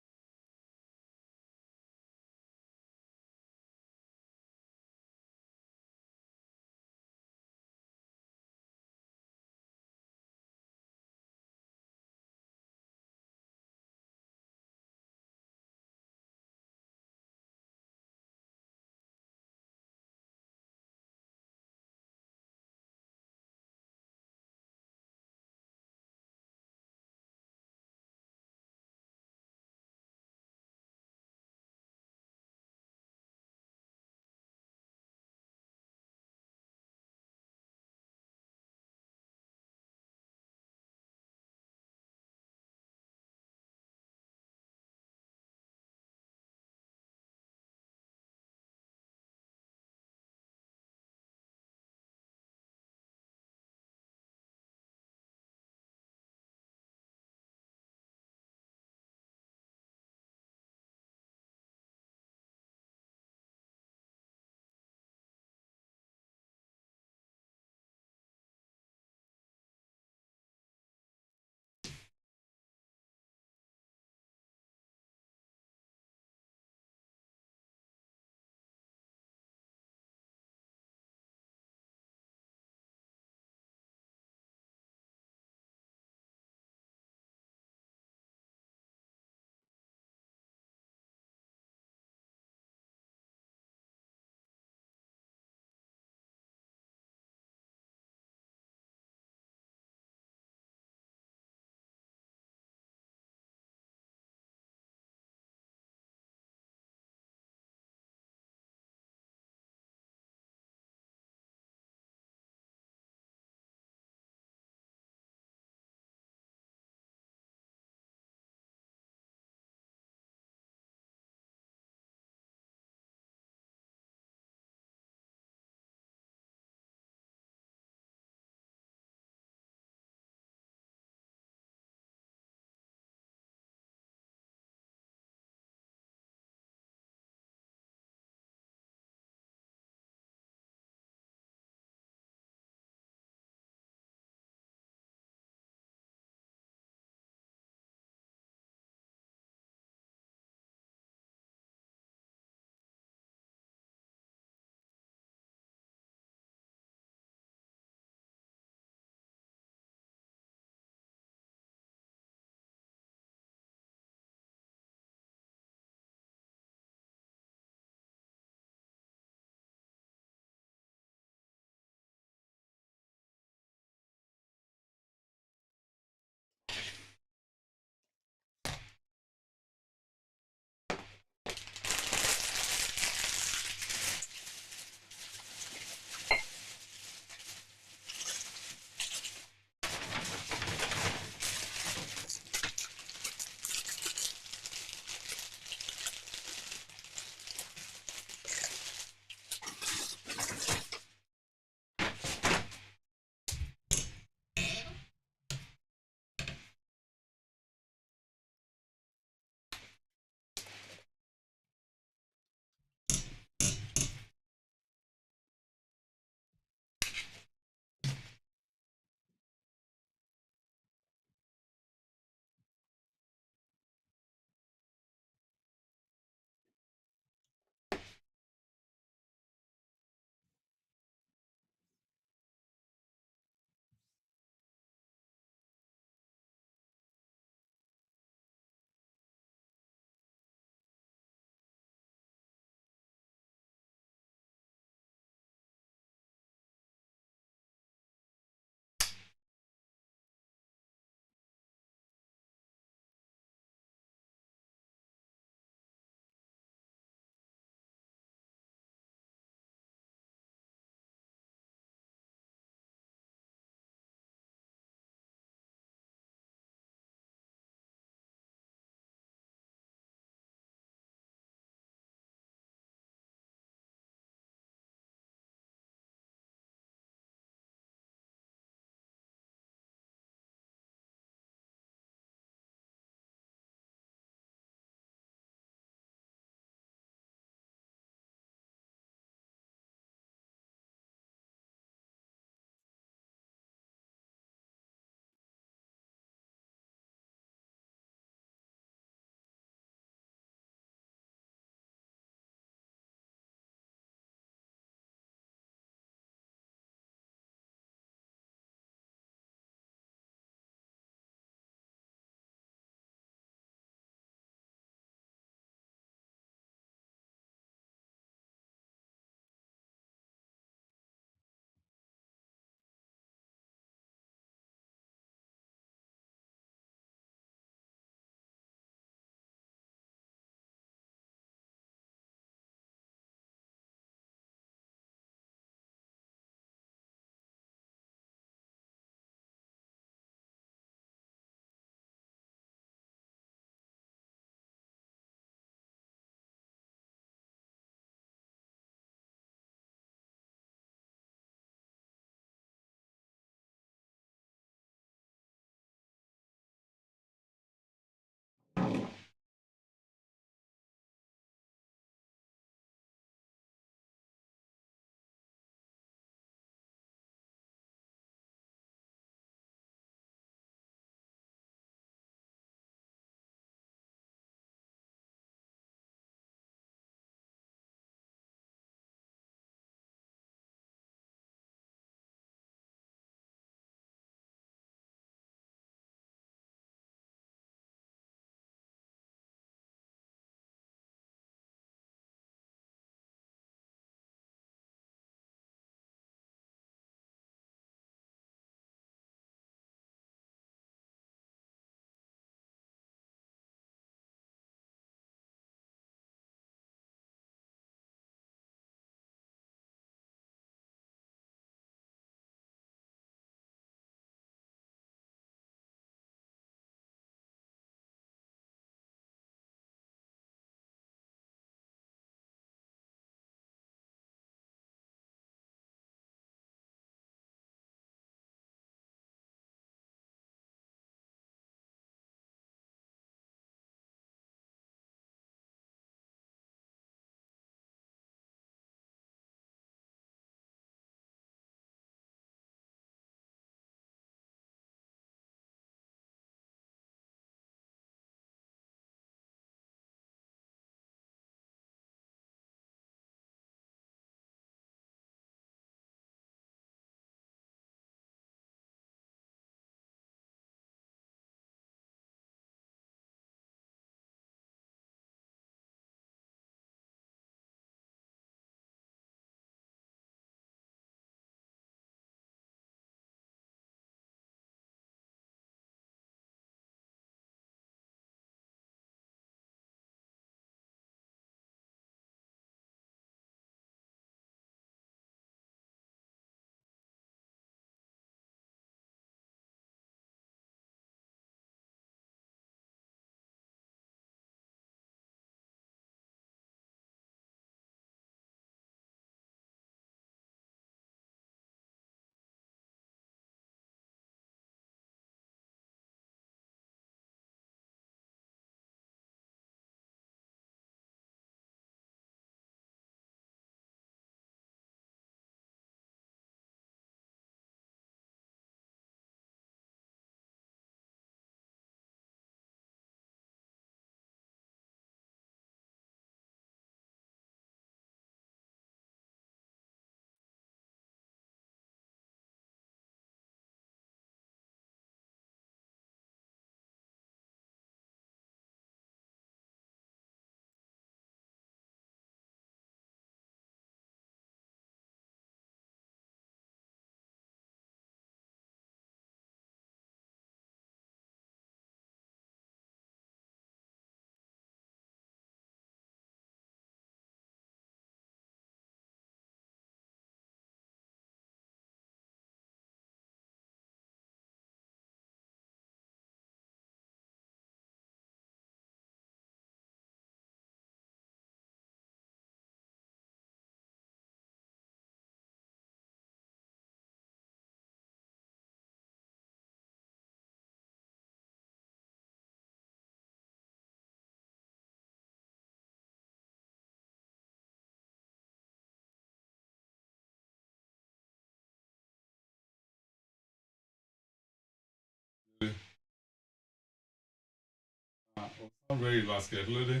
I'm very last get lady.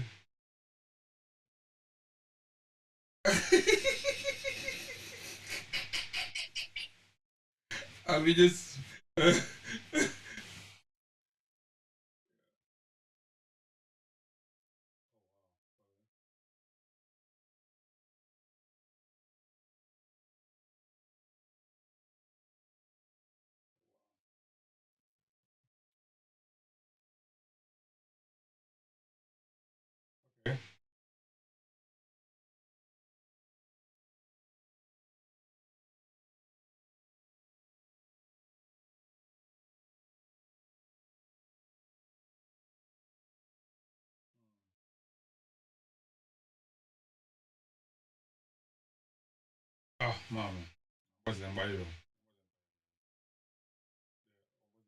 I mean, just. Okay. Ah, man. What's the Mario?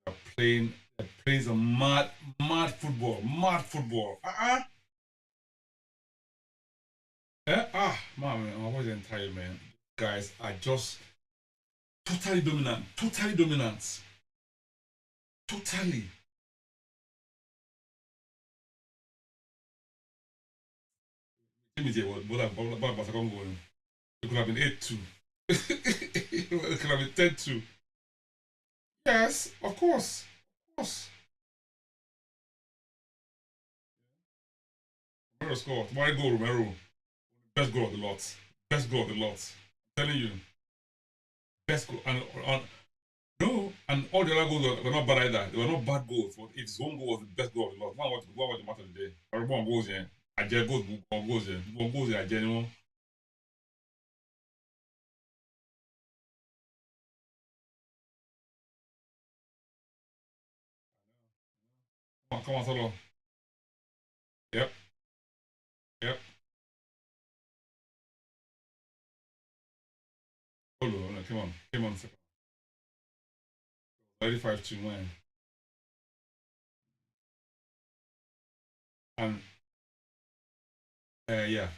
They're playing some mad football. Mad football. Man, I wasn't tired, man. Guys are just totally dominant. Totally dominant. Totally. Let me tell you what Postecoglou. It could have been 8-2. It could have been 10-2. Yes, of course. Of course. Romero scored. Why goal, Romero? Best goal of the lot. Best goal of the lot. I'm telling you. Best goal. And no, and all the other goals were not bad either. They were not bad goals. But if his own goal was the best goal of the lot, what was the matter today? Everyone goes in. I just goes, goes in. One goes in, I genuine. Come on, Solo. Yep, yep. Solo, no, come on. Come on. 35-2, man. And, yeah.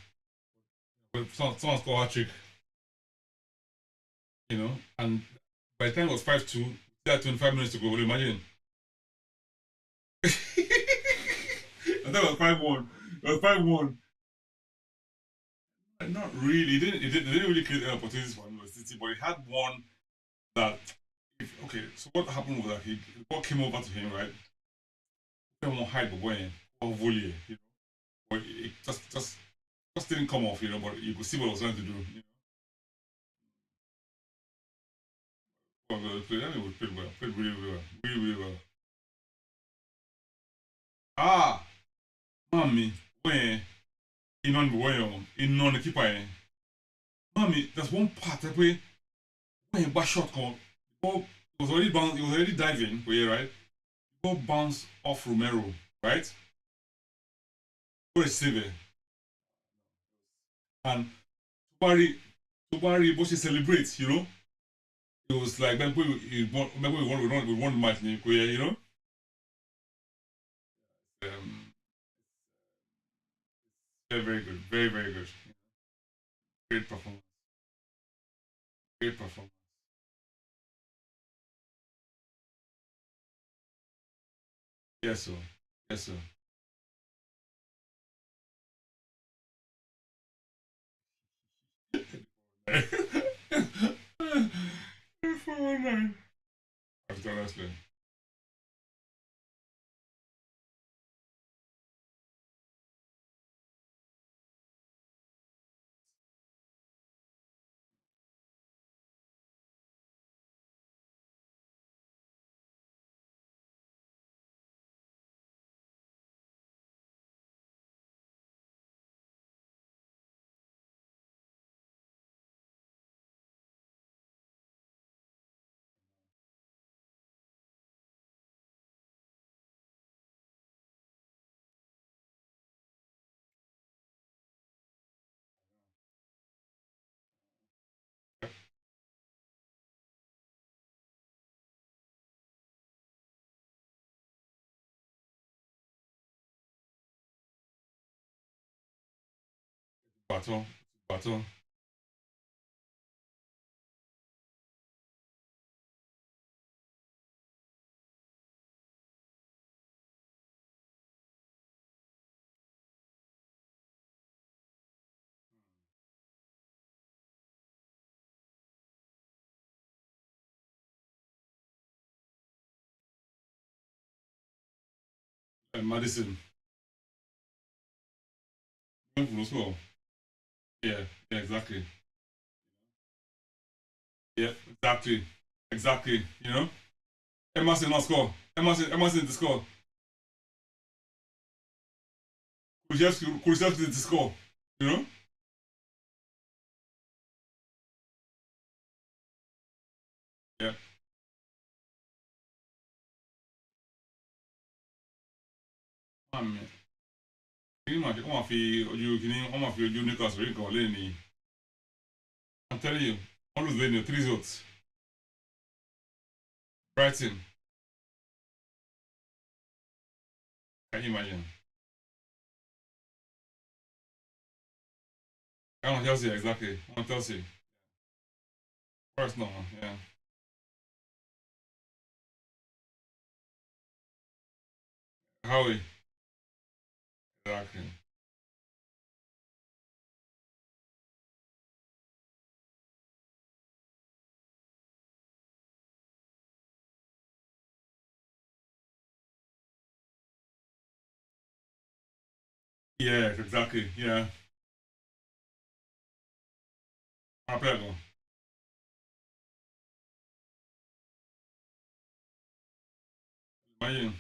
But someone scored a hat trick, and by the time it was 5-2, still had 25 minutes to go. Will you imagine? I thought it was 5-1. It was 5-1. Not really. It didn't really create any opportunities for City, but he had one that. Okay, so what happened was that the ball came over to him, right? He won't hide the way or volley, but it just didn't come off, But you could see what I was trying to do. But we played well, played really, really well, really, really well. Ah, mommy, when in on the keeper, mommy, there's one part that when back shot come, ball it was already diving, right? Ball bounce off Romero, right? Go save it, and Tubari Boshi celebrates, It was like remember we won the match in Korea, Um, very, very good, very, very good, great performance, great performance. Yes, sir. Yes, sir. Honestly. Baton, baton. Madison. No score. Yeah, yeah, exactly. Yeah, exactly. Exactly. You know? Emerson not score. Emerson did score. Kulusevski did score. You know? Yeah. Man, man. Kí ni wọ́n máa fi ojú Newcastle rí nǹkan lẹ́yìn ni. I'm telling you, wọ́n lose lẹ́yìn 3 results. Brighton. Can you imagine? Come on, Chelsea, exactly. On Chelsea. First no, yeah. Howie. Exactly. Yeah, exactly. Yeah. Apego. Imagine.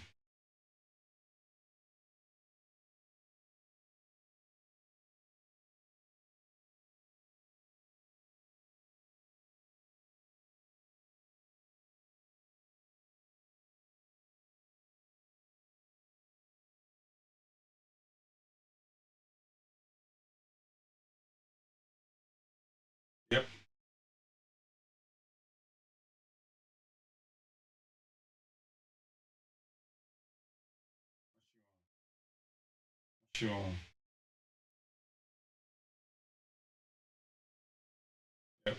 Yep. Sure. Yep.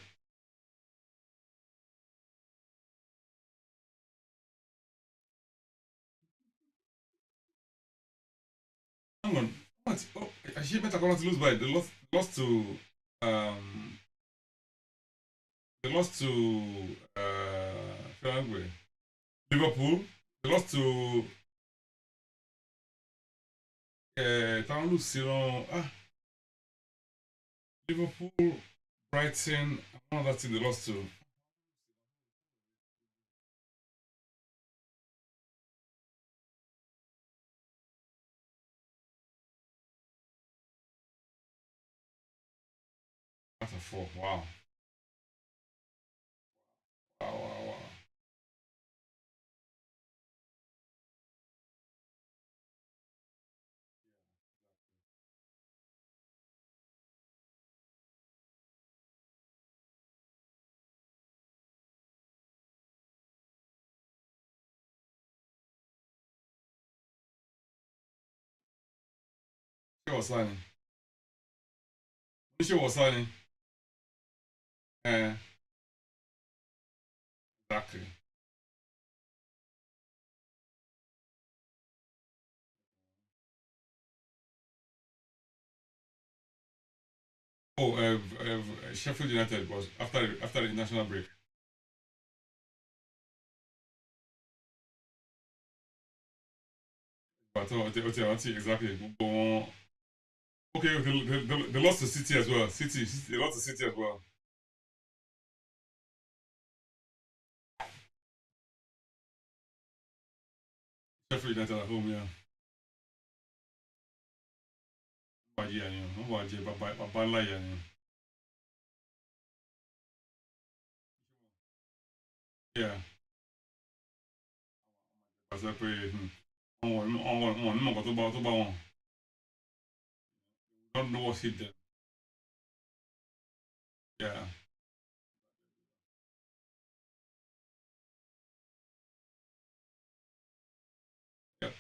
Hang on. What? Oh, actually, Meta to lose by. They lost to. Um. They lost to. Fernandez. Liverpool. They lost to. Táwọn lose sí Liverpool, Brighton. One other team they lost to. That's a 4. Wow. Wow. Wow. Wow. She was signing. She was signing. Uh, exactly. Oh, Sheffield United was after the international break. But exactly. Okay, they lost to City as well. They lost to City as well. Sheffield United at home, yeah. Bàjẹ́ àyàn, wọ́n bàjẹ́ bàbá ńlá yẹn. Yeah. Pàṣẹ pé wọn ní nǹkan tó bá wọn. Don't know what hit them. Yeah. Yep.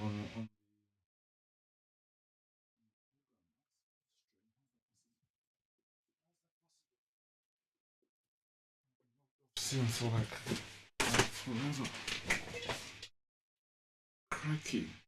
on seems like forever. Crikey.